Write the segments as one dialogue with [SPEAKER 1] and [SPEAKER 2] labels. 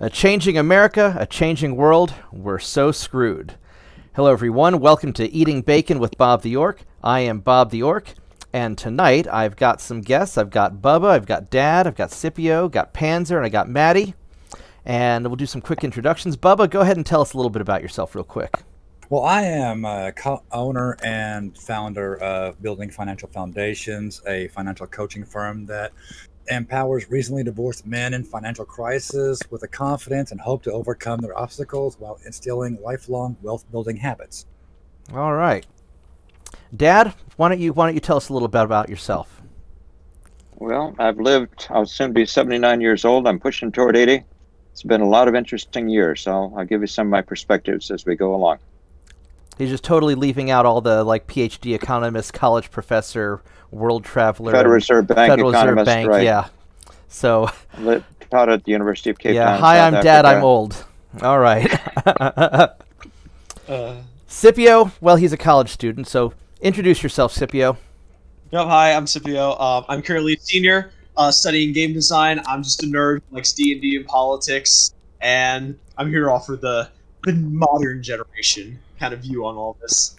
[SPEAKER 1] A changing America, a changing world, we're so screwed. Hello everyone, welcome to Eating Bacon with Bobtheorc. I am Bobtheorc, and tonight I've got some guests. I've got Bubba, I've got Dad, I've got Scipio, got Panzer, and I got Maddie. And we'll do some quick introductions. Bubba, go ahead and tell us a little bit about yourself real quick.
[SPEAKER 2] Well, I am a co-owner and founder of Building Financial Foundations, a financial coaching firm that empowers recently divorced men in financial crisis with the confidence and hope to overcome their obstacles while instilling lifelong wealth-building habits.
[SPEAKER 1] All right. Dad, why don't you tell us a little bit about yourself?
[SPEAKER 3] Well, I'll soon be 79 years old. I'm pushing toward 80. It's been a lot of interesting years, so I'll give you some of my perspectives as we go along.
[SPEAKER 1] He's just totally leaving out all the PhD economist, college professor, world traveler,
[SPEAKER 3] Federal Reserve Bank
[SPEAKER 1] Federal
[SPEAKER 3] economist,
[SPEAKER 1] Reserve Bank,
[SPEAKER 3] right?
[SPEAKER 1] Yeah. So.
[SPEAKER 3] Taught at the University of Cape Town.
[SPEAKER 1] Yeah. Hi, I'm
[SPEAKER 3] South
[SPEAKER 1] Dad.
[SPEAKER 3] Africa.
[SPEAKER 1] I'm old. All right. Scipio. Well, he's a college student, so introduce yourself, Scipio.
[SPEAKER 4] Yep, hi, I'm Scipio. I'm currently a senior studying game design. I'm just a nerd who likes D&D and politics, and I'm here to offer the modern generation kind of view on all this.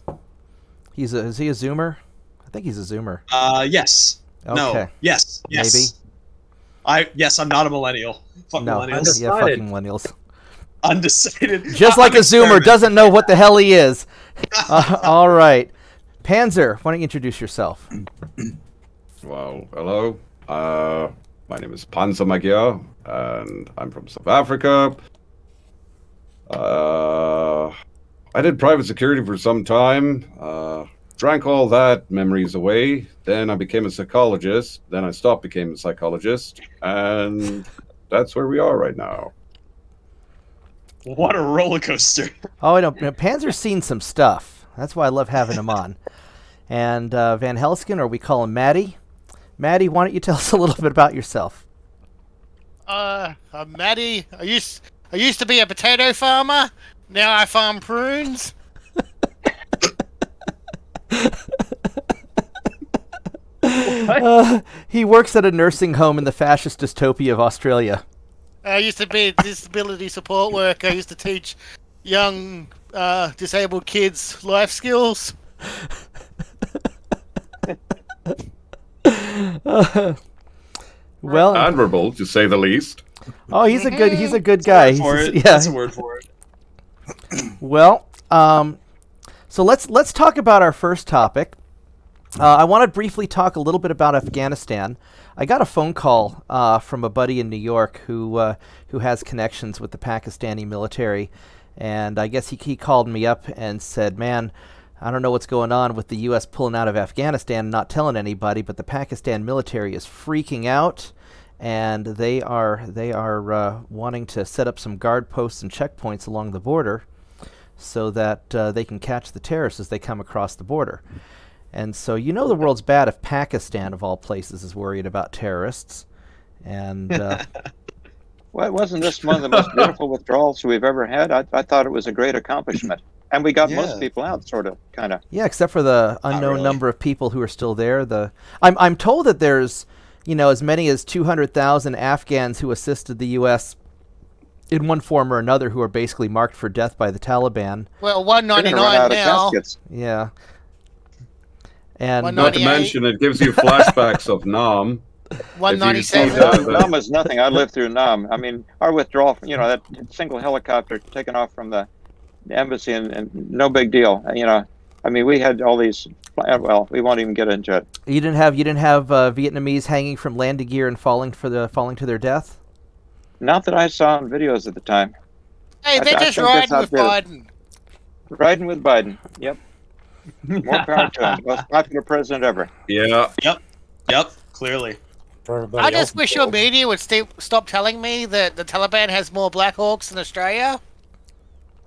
[SPEAKER 1] Is he a Zoomer? I think he's a Zoomer.
[SPEAKER 4] Yes.
[SPEAKER 1] Okay.
[SPEAKER 4] No. Yes. Yes.
[SPEAKER 1] Maybe.
[SPEAKER 4] Yes, I'm not a millennial. Fuck
[SPEAKER 1] no.
[SPEAKER 4] millennials.
[SPEAKER 1] Yeah, fucking millennials.
[SPEAKER 4] Undecided.
[SPEAKER 1] Just like a Zoomer doesn't know what the hell he is. All right. Panzer, why don't you introduce yourself?
[SPEAKER 5] Well, hello. My name is Panzer Magyar, and I'm from South Africa. I did private security for some time, drank all that memories away. Then I became a psychologist. Then I stopped becoming a psychologist, and that's where we are right now.
[SPEAKER 4] What a roller coaster.
[SPEAKER 1] Oh, I know. Panzer's seen some stuff. That's why I love having him on. And Van Helsken, or we call him Maddie. Maddie, why don't you tell us a little bit about yourself?
[SPEAKER 6] I'm Maddie. I used to be a potato farmer. Now I farm prunes.
[SPEAKER 1] He works at a nursing home in the fascist dystopia of Australia.
[SPEAKER 6] I used to be a disability support worker. I used to teach young disabled kids life skills.
[SPEAKER 1] Well,
[SPEAKER 5] admirable to say the least.
[SPEAKER 1] Oh, he's a good guy.
[SPEAKER 4] That's a word for it.
[SPEAKER 1] Well, so let's talk about our first topic. I want to briefly talk a little bit about Afghanistan. I got a phone call from a buddy in New York who has connections with the Pakistani military, and I guess he called me up and said, "Man, I don't know what's going on with the U.S. pulling out of Afghanistan and not telling anybody, but the Pakistan military is freaking out, and they are wanting to set up some guard posts and checkpoints along the border so that they can catch the terrorists as they come across the border." And so the world's bad if Pakistan, of all places, is worried about terrorists. And
[SPEAKER 3] well, wasn't this one of the most beautiful withdrawals we've ever had? I thought it was a great accomplishment. And we got most people out, sort of, kind of.
[SPEAKER 1] Yeah, except for the unknown number of people who are still there. I'm told that there's, as many as 200,000 Afghans who assisted the U.S. in one form or another who are basically marked for death by the Taliban.
[SPEAKER 6] Well, 199 now.
[SPEAKER 1] Yeah. And
[SPEAKER 5] not to mention, it gives you flashbacks of Nam.
[SPEAKER 6] 197.
[SPEAKER 3] Nam is nothing. I lived through Nam. I mean, our withdrawal, that single helicopter taken off from the embassy, and no big deal. I mean, we had all these. Well, we won't even get into it.
[SPEAKER 1] You didn't have Vietnamese hanging from landing gear and falling to their death.
[SPEAKER 3] Not that I saw in videos at the time.
[SPEAKER 6] Hey, they're just riding with Biden.
[SPEAKER 3] Riding with Biden. Yep. More power to him. Most popular president ever.
[SPEAKER 5] Yeah.
[SPEAKER 4] Yep. Clearly.
[SPEAKER 6] I just wish your media would stop telling me that the Taliban has more Black Hawks than Australia.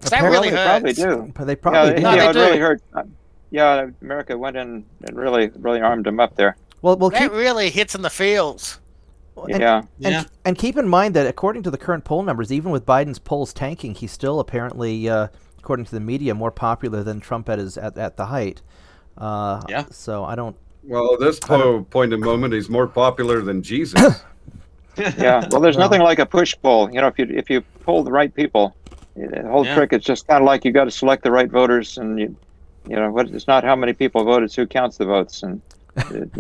[SPEAKER 6] That really hurts.
[SPEAKER 3] They probably do.
[SPEAKER 1] They probably do.
[SPEAKER 3] It really hurt. Yeah, America went in and really armed them up there.
[SPEAKER 1] Well,
[SPEAKER 6] that really hits in the fields.
[SPEAKER 1] And keep in mind that according to the current poll numbers, even with Biden's polls tanking, he's still apparently, according to the media, more popular than Trump at the height. So I don't.
[SPEAKER 5] Well, at this point in moment, he's more popular than Jesus.
[SPEAKER 3] Yeah. Well, there's
[SPEAKER 1] Well.
[SPEAKER 3] nothing like a push pull. You know, if you pull the right people, the whole
[SPEAKER 4] Yeah.
[SPEAKER 3] trick is just kind of like you got to select the right voters, and you know, it's not how many people vote, it's who counts the votes. And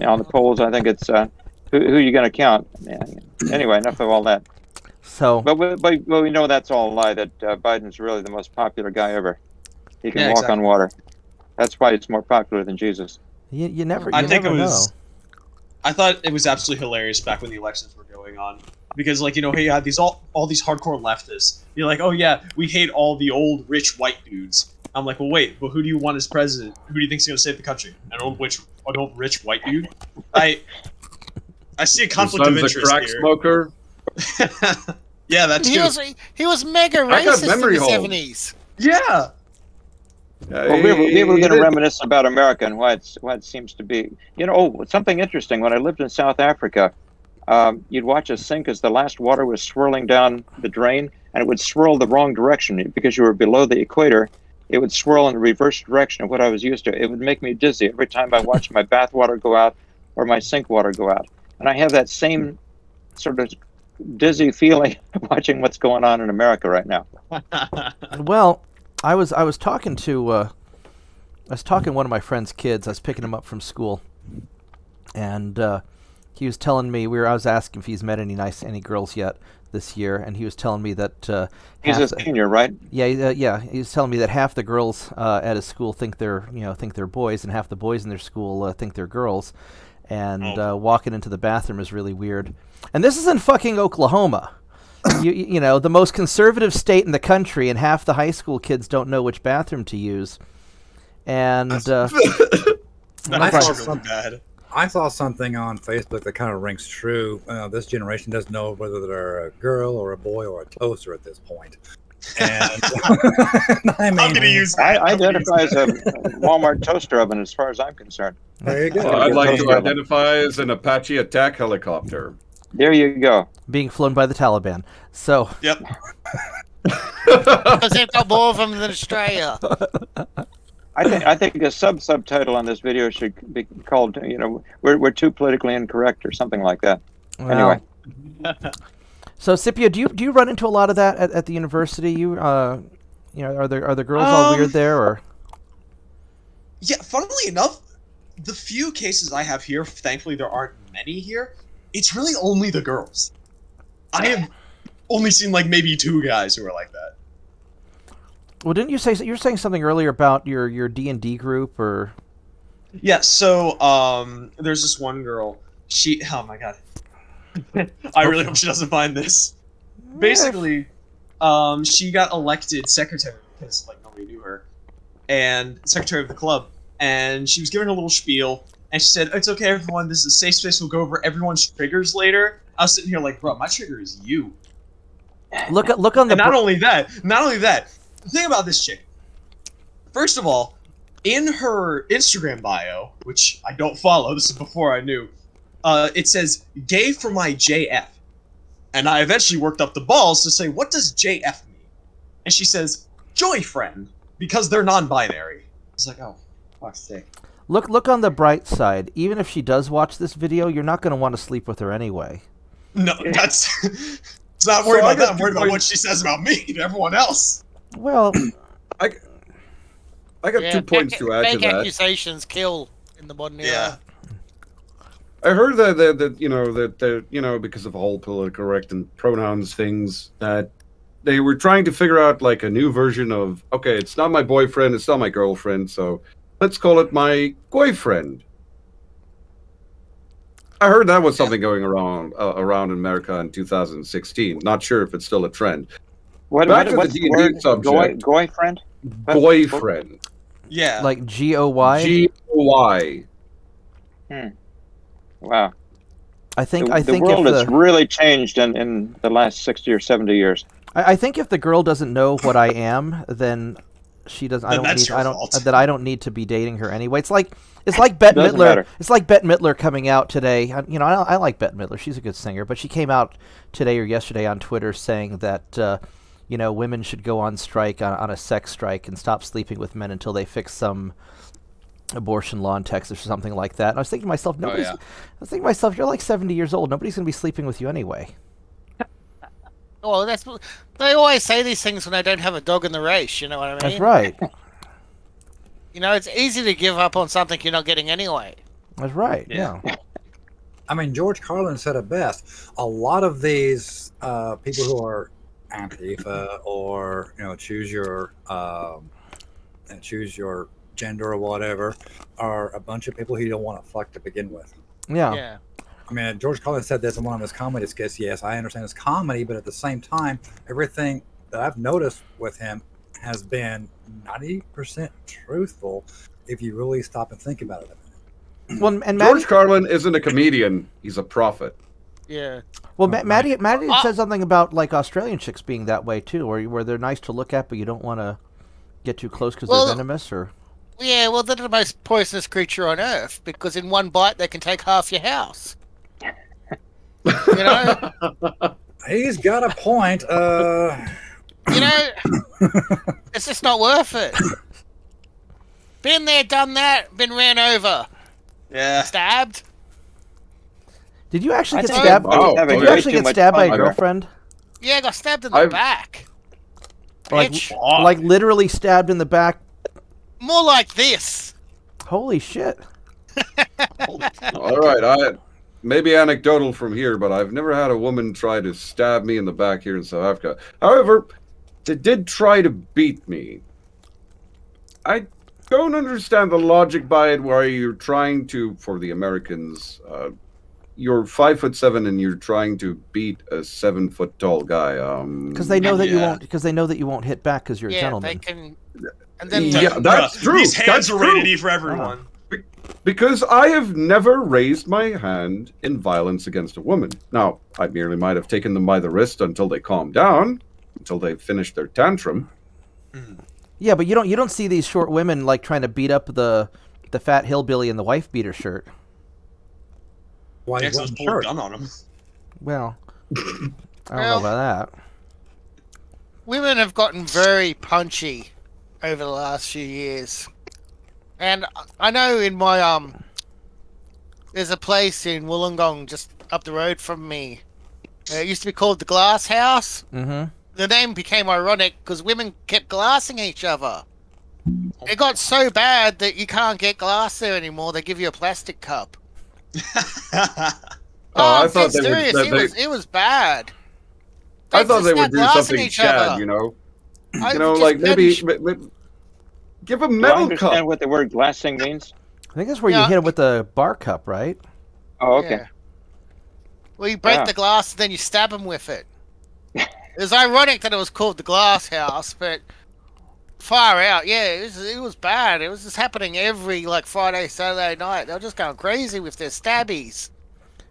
[SPEAKER 3] on the polls, I think it's who you're going to count. Yeah. Anyway, enough of all that.
[SPEAKER 1] So
[SPEAKER 3] But we know that's all a lie. That Biden's really the most popular guy ever. He can walk on water. That's why it's more popular than Jesus.
[SPEAKER 1] you never.
[SPEAKER 4] I
[SPEAKER 1] You
[SPEAKER 4] think
[SPEAKER 1] never
[SPEAKER 4] it was.
[SPEAKER 1] know.
[SPEAKER 4] I thought it was absolutely hilarious back when the elections were going on, because like you had these all these hardcore leftists. You're like, oh yeah, we hate all the old rich white dudes. I'm like, well wait, but who do you want as president? Who do you think's gonna save the country? An old rich white dude? I see a conflict of
[SPEAKER 5] Your son's
[SPEAKER 4] interest
[SPEAKER 5] a crack
[SPEAKER 4] here.
[SPEAKER 5] smoker.
[SPEAKER 4] Yeah, that's
[SPEAKER 6] He
[SPEAKER 4] too.
[SPEAKER 6] was mega
[SPEAKER 5] I got
[SPEAKER 6] racist in
[SPEAKER 5] memory
[SPEAKER 6] the
[SPEAKER 5] holes.
[SPEAKER 6] 70s.
[SPEAKER 4] Yeah.
[SPEAKER 3] Well, we were going to reminisce about America and why it seems to be. You know, something interesting. When I lived in South Africa, you'd watch a sink as the last water was swirling down the drain, and it would swirl the wrong direction because you were below the equator. It would swirl in the reverse direction of what I was used to. It would make me dizzy every time I watched my bath water go out or my sink water go out. And I have that same sort of dizzy feeling watching what's going on in America right now.
[SPEAKER 1] Well, I was talking to one of my friend's kids. I was picking him up from school, and he was telling me I was asking if he's met any girls yet this year, and he was telling me that
[SPEAKER 3] He's a senior, right?
[SPEAKER 1] yeah. He was telling me that half the girls at his school think they're boys, and half the boys in their school think they're girls, and walking into the bathroom is really weird. And this is in fucking Oklahoma. You know, the most conservative state in the country, and half the high school kids don't know which bathroom to use. And
[SPEAKER 4] That's really bad.
[SPEAKER 2] I saw something on Facebook that kind of rings true. This generation doesn't know whether they're a girl or a boy or a toaster at this point. And I mean,
[SPEAKER 4] I'm gonna use.
[SPEAKER 3] I identify as a Walmart toaster oven as far as I'm concerned.
[SPEAKER 2] there you go.
[SPEAKER 5] I'd like to identify as an Apache attack helicopter.
[SPEAKER 3] There you go.
[SPEAKER 1] being flown by the Taliban. So
[SPEAKER 4] Yep.
[SPEAKER 6] Because they've got more of them than Australia.
[SPEAKER 3] I think a subtitle on this video should be called, you know, we're too politically incorrect or something like that. Anyway.
[SPEAKER 1] So Scipio, do you run into a lot of that at the university? You know, are the girls all weird there, or?
[SPEAKER 4] Yeah, funnily enough, the few cases I have here, thankfully there aren't many here. It's really only the girls. I have only seen like maybe 2 guys who are like that.
[SPEAKER 1] Well, didn't you say you were saying something earlier about your D&D group, or?
[SPEAKER 4] Yeah, so there's this one girl. She, oh my god, I really hope she doesn't find this. Basically, she got elected secretary because like nobody knew her, and secretary of the club. And she was giving a little spiel, and she said, "It's okay, everyone. This is a safe space. We'll go over everyone's triggers later." I was sitting here like, "Bro, my trigger is you."
[SPEAKER 1] Look on the.
[SPEAKER 4] And not only that. The thing about this chick, first of all, in her Instagram bio, which I don't follow, this is before I knew, it says, "Gay for my JF." And I eventually worked up the balls to say, what does JF mean? And she says, joy friend, because they're non-binary. I was like, oh, fuck's sake.
[SPEAKER 1] Look on the bright side. Even if she does watch this video, you're not going to want to sleep with her anyway.
[SPEAKER 4] No, that's... It's not worried about that. I'm worried about what she says about me to everyone else.
[SPEAKER 1] Well,
[SPEAKER 5] I got 2 points to add to
[SPEAKER 6] Fake
[SPEAKER 5] that.
[SPEAKER 6] accusations kill in the modern era.
[SPEAKER 5] I heard that you know because of the whole political correct and pronouns things that they were trying to figure out like a new version of, okay, it's not my boyfriend, it's not my girlfriend, so let's call it my boyfriend. I heard that was something going around in America in 2016. Not sure if it's still a trend.
[SPEAKER 3] What's
[SPEAKER 5] the
[SPEAKER 3] the word?
[SPEAKER 5] subject.
[SPEAKER 3] Boyfriend?
[SPEAKER 5] Boyfriend.
[SPEAKER 4] Yeah.
[SPEAKER 1] like GOY.
[SPEAKER 5] GOY.
[SPEAKER 3] Wow.
[SPEAKER 1] I think
[SPEAKER 3] The world has really changed in the last 60 or 70 years.
[SPEAKER 1] I think if the girl doesn't know what I am, then she doesn't.
[SPEAKER 4] Then that's your fault.
[SPEAKER 1] I don't need to be dating her anyway. It's like Bette
[SPEAKER 3] Doesn't
[SPEAKER 1] Midler.
[SPEAKER 3] matter.
[SPEAKER 1] It's like Bette Midler coming out today. You know, I like Bette Midler. She's a good singer, but she came out today or yesterday on Twitter saying that you know, women should go on strike on a sex strike and stop sleeping with men until they fix some abortion law in Texas or something like that. And I was thinking to myself, nobody's.
[SPEAKER 7] yeah.
[SPEAKER 1] I was thinking to myself, you're like 70 years old. Nobody's going to be sleeping with you anyway.
[SPEAKER 6] Well, they always say these things when they don't have a dog in the race. You know what I mean?
[SPEAKER 1] That's right.
[SPEAKER 6] You know, it's easy to give up on something you're not getting anyway.
[SPEAKER 1] That's right. Yeah.
[SPEAKER 2] I mean, George Carlin said it best. A lot of these people who are Antifa or choose your gender or whatever are a bunch of people who you don't want to fuck to begin with.
[SPEAKER 1] Yeah.
[SPEAKER 6] Yeah.
[SPEAKER 2] I mean, George Carlin said this in one of his comedy skits. Yes, I understand it's comedy, but at the same time, everything that I've noticed with him has been 90% truthful if you really stop and think about it.
[SPEAKER 1] Well, and
[SPEAKER 5] George Carlin isn't a comedian; he's a prophet.
[SPEAKER 6] Yeah.
[SPEAKER 1] Well, Maddie said something about like Australian chicks being that way too, where they're nice to look at, but you don't want to get too close because they're venomous, or.
[SPEAKER 6] Yeah, well, they're the most poisonous creature on Earth because in one bite they can take half your house. You know?
[SPEAKER 2] He's got a point.
[SPEAKER 6] You know, it's just not worth it. Been there, done that, been ran over.
[SPEAKER 4] Yeah.
[SPEAKER 6] Stabbed.
[SPEAKER 1] Did you actually
[SPEAKER 3] I
[SPEAKER 1] get
[SPEAKER 3] think
[SPEAKER 1] stabbed?
[SPEAKER 5] Wow.
[SPEAKER 1] Did you
[SPEAKER 3] way
[SPEAKER 1] actually
[SPEAKER 3] too
[SPEAKER 1] get
[SPEAKER 3] much
[SPEAKER 1] stabbed by a
[SPEAKER 3] fun.
[SPEAKER 1] girlfriend?
[SPEAKER 6] Yeah, I got stabbed in the back. Bitch.
[SPEAKER 1] Like literally stabbed in the back.
[SPEAKER 6] More like this.
[SPEAKER 1] Holy shit!
[SPEAKER 5] All right, maybe anecdotal from here, but I've never had a woman try to stab me in the back here in South Africa. However, they did try to beat me. I don't understand the logic by it, where you're trying to, for the Americans, you're 5'7" and you're trying to beat a 7 foot tall guy.
[SPEAKER 1] Because they know that you won't. Because they know that you won't hit back because you're a
[SPEAKER 6] Yeah,
[SPEAKER 1] gentleman.
[SPEAKER 6] they can. And then
[SPEAKER 5] Yeah, that's true.
[SPEAKER 4] These hands
[SPEAKER 5] That's
[SPEAKER 4] are
[SPEAKER 5] true.
[SPEAKER 4] rated E for everyone.
[SPEAKER 5] Because I have never raised my hand in violence against a woman. Now, I merely might have taken them by the wrist until they calmed down, until they finished their tantrum.
[SPEAKER 1] Yeah, but you don't see these short women like trying to beat up the fat hillbilly in the wife beater shirt.
[SPEAKER 2] Why
[SPEAKER 4] Yeah,
[SPEAKER 2] he
[SPEAKER 4] 'cause I was
[SPEAKER 2] wasn't
[SPEAKER 4] pulled a
[SPEAKER 2] hurt?
[SPEAKER 4] gun on him.
[SPEAKER 1] Well, I don't know about that.
[SPEAKER 6] women have gotten very punchy over the last few years. And I know in my there's a place in Wollongong just up the road from me. It used to be called the Glass House.
[SPEAKER 1] Mm-hmm.
[SPEAKER 6] The name became ironic because women kept glassing each other. It got so bad that you can't get glass there anymore. They give you a plastic cup.
[SPEAKER 5] I
[SPEAKER 6] I'm
[SPEAKER 5] thought
[SPEAKER 6] dead
[SPEAKER 5] they would-
[SPEAKER 6] serious.
[SPEAKER 5] that
[SPEAKER 6] It was bad.
[SPEAKER 5] I thought they would
[SPEAKER 6] just
[SPEAKER 5] do
[SPEAKER 6] kept glassing
[SPEAKER 5] something
[SPEAKER 6] each other.
[SPEAKER 5] Chad, you know?
[SPEAKER 6] I
[SPEAKER 5] You know,
[SPEAKER 6] just
[SPEAKER 5] like maybe
[SPEAKER 6] didn't-
[SPEAKER 5] give a
[SPEAKER 3] Do I
[SPEAKER 5] metal
[SPEAKER 3] understand
[SPEAKER 5] cup.
[SPEAKER 3] what the word glassing means?
[SPEAKER 1] I think that's where you
[SPEAKER 6] Yeah.
[SPEAKER 1] hit it with the bar cup, right?
[SPEAKER 3] Oh, okay.
[SPEAKER 6] Yeah. Well, you break
[SPEAKER 3] Yeah.
[SPEAKER 6] the glass, and then you stab them with it. It was ironic that it was called the Glass House, but far out. Yeah, it was bad. It was just happening every like Friday, Saturday night. They were just going crazy with their stabbies.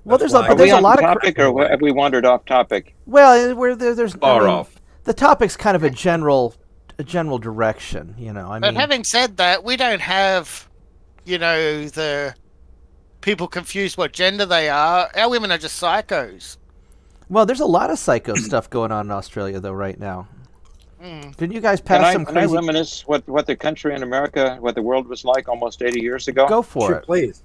[SPEAKER 1] Well,
[SPEAKER 2] That's
[SPEAKER 1] there's
[SPEAKER 2] why-
[SPEAKER 1] a
[SPEAKER 3] Are we on
[SPEAKER 1] lot of
[SPEAKER 3] topic, or have we wandered off topic?
[SPEAKER 1] well, where there's
[SPEAKER 5] Far off.
[SPEAKER 1] The topic's kind of a general direction, you know. I
[SPEAKER 6] But
[SPEAKER 1] mean,
[SPEAKER 6] having said that, we don't have, you know, the people confused what gender they are. Our women are just psychos.
[SPEAKER 1] well, there's a lot of psycho stuff going on in Australia though right now.
[SPEAKER 6] Mm.
[SPEAKER 1] Didn't you guys
[SPEAKER 3] Can
[SPEAKER 1] pass some
[SPEAKER 3] I
[SPEAKER 1] crazy?
[SPEAKER 3] reminisce what the country in America, what the world was like almost 80 years ago?
[SPEAKER 1] Go for
[SPEAKER 2] Sure,
[SPEAKER 1] it.
[SPEAKER 2] please.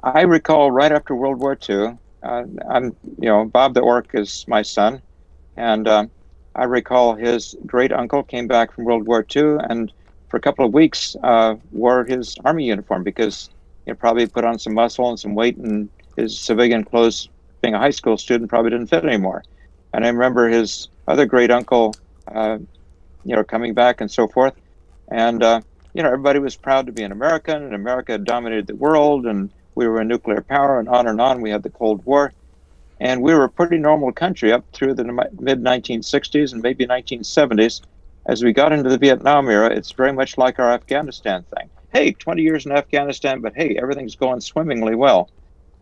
[SPEAKER 3] I recall right after World War II, Bob the Orc is my son, and I recall his great uncle came back from World War II and for a couple of weeks wore his army uniform because he probably put on some muscle and some weight, and his civilian clothes, being a high school student, probably didn't fit anymore. And I remember his other great uncle, coming back and so forth, and everybody was proud to be an American, and America had dominated the world, and we were a nuclear power, and on and on. We had the Cold War, and we were a pretty normal country up through the mid-1960s and maybe 1970s. As we got into the Vietnam era, it's very much like our Afghanistan thing. Hey, 20 years in Afghanistan, but hey, everything's going swimmingly well.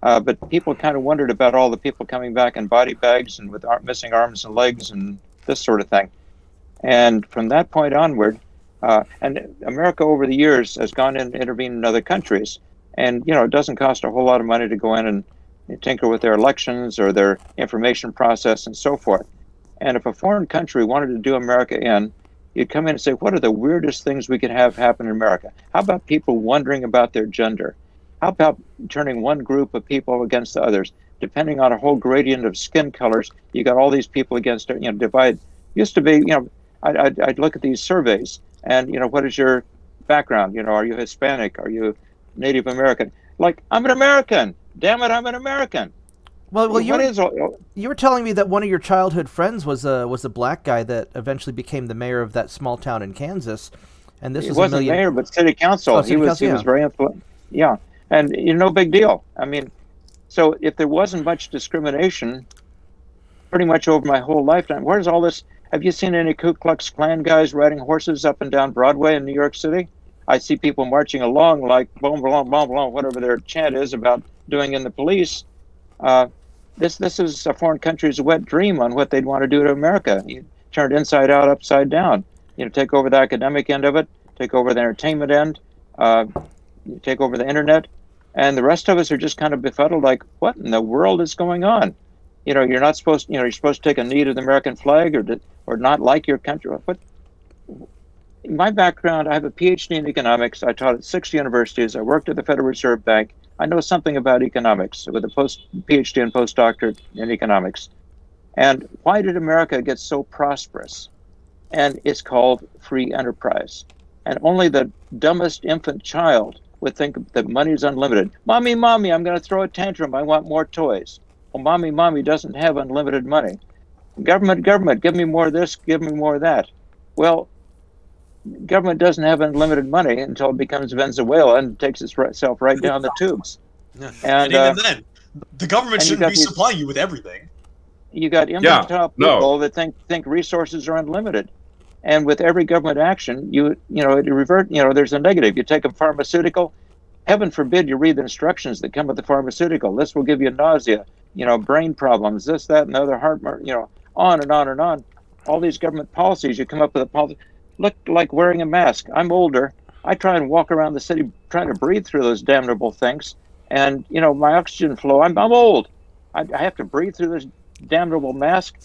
[SPEAKER 3] But people kind of wondered about all the people coming back in body bags and with missing arms and legs and this sort of thing. And from that point onward, and America over the years has gone in and intervened in other countries. And, it doesn't cost a whole lot of money to go in and tinker with their elections or their information process and so forth. And if a foreign country wanted to do America in, you'd come in and say, what are the weirdest things we could have happen in America? How about people wondering about their gender? How about turning one group of people against the others? Depending on a whole gradient of skin colors, you got all these people against, divide. Used to be, I'd look at these surveys and, what is your background? Are you Hispanic? Are you Native American? Like, I'm an American. Damn it, I'm an American.
[SPEAKER 1] Well, you were telling me that one of your childhood friends was a black guy that eventually became the mayor of that small town in Kansas, and this was
[SPEAKER 3] wasn't mayor, but city council. He was very influential. Yeah, and no big deal. I mean, so if there wasn't much discrimination, pretty much over my whole lifetime, where's all this? Have you seen any Ku Klux Klan guys riding horses up and down Broadway in New York City? I see people marching along like boom, boom, boom, boom, whatever their chant is about doing in the police. This is a foreign country's wet dream on what they'd want to do to America. You turn it inside out, upside down. Take over the academic end of it, take over the entertainment end, take over the internet, and the rest of us are just kind of befuddled. Like, what in the world is going on? You're not supposed. You're supposed to take a knee to the American flag or not like your country. What? In my background, I have a PhD in economics. I taught at 6 universities. I worked at the Federal Reserve Bank. I know something about economics with a PhD and postdoctorate in economics. And why did America get so prosperous? And it's called free enterprise. And only the dumbest infant child would think that money is unlimited. Mommy, I'm going to throw a tantrum. I want more toys. Well, mommy doesn't have unlimited money. Government, give me more of this, give me more of that. Well, government doesn't have unlimited money until it becomes Venezuela and takes itself right down the tubes.
[SPEAKER 4] Yeah. And even then, the government shouldn't be supplying you with everything.
[SPEAKER 3] You got infantile people that think resources are unlimited, and with every government action, there's a negative. You take a pharmaceutical. Heaven forbid you read the instructions that come with the pharmaceutical. This will give you nausea, brain problems, this, that, and the other, heart, on and on and on. All these government policies, you come up with a policy. Look like wearing a mask. I'm older. I try and walk around the city trying to breathe through those damnable things. And, my oxygen flow, I'm old. I have to breathe through this damnable mask.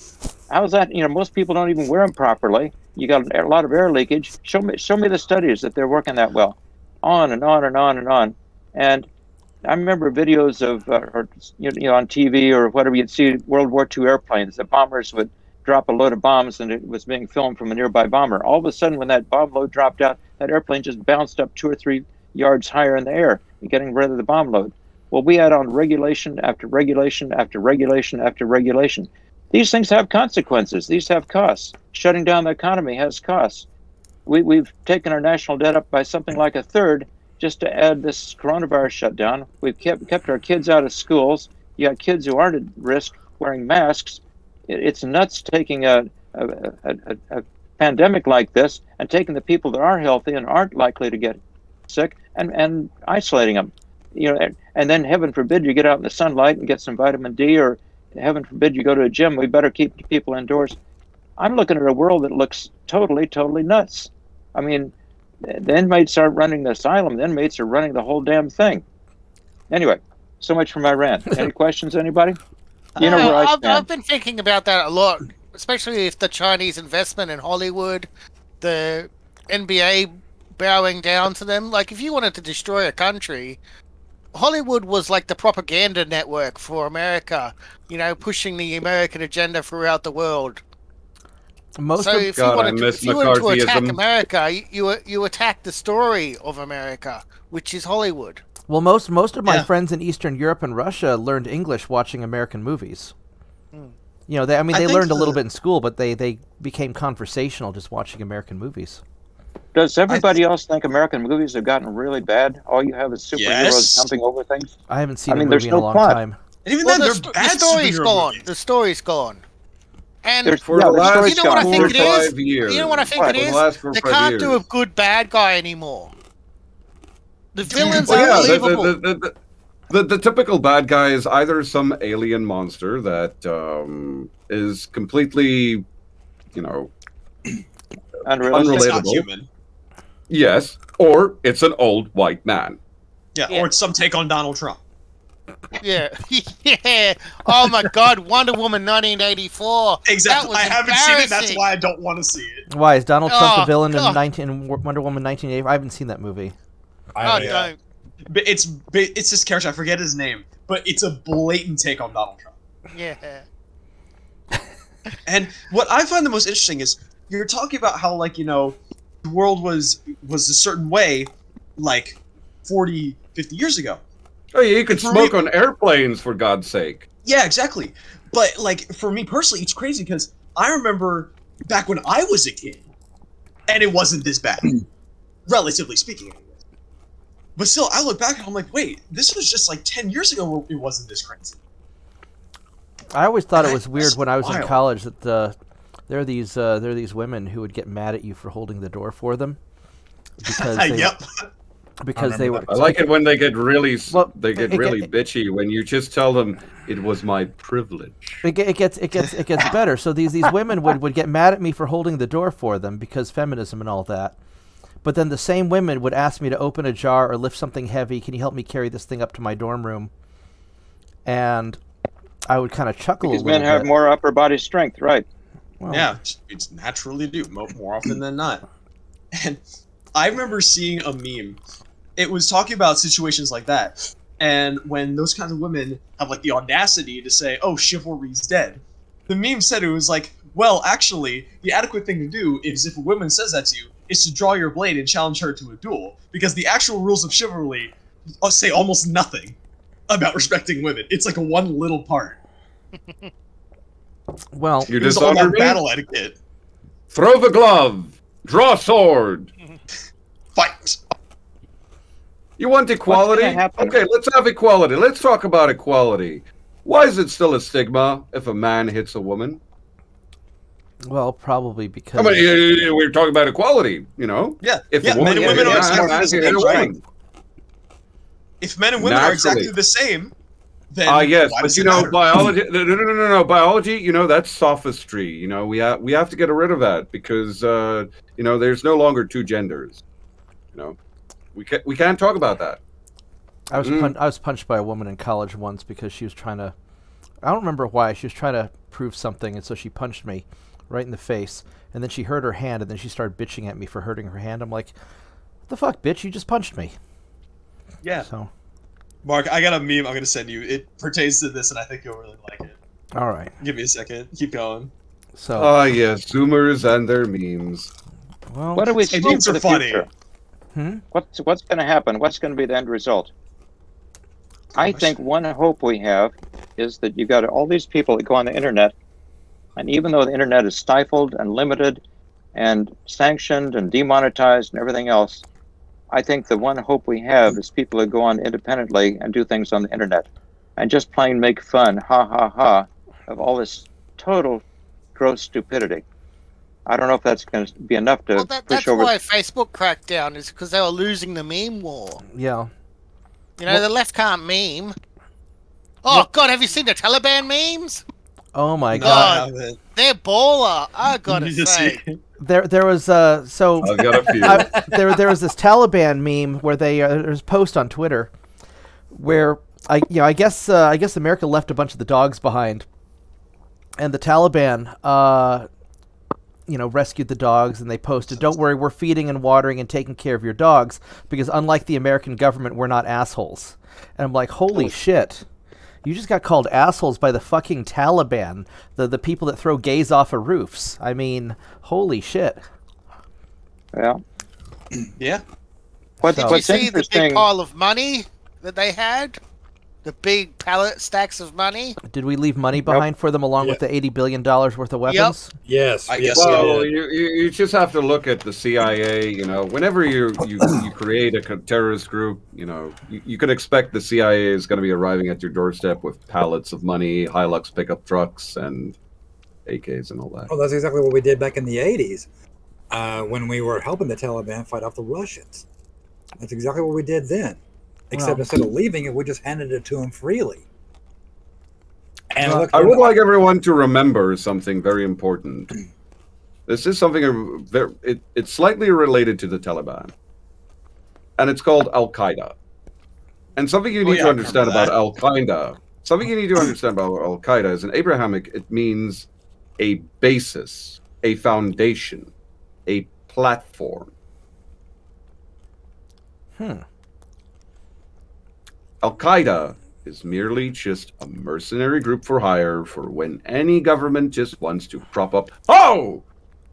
[SPEAKER 3] How's that? Most people don't even wear them properly. You got a lot of air leakage. Show me the studies that they're working that well. On and on and on and on. And I remember videos of, on TV or whatever, you'd see World War II airplanes. The bombers would drop a load of bombs, and it was being filmed from a nearby bomber. All of a sudden, when that bomb load dropped out, that airplane just bounced up 2 or 3 yards higher in the air, getting rid of the bomb load. Well, we had on regulation after regulation after regulation after regulation. These things have consequences. These have costs. Shutting down the economy has costs. We've taken our national debt up by something like a third just to add this coronavirus shutdown. We've kept our kids out of schools. You got kids who aren't at risk wearing masks. It's nuts taking a pandemic like this and taking the people that are healthy and aren't likely to get sick and isolating them. And then heaven forbid you get out in the sunlight and get some vitamin D, or heaven forbid you go to a gym. We better keep the people indoors. I'm looking at a world that looks totally, totally nuts. I mean, the inmates aren't running the asylum. The inmates are running the whole damn thing. Anyway, so much for my rant. Any questions, anybody? Where I stand.
[SPEAKER 6] I've been thinking about that a lot, especially if the Chinese investment in Hollywood, the NBA bowing down to them. Like, if you wanted to destroy a country, Hollywood was like the propaganda network for America, pushing the American agenda throughout the world. If you wanted to attack America, you attack the story of America, which is Hollywood.
[SPEAKER 1] Well, most of my friends in Eastern Europe and Russia learned English watching American movies. They learned a little bit in school, but they became conversational just watching American movies.
[SPEAKER 3] Does everybody else think American movies have gotten really bad? All you have is superheroes jumping over things?
[SPEAKER 1] I haven't seen a movie in a long time.
[SPEAKER 4] And even then, the
[SPEAKER 6] story's gone. The story's gone. And
[SPEAKER 5] for the last
[SPEAKER 6] you know what I think it is?
[SPEAKER 5] 5 years.
[SPEAKER 6] You know what I think it is? They can't do a good bad guy anymore. The villains are unbelievable.
[SPEAKER 5] The typical bad guy is either some alien monster that is completely, unrelatable. Yes, or it's an old white man.
[SPEAKER 4] Yeah, or it's some take on Donald Trump.
[SPEAKER 6] Yeah, yeah. Oh my God, Wonder Woman 1984.
[SPEAKER 4] Exactly.
[SPEAKER 6] That
[SPEAKER 4] I
[SPEAKER 6] was
[SPEAKER 4] haven't seen it. That's
[SPEAKER 6] embarrassing.
[SPEAKER 4] why I don't want to see it.
[SPEAKER 1] Why is Donald Trump the
[SPEAKER 6] Oh,
[SPEAKER 1] villain
[SPEAKER 6] God.
[SPEAKER 1] in Wonder Woman 1980? I haven't seen that movie.
[SPEAKER 6] Oh,
[SPEAKER 2] yeah.
[SPEAKER 6] don't.
[SPEAKER 4] But it's this character. I forget his name, but it's a blatant take on Donald Trump.
[SPEAKER 6] Yeah.
[SPEAKER 4] And what I find the most interesting is you're talking about how, like, you know, the world was a certain way, like 40, 50 years ago.
[SPEAKER 5] Oh, yeah, you could
[SPEAKER 4] For
[SPEAKER 5] smoke
[SPEAKER 4] me-
[SPEAKER 5] on airplanes, for God's sake.
[SPEAKER 4] Yeah, exactly. But, like, for me personally, it's crazy because I remember back when I was a kid, and it wasn't this bad, relatively speaking, anyway. But still, I look back and I'm like, wait, this was just like 10 years ago where it wasn't this crazy.
[SPEAKER 1] I always thought it was weird when I was in
[SPEAKER 4] wild.
[SPEAKER 1] college that there are these women who would get mad at you for holding the door for them because they,
[SPEAKER 4] Yep.
[SPEAKER 1] because they were.
[SPEAKER 2] remember
[SPEAKER 5] I like it when they get really
[SPEAKER 1] Well,
[SPEAKER 5] really bitchy when you just tell them it was my privilege.
[SPEAKER 1] It gets better. So these women would get mad at me for holding the door for them because feminism and all that. But then the same women would ask me to open a jar or lift something heavy. Can you help me carry this thing up to my dorm room? And I would kind of chuckle
[SPEAKER 3] Because
[SPEAKER 1] a little
[SPEAKER 3] men have
[SPEAKER 1] bit.
[SPEAKER 3] more upper body strength, right?
[SPEAKER 1] Well,
[SPEAKER 4] Yeah, it's naturally do more often than not. And I remember seeing a meme. It was talking about situations like that, and when those kinds of women have like the audacity to say, "Oh, chivalry's dead," the meme said it was like, "Well, actually, the adequate thing to do is if a woman says that to you, is to draw your blade and challenge her to a duel, because the actual rules of chivalry say almost nothing about respecting women. It's like a one little part.
[SPEAKER 1] well,
[SPEAKER 5] You
[SPEAKER 4] It's all
[SPEAKER 5] dishonor
[SPEAKER 4] about
[SPEAKER 5] me?
[SPEAKER 4] battle etiquette.
[SPEAKER 5] Throw the glove. Draw sword.
[SPEAKER 4] Fight."
[SPEAKER 5] You want equality?
[SPEAKER 3] gonna happen?
[SPEAKER 5] Okay, let's have equality. Let's talk about equality. Why is it still a stigma if a man hits a woman?
[SPEAKER 1] well, probably because
[SPEAKER 5] I mean, we're talking about equality, you know?
[SPEAKER 4] Yeah,
[SPEAKER 5] If
[SPEAKER 4] yeah,
[SPEAKER 5] a woman
[SPEAKER 4] men and women are
[SPEAKER 5] hits a
[SPEAKER 4] exactly
[SPEAKER 5] man,
[SPEAKER 4] the same.
[SPEAKER 5] hit a
[SPEAKER 4] Right?
[SPEAKER 5] woman.
[SPEAKER 4] If men and women are exactly
[SPEAKER 5] Naturally.
[SPEAKER 4] the same, then
[SPEAKER 5] Yes,
[SPEAKER 4] why
[SPEAKER 5] but
[SPEAKER 4] does
[SPEAKER 5] you
[SPEAKER 4] it
[SPEAKER 5] know,
[SPEAKER 4] matter?
[SPEAKER 5] biology. No. Biology. You know, that's sophistry. You know, we have to get rid of that because you know, there's no longer two genders. You know, we can't talk about that.
[SPEAKER 1] I was punched by a woman in college once because she was trying to. I don't remember why. She was trying to prove something, and so she punched me right in the face. And then she hurt her hand, and then she started bitching at me for hurting her hand. I'm like, "What the fuck, bitch? You just punched me."
[SPEAKER 4] Yeah,
[SPEAKER 1] So,
[SPEAKER 4] Mark, I got a meme I'm gonna send you. It pertains to this, and I think you'll really like it.
[SPEAKER 1] all right.
[SPEAKER 4] Give me a second. Keep going.
[SPEAKER 1] So,
[SPEAKER 5] Ah, yes, Zoomers and their memes.
[SPEAKER 1] well,
[SPEAKER 3] What do we
[SPEAKER 4] Hey,
[SPEAKER 3] see
[SPEAKER 4] memes
[SPEAKER 3] for
[SPEAKER 4] are
[SPEAKER 3] the
[SPEAKER 4] funny.
[SPEAKER 3] future?
[SPEAKER 1] hmm?
[SPEAKER 3] What's going to happen? What's going to be the end result? I think one hope we have is that you got all these people that go on the internet, and even though the internet is stifled and limited and sanctioned and demonetized and everything else, I think the one hope we have is people that go on independently and do things on the internet and just plain make fun, ha ha ha, of all this total gross stupidity. I don't know if that's going to be enough to
[SPEAKER 6] Well,
[SPEAKER 3] push
[SPEAKER 6] that's
[SPEAKER 3] over.
[SPEAKER 6] why Facebook cracked down, is because they were losing the meme war.
[SPEAKER 1] Yeah.
[SPEAKER 6] You know, the left can't meme. Oh, God, have you seen the Taliban memes?
[SPEAKER 1] Oh my
[SPEAKER 4] No,
[SPEAKER 1] god.
[SPEAKER 4] I haven't.
[SPEAKER 6] They're baller, I gotta
[SPEAKER 4] You just
[SPEAKER 6] say.
[SPEAKER 4] see-
[SPEAKER 1] There was so
[SPEAKER 5] I've got a few.
[SPEAKER 1] there was this Taliban meme where they there's a post on Twitter where I guess America left a bunch of the dogs behind, and the Taliban rescued the dogs, and they posted, "Don't worry, we're feeding and watering and taking care of your dogs because unlike the American government, we're not assholes." And I'm like, holy shit. You just got called assholes by the fucking Taliban, the people that throw gays off of roofs. I mean, holy shit.
[SPEAKER 3] Yeah.
[SPEAKER 4] Yeah.
[SPEAKER 3] What's,
[SPEAKER 1] So-
[SPEAKER 6] Did you
[SPEAKER 3] what's
[SPEAKER 6] see the
[SPEAKER 3] interesting?
[SPEAKER 6] big pile of money that they had? The big pallet stacks of money?
[SPEAKER 1] Did we leave money behind for them along with the $80 billion worth of weapons?
[SPEAKER 2] Yes.
[SPEAKER 4] I
[SPEAKER 2] yes,
[SPEAKER 4] guess
[SPEAKER 2] we
[SPEAKER 5] Well,
[SPEAKER 2] did.
[SPEAKER 5] you just have to look at the CIA. You know, whenever you create a terrorist group, you know, you can expect the CIA is going to be arriving at your doorstep with pallets of money, Hilux pickup trucks, and AKs and all that.
[SPEAKER 2] Well, that's exactly what we did back in the 80s when we were helping the Taliban fight off the Russians. That's exactly what we did then. Except
[SPEAKER 1] Well-
[SPEAKER 2] instead of leaving it, we just handed it to them freely. And
[SPEAKER 1] Well,
[SPEAKER 2] look,
[SPEAKER 5] I would like everyone to remember something very important. This is something it's slightly related to the Taliban, and it's called Al Qaeda. And something you need to understand about Al Qaeda. Something you need to understand about Al Qaeda is in Abrahamic. It means a basis, a foundation, a platform. Al Qaeda is merely just a mercenary group for hire for when any government just wants to prop up. Oh,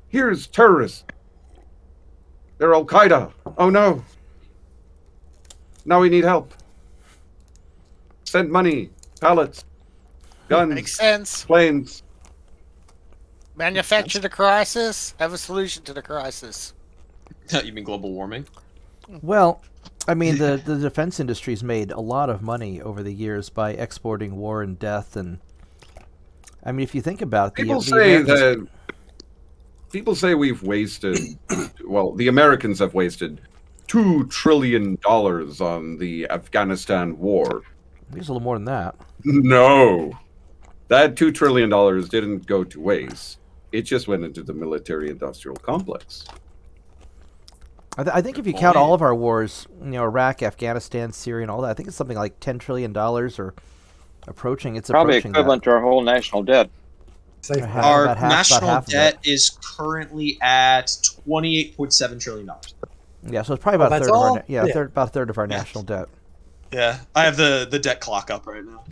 [SPEAKER 5] here's terrorists. They're Al Qaeda. Oh no. Now we need help. Send money, pallets, guns,
[SPEAKER 6] Makes sense.
[SPEAKER 5] planes.
[SPEAKER 6] Manufacture the crisis, have a solution to the crisis.
[SPEAKER 4] You mean global warming?
[SPEAKER 1] Well, I mean, the defense industry's made a lot of money over the years by exporting war and death, and I mean, if you think about it,
[SPEAKER 5] People say we've wasted. Well, the Americans have wasted $2 trillion on the Afghanistan war.
[SPEAKER 1] There's a little more than that.
[SPEAKER 5] No, that $2 trillion didn't go to waste. It just went into the military-industrial complex.
[SPEAKER 1] I think if you count all of our wars, you know, Iraq, Afghanistan, Syria, and all that, I think it's something like $10 trillion or approaching. It's
[SPEAKER 3] Probably
[SPEAKER 1] approaching
[SPEAKER 3] equivalent to our whole national debt.
[SPEAKER 4] Our national debt is currently at $28.7 trillion.
[SPEAKER 1] Yeah, so it's probably about a third of our about a third of our national debt.
[SPEAKER 4] Yeah, I have the debt clock up right now.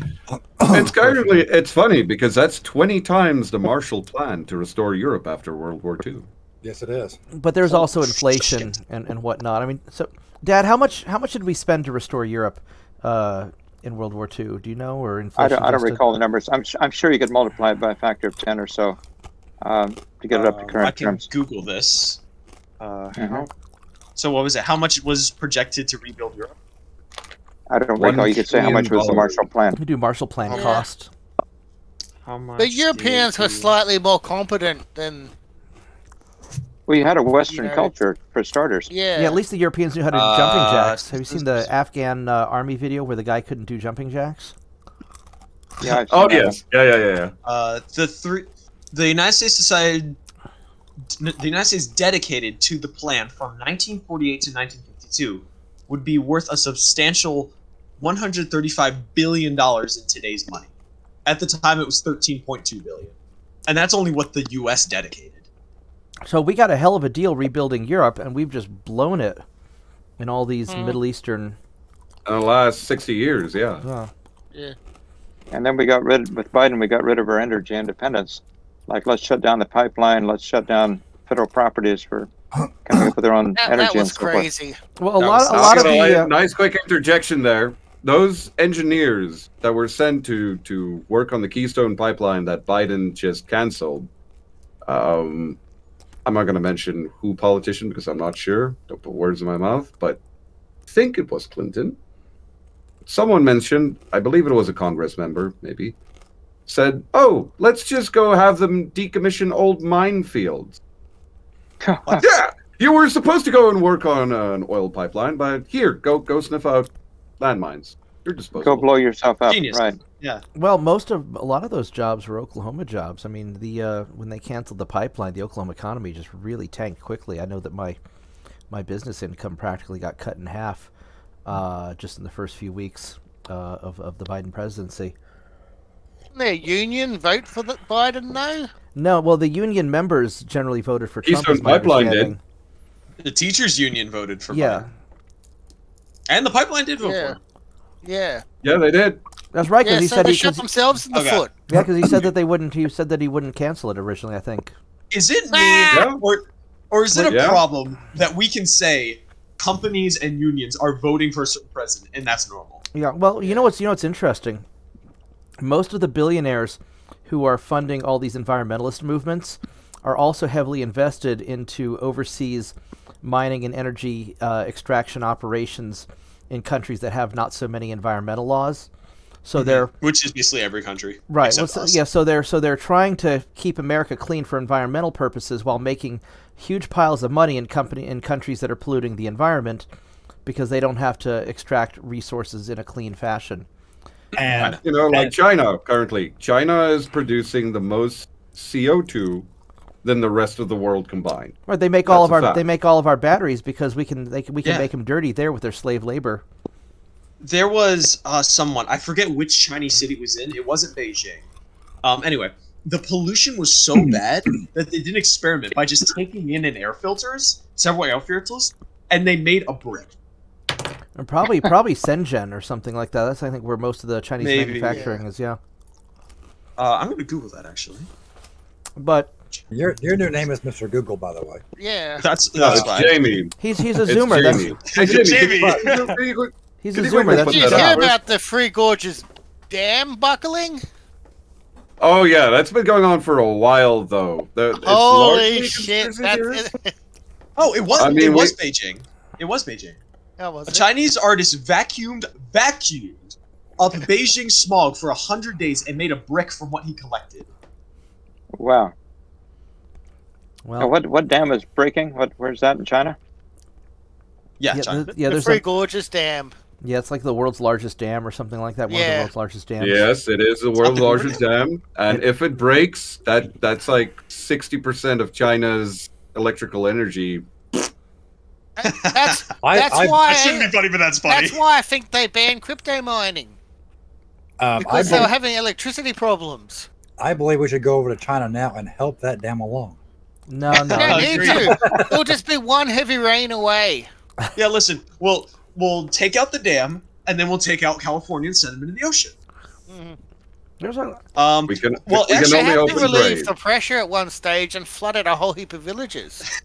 [SPEAKER 5] It's funny because that's 20 times the Marshall Plan to restore Europe after World War II.
[SPEAKER 2] Yes, it is.
[SPEAKER 1] But there's also inflation and whatnot. I mean, so Dad, how much did we spend to restore Europe in World War II? Do you know, or inflation?
[SPEAKER 3] I don't recall the numbers. I'm sure you could multiply it by a factor of 10 or so to get it up to current terms.
[SPEAKER 4] I can Google this. So what was it? How much was projected to rebuild Europe?
[SPEAKER 3] I don't recall. You could say how much was the Marshall Plan.
[SPEAKER 1] We do Marshall Plan cost.
[SPEAKER 4] How much?
[SPEAKER 6] The Europeans were slightly more competent than.
[SPEAKER 3] We had a Western culture, for starters.
[SPEAKER 6] Yeah.
[SPEAKER 1] Yeah, at least the Europeans knew how to do jumping jacks. Have you seen the Afghan army video where the guy couldn't do jumping jacks?
[SPEAKER 3] Yeah.
[SPEAKER 5] Yes. Yeah.
[SPEAKER 4] The United States decided. The United States dedicated to the plan from 1948 to 1952 would be worth a substantial $135 billion in today's money. At the time, it was $13.2 billion, and that's only what the U.S. dedicated.
[SPEAKER 1] So we got a hell of a deal rebuilding Europe, and we've just blown it in all these Middle Eastern.
[SPEAKER 5] In the last 60 years,
[SPEAKER 6] Yeah.
[SPEAKER 3] And then with Biden, we got rid of our energy independence. Like, let's shut down the pipeline. Let's shut down federal properties for coming up with their own energy.
[SPEAKER 6] That was
[SPEAKER 3] and so forth.
[SPEAKER 6] crazy.
[SPEAKER 1] Well, a lot of the
[SPEAKER 5] nice quick interjection there. Those engineers that were sent to work on the Keystone Pipeline that Biden just canceled. I'm not going to mention who politician because I'm not sure. Don't put words in my mouth, but I think it was Clinton. Someone mentioned, I believe it was a Congress member, maybe, said, "Oh, let's just go have them decommission old minefields." Yeah, you were supposed to go and work on an oil pipeline, but here, go sniff out landmines. You're disposable.
[SPEAKER 3] Go blow yourself up.
[SPEAKER 4] Genius.
[SPEAKER 3] Right.
[SPEAKER 4] Yeah.
[SPEAKER 1] Well, a lot of those jobs were Oklahoma jobs. I mean, when they canceled the pipeline, the Oklahoma economy just really tanked quickly. I know that my business income practically got cut in half just in the first few weeks of the Biden presidency.
[SPEAKER 6] Didn't their union vote for the Biden though?
[SPEAKER 1] No, well, the union members generally voted for Trump.
[SPEAKER 5] Keystone Pipeline did.
[SPEAKER 4] The teachers' union voted for
[SPEAKER 1] Yeah.
[SPEAKER 4] Biden. And the pipeline did vote for him.
[SPEAKER 6] Yeah.
[SPEAKER 5] Yeah, they did.
[SPEAKER 1] That's right, because
[SPEAKER 6] Yeah,
[SPEAKER 1] he
[SPEAKER 6] so
[SPEAKER 1] said
[SPEAKER 6] they
[SPEAKER 1] he
[SPEAKER 6] shot themselves in the foot.
[SPEAKER 1] yeah, because he said that they wouldn't. He said that he wouldn't cancel it originally. I think.
[SPEAKER 4] Is it me,
[SPEAKER 5] Yeah.
[SPEAKER 4] or is it a
[SPEAKER 5] Yeah.
[SPEAKER 4] problem that we can say companies and unions are voting for a certain president and that's normal?
[SPEAKER 1] Yeah. Well, you know what's interesting. Most of the billionaires who are funding all these environmentalist movements are also heavily invested into overseas mining and energy extraction operations in countries that have not so many environmental laws. So they're
[SPEAKER 4] which is basically every country,
[SPEAKER 1] right.
[SPEAKER 4] except
[SPEAKER 1] Well,
[SPEAKER 4] us.
[SPEAKER 1] so they're trying to keep America clean for environmental purposes while making huge piles of money in countries that are polluting the environment because they don't have to extract resources in a clean fashion.
[SPEAKER 2] And
[SPEAKER 5] like China currently. China is producing the most CO2 than the rest of the world combined.
[SPEAKER 1] Right, they make all of our batteries because we can make them dirty there with their slave labor.
[SPEAKER 4] there was someone, I forget which Chinese city it was in. It wasn't Beijing. Anyway, the pollution was so bad that they did an experiment by just taking in an air filters, several air filters, and they made a brick.
[SPEAKER 1] And probably Shenzhen or something like that. That's I think where most of the Chinese
[SPEAKER 4] Maybe,
[SPEAKER 1] manufacturing is. Yeah.
[SPEAKER 4] I'm gonna Google that actually.
[SPEAKER 1] But
[SPEAKER 2] Your new name is Mr. Google, by the way.
[SPEAKER 6] Yeah.
[SPEAKER 4] That's
[SPEAKER 5] it's
[SPEAKER 4] fine.
[SPEAKER 5] Jamie.
[SPEAKER 1] he's a
[SPEAKER 5] It's
[SPEAKER 1] zoomer.
[SPEAKER 5] Jamie. Hey,
[SPEAKER 4] Jamie.
[SPEAKER 1] He's a
[SPEAKER 5] Could you
[SPEAKER 1] zoomer.
[SPEAKER 5] quickly
[SPEAKER 1] That's
[SPEAKER 5] put
[SPEAKER 6] Did you
[SPEAKER 5] that
[SPEAKER 6] hear
[SPEAKER 5] up?
[SPEAKER 6] about the Three Gorges Dam buckling?
[SPEAKER 5] Oh yeah, that's been going on for a while though. It's
[SPEAKER 6] Holy
[SPEAKER 5] largely
[SPEAKER 6] shit!
[SPEAKER 5] conspiracy
[SPEAKER 6] That's
[SPEAKER 5] theories.
[SPEAKER 6] it.
[SPEAKER 4] Oh, it was.
[SPEAKER 5] I mean,
[SPEAKER 4] it was Beijing. It was Beijing.
[SPEAKER 6] That was
[SPEAKER 4] A
[SPEAKER 6] it.
[SPEAKER 4] Chinese artist vacuumed up Beijing smog for 100 days and made a brick from what he collected.
[SPEAKER 3] Wow.
[SPEAKER 1] well,
[SPEAKER 3] What dam is breaking? Where's that in China?
[SPEAKER 4] Yeah,
[SPEAKER 1] yeah,
[SPEAKER 4] China.
[SPEAKER 1] yeah.
[SPEAKER 6] The
[SPEAKER 1] There's
[SPEAKER 6] Three Gorges Dam.
[SPEAKER 1] yeah. It's like the world's largest dam or something like that. One of the
[SPEAKER 6] Yeah.
[SPEAKER 1] world's largest dams.
[SPEAKER 5] Yes, it is the world's
[SPEAKER 4] the
[SPEAKER 5] largest dam, and if it breaks, that's like 60% of China's electrical energy.
[SPEAKER 6] That's
[SPEAKER 2] I-
[SPEAKER 6] that's
[SPEAKER 2] I-
[SPEAKER 6] why.
[SPEAKER 4] That shouldn't be funny, but that's funny.
[SPEAKER 6] That's why I think they banned crypto mining because they were having electricity problems.
[SPEAKER 2] I believe we should go over to China now and help that dam along.
[SPEAKER 1] No,
[SPEAKER 6] They
[SPEAKER 1] no.
[SPEAKER 6] don't need
[SPEAKER 4] agree.
[SPEAKER 6] to. It'll just be one heavy rain away.
[SPEAKER 4] Yeah, listen, we'll take out the dam, and then we'll take out California and send them into the ocean.
[SPEAKER 6] Mhm.
[SPEAKER 1] There's a,
[SPEAKER 5] We can,
[SPEAKER 4] Well,
[SPEAKER 5] we can
[SPEAKER 4] actually,
[SPEAKER 6] They
[SPEAKER 5] only
[SPEAKER 6] had to
[SPEAKER 5] open
[SPEAKER 6] relieve
[SPEAKER 5] grave.
[SPEAKER 6] the pressure at one stage and flooded a whole heap of villages.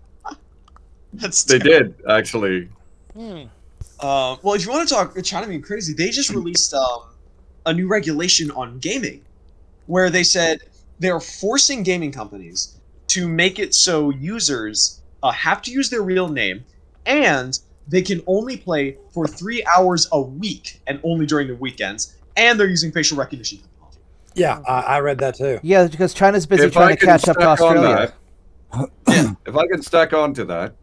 [SPEAKER 4] That's
[SPEAKER 5] They
[SPEAKER 4] terrible.
[SPEAKER 5] did actually.
[SPEAKER 6] Hmm.
[SPEAKER 4] Well, if you want to talk China being crazy, they just released a new regulation on gaming, where they said they're forcing gaming companies to make it so users have to use their real name, and they can only play for 3 hours a week, and only during the weekends, and they're using facial recognition technology.
[SPEAKER 2] Yeah, I read that too.
[SPEAKER 1] yeah, because China's busy
[SPEAKER 5] If
[SPEAKER 1] trying
[SPEAKER 5] I
[SPEAKER 1] to
[SPEAKER 5] can
[SPEAKER 1] catch up to
[SPEAKER 5] stack on
[SPEAKER 1] Australia.
[SPEAKER 5] that, if I can stack onto that,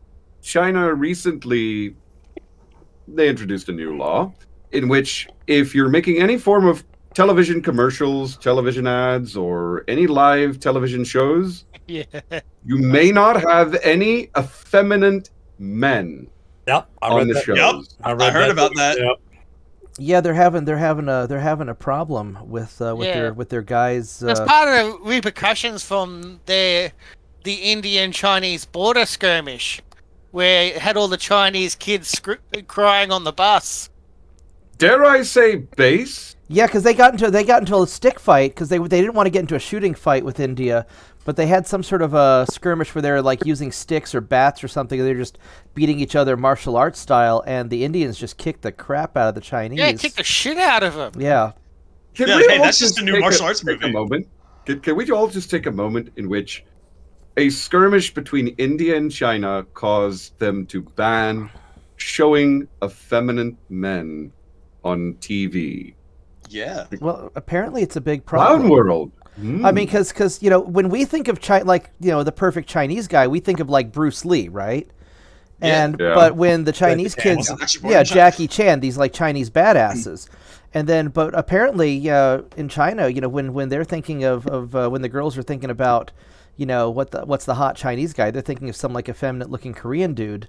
[SPEAKER 5] China recently they introduced a new law in which if you're making any form of television commercials, television ads, or any live television shows,
[SPEAKER 6] Yeah.
[SPEAKER 5] you may not have any effeminate men
[SPEAKER 2] Yep, I
[SPEAKER 5] on
[SPEAKER 2] read
[SPEAKER 5] the
[SPEAKER 2] that.
[SPEAKER 5] shows.
[SPEAKER 4] Yep.
[SPEAKER 2] I
[SPEAKER 4] I heard about
[SPEAKER 2] too.
[SPEAKER 4] that.
[SPEAKER 2] Yep.
[SPEAKER 1] Yeah, they're having a problem with
[SPEAKER 6] Yeah.
[SPEAKER 1] their guys.
[SPEAKER 6] That's part of the repercussions from the Indian Chinese border skirmish, where it had all the Chinese kids crying on the bus.
[SPEAKER 5] Dare I say base?
[SPEAKER 1] Yeah, because they got into a stick fight because they didn't want to get into a shooting fight with India, but they had some sort of a skirmish where they were like using sticks or bats or something. And they're just beating each other martial arts style, and the Indians just kicked the crap out of the Chinese.
[SPEAKER 6] Yeah, kick the shit out of them.
[SPEAKER 1] Yeah.
[SPEAKER 5] Can
[SPEAKER 4] Yeah,
[SPEAKER 5] we
[SPEAKER 4] hey,
[SPEAKER 5] all
[SPEAKER 4] that's just a new
[SPEAKER 5] take
[SPEAKER 4] martial arts
[SPEAKER 5] take
[SPEAKER 4] movie.
[SPEAKER 5] A moment? Can we all just take a moment in which a skirmish between India and China caused them to ban showing effeminate men on TV?
[SPEAKER 4] Yeah.
[SPEAKER 1] Well, apparently it's a big
[SPEAKER 5] Clown
[SPEAKER 1] problem.
[SPEAKER 5] World.
[SPEAKER 1] I mean, because when we think of like the perfect Chinese guy, we think of like Bruce Lee, right?
[SPEAKER 4] Yeah.
[SPEAKER 1] And
[SPEAKER 5] Yeah.
[SPEAKER 1] but when the Chinese
[SPEAKER 2] Chan.
[SPEAKER 1] kids,
[SPEAKER 4] Wasn't actually born
[SPEAKER 1] yeah,
[SPEAKER 4] in China.
[SPEAKER 1] Jackie Chan, these like Chinese badasses, and then but apparently in China, when they're thinking of when the girls are thinking about what's the hot Chinese guy, they're thinking of some like effeminate looking Korean dude,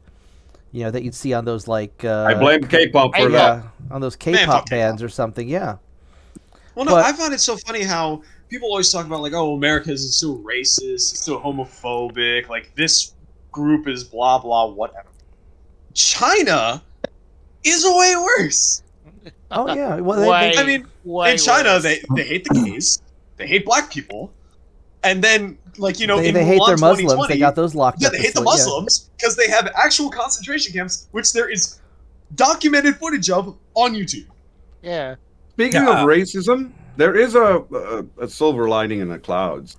[SPEAKER 1] that you'd see on those like
[SPEAKER 5] I blame K-pop for that.
[SPEAKER 1] on those
[SPEAKER 4] fuck
[SPEAKER 1] K-pop
[SPEAKER 4] K-pop.
[SPEAKER 1] bands or something, yeah.
[SPEAKER 4] Well, no,
[SPEAKER 1] But-
[SPEAKER 4] I find it so funny how people always talk about, like, oh, America is so racist, it's so homophobic, like, this group is blah, blah, whatever. China is way worse.
[SPEAKER 1] Oh yeah, well
[SPEAKER 6] Way,
[SPEAKER 4] I mean,
[SPEAKER 6] way
[SPEAKER 4] in China,
[SPEAKER 6] worse.
[SPEAKER 4] they hate the gays, they hate black people, and then, like, in
[SPEAKER 1] they hate
[SPEAKER 4] Mulan
[SPEAKER 1] their Muslims.
[SPEAKER 4] 2020,
[SPEAKER 1] They got those locked
[SPEAKER 4] yeah,
[SPEAKER 1] up.
[SPEAKER 4] they hate the
[SPEAKER 1] before, yeah.
[SPEAKER 4] Muslims because they have actual concentration camps, which there is documented footage of on YouTube.
[SPEAKER 6] Yeah.
[SPEAKER 5] Speaking
[SPEAKER 2] Yeah.
[SPEAKER 5] of racism, there is a silver lining in the clouds.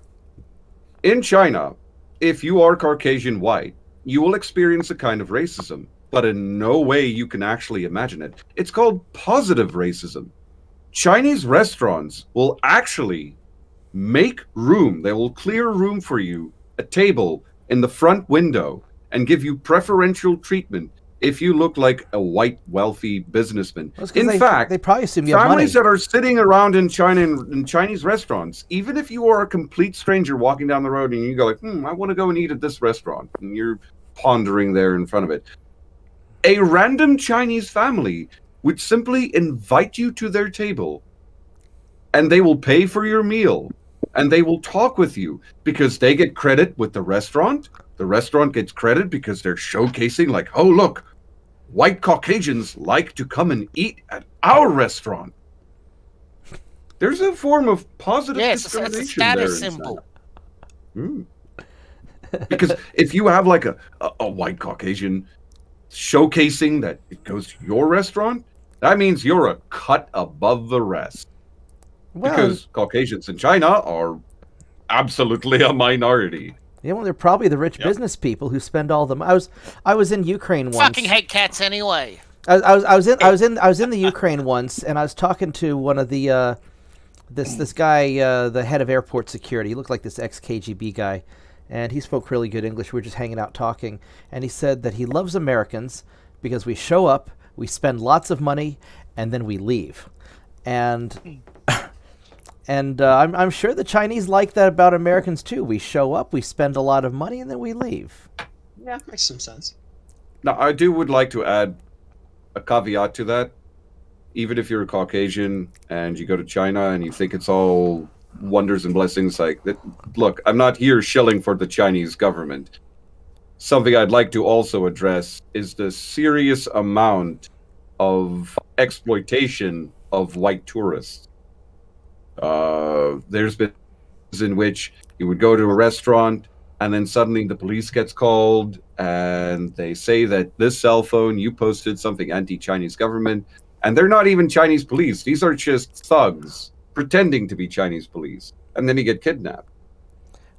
[SPEAKER 5] In China, if you are Caucasian white, you will experience a kind of racism, but in no way you can actually imagine it. It's called positive racism. Chinese restaurants will actually make room. They will clear room for you, a table in the front window, and give you preferential treatment if you look like a white, wealthy businessman.
[SPEAKER 1] Well, it's 'cause
[SPEAKER 5] In
[SPEAKER 1] they
[SPEAKER 5] fact,
[SPEAKER 1] probably assume you have money.
[SPEAKER 5] families that are sitting around in China in Chinese restaurants, even if you are a complete stranger walking down the road and you go like, I want to go and eat at this restaurant, and you're pondering there in front of it, a random Chinese family would simply invite you to their table, and they will pay for your meal, and they will talk with you because they get credit with the restaurant. The restaurant gets credit because they're showcasing, like, oh, look, white Caucasians like to come and eat at our restaurant. There's a form of positive discrimination.
[SPEAKER 6] It's a status
[SPEAKER 5] there
[SPEAKER 6] symbol.
[SPEAKER 5] Because if you have like a white Caucasian showcasing that it goes to your restaurant, that means you're a cut above the rest.
[SPEAKER 1] Well,
[SPEAKER 5] Because Caucasians in China are absolutely a minority.
[SPEAKER 1] yeah, well, they're probably the rich business people who spend all the. I was in Ukraine once.
[SPEAKER 6] Fucking hate cats anyway.
[SPEAKER 1] I was in the Ukraine once, and I was talking to one of the this guy, the head of airport security. He looked like this ex-KGB guy, and he spoke really good English. We were just hanging out talking, and he said that he loves Americans because we show up, we spend lots of money, and then we leave. And I'm sure the Chinese like that about Americans too. We show up, we spend a lot of money, and then we leave.
[SPEAKER 4] Yeah, makes some sense.
[SPEAKER 5] Now, I would like to add a caveat to that. Even if you're a Caucasian and you go to China and you think it's all wonders and blessings, like that, look, I'm not here shilling for the Chinese government. Something I'd like to also address is the serious amount of exploitation of white tourists. There's been in which you would go to a restaurant and then suddenly the police gets called and they say that this cell phone, you posted something anti-Chinese government, and they're not even Chinese police. These are just thugs pretending to be Chinese police, and then you get kidnapped.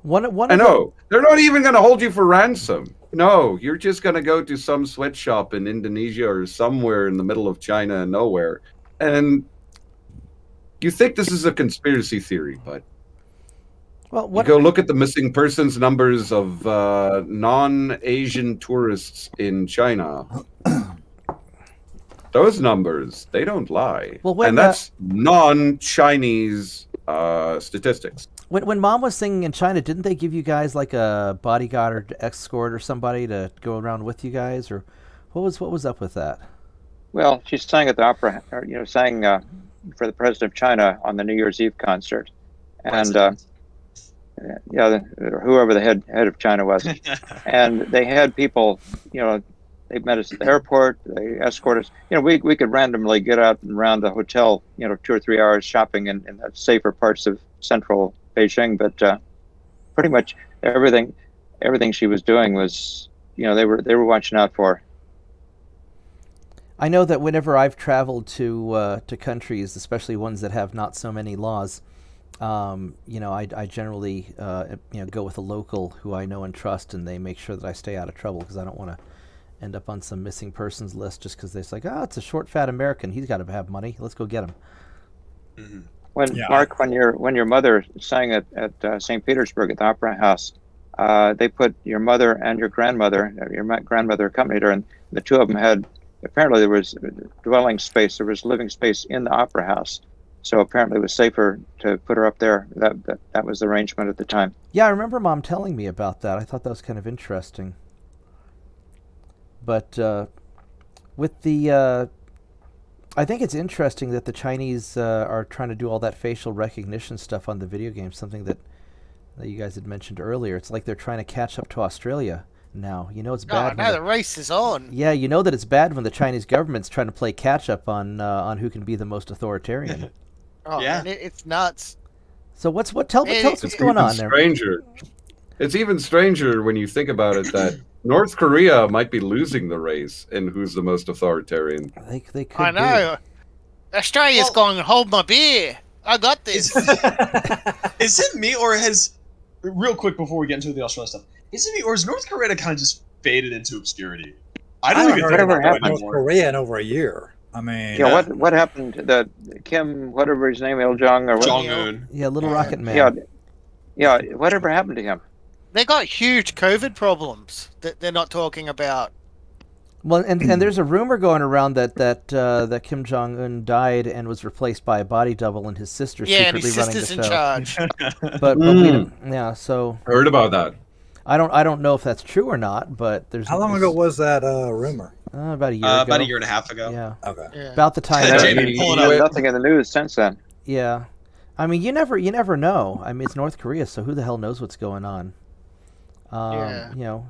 [SPEAKER 1] One
[SPEAKER 5] I know. They're not even going to hold you for ransom. No, you're just going to go to some sweatshop in Indonesia or somewhere in the middle of China and nowhere. And you think this is a conspiracy theory, but you go look at the missing persons numbers of non-Asian tourists in China. Those numbers, they don't lie.
[SPEAKER 1] Well,
[SPEAKER 5] and that's non-Chinese statistics.
[SPEAKER 1] When Mom was singing in China, didn't they give you guys like a bodyguard or escort or somebody to go around with you guys, or what was up with that?
[SPEAKER 3] Well, she sang at the opera, or, sang for the president of China on the New Year's Eve concert, and whoever the head of China was, and they had people, they met us at the airport. They escorted us. We could randomly get out and around the hotel, 2 or 3 hours shopping in the safer parts of central Beijing. But pretty much everything she was doing was, they were watching out for her.
[SPEAKER 1] I know that whenever I've traveled to countries, especially ones that have not so many laws, I generally go with a local who I know and trust, and they make sure that I stay out of trouble because I don't want to end up on some missing persons list just because they're like, it's a short, fat American. He's got to have money. Let's go get him.
[SPEAKER 3] Mm-hmm. Mark, when your mother sang at St. Petersburg at the Opera House, they put your mother and your grandmother accompanied her, and the two of them had, apparently there was dwelling space, there was living space in the Opera House. So apparently it was safer to put her up there. That was the arrangement at the time.
[SPEAKER 1] Yeah, I remember Mom telling me about that. I thought that was kind of interesting. But with the, I think it's interesting that the Chinese are trying to do all that facial recognition stuff on the video game, something that you guys had mentioned earlier. It's like they're trying to catch up to Australia now. It's bad.
[SPEAKER 6] Now the race is on.
[SPEAKER 1] Yeah, that it's bad when the Chinese government's trying to play catch up on who can be the most authoritarian.
[SPEAKER 6] Man, it's nuts.
[SPEAKER 1] So tell us what's going on there.
[SPEAKER 5] It's even stranger when you think about it that North Korea might be losing the race in who's the most authoritarian.
[SPEAKER 1] They could.
[SPEAKER 6] I know. Australia's going, hold my beer. I got this.
[SPEAKER 4] Is it me, or real quick before we get into the Australia stuff, is it me, or has North Korea kind of just faded into obscurity? I don't even
[SPEAKER 2] heard
[SPEAKER 3] whatever
[SPEAKER 2] about
[SPEAKER 3] happened.
[SPEAKER 2] North Korea in over a year. I mean,
[SPEAKER 3] what happened to the Kim, whatever his name, Il Jong or
[SPEAKER 4] Jong-un?
[SPEAKER 1] Yeah, Little Rocket Man.
[SPEAKER 3] Yeah. Whatever happened to him?
[SPEAKER 6] They got huge COVID problems that they're not talking about.
[SPEAKER 1] Well, and there's a rumor going around that Kim Jong-un died and was replaced by a body double, and his sister secretly
[SPEAKER 6] and his
[SPEAKER 1] running the
[SPEAKER 6] sister's
[SPEAKER 1] show.
[SPEAKER 6] in charge.
[SPEAKER 1] But we don't, so
[SPEAKER 5] heard about that.
[SPEAKER 1] I don't know if that's true or not, but there's.
[SPEAKER 2] How long ago was that rumor?
[SPEAKER 1] About a year ago.
[SPEAKER 4] About a year and a half ago.
[SPEAKER 1] Yeah.
[SPEAKER 2] Okay.
[SPEAKER 6] Yeah.
[SPEAKER 1] About the time.
[SPEAKER 4] Jamie, pull it up.
[SPEAKER 3] Nothing in the news since then.
[SPEAKER 1] Yeah. I mean, you never know. I mean, it's North Korea, so who the hell knows what's going on?
[SPEAKER 6] Yeah.
[SPEAKER 1] You know,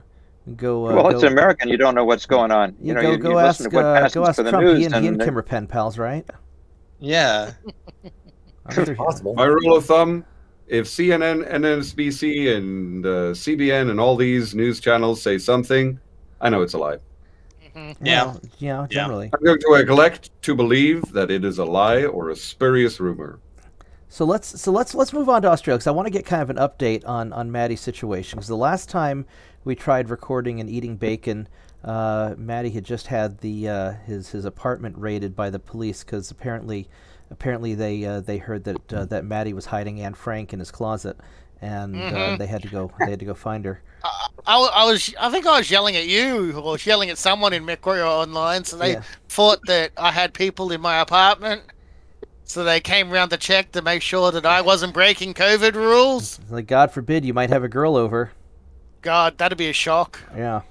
[SPEAKER 1] go.
[SPEAKER 3] Well, it's American. You don't know what's going on. You know, you
[SPEAKER 1] ask
[SPEAKER 3] listen to what passes for the
[SPEAKER 1] Trump.
[SPEAKER 3] news.
[SPEAKER 1] He and
[SPEAKER 3] and
[SPEAKER 1] Kim are pen pals, right?
[SPEAKER 4] Yeah.
[SPEAKER 1] I'm sure he-
[SPEAKER 2] Possible.
[SPEAKER 5] My rule of thumb: if CNN, NSBC, and CBN and all these news channels say something, I know it's a lie.
[SPEAKER 4] Yeah.
[SPEAKER 1] Well, yeah, generally.
[SPEAKER 5] I'm going to elect to believe that it is a lie or a spurious rumor.
[SPEAKER 1] So let's move on to Australia, because I want to get kind of an update on Maddie's situation. Because the last time we tried recording and eating bacon, Maddie had just had his apartment raided by the police, because apparently they heard that Maddie was hiding Anne Frank in his closet, and they had to go find her.
[SPEAKER 6] I think I was yelling at you or yelling at someone in Macquarie Online, so they thought that I had people in my apartment. So they came round to check to make sure that I wasn't breaking COVID rules.
[SPEAKER 1] Like, God forbid you might have a girl over.
[SPEAKER 6] God, that'd be a shock.
[SPEAKER 1] Yeah.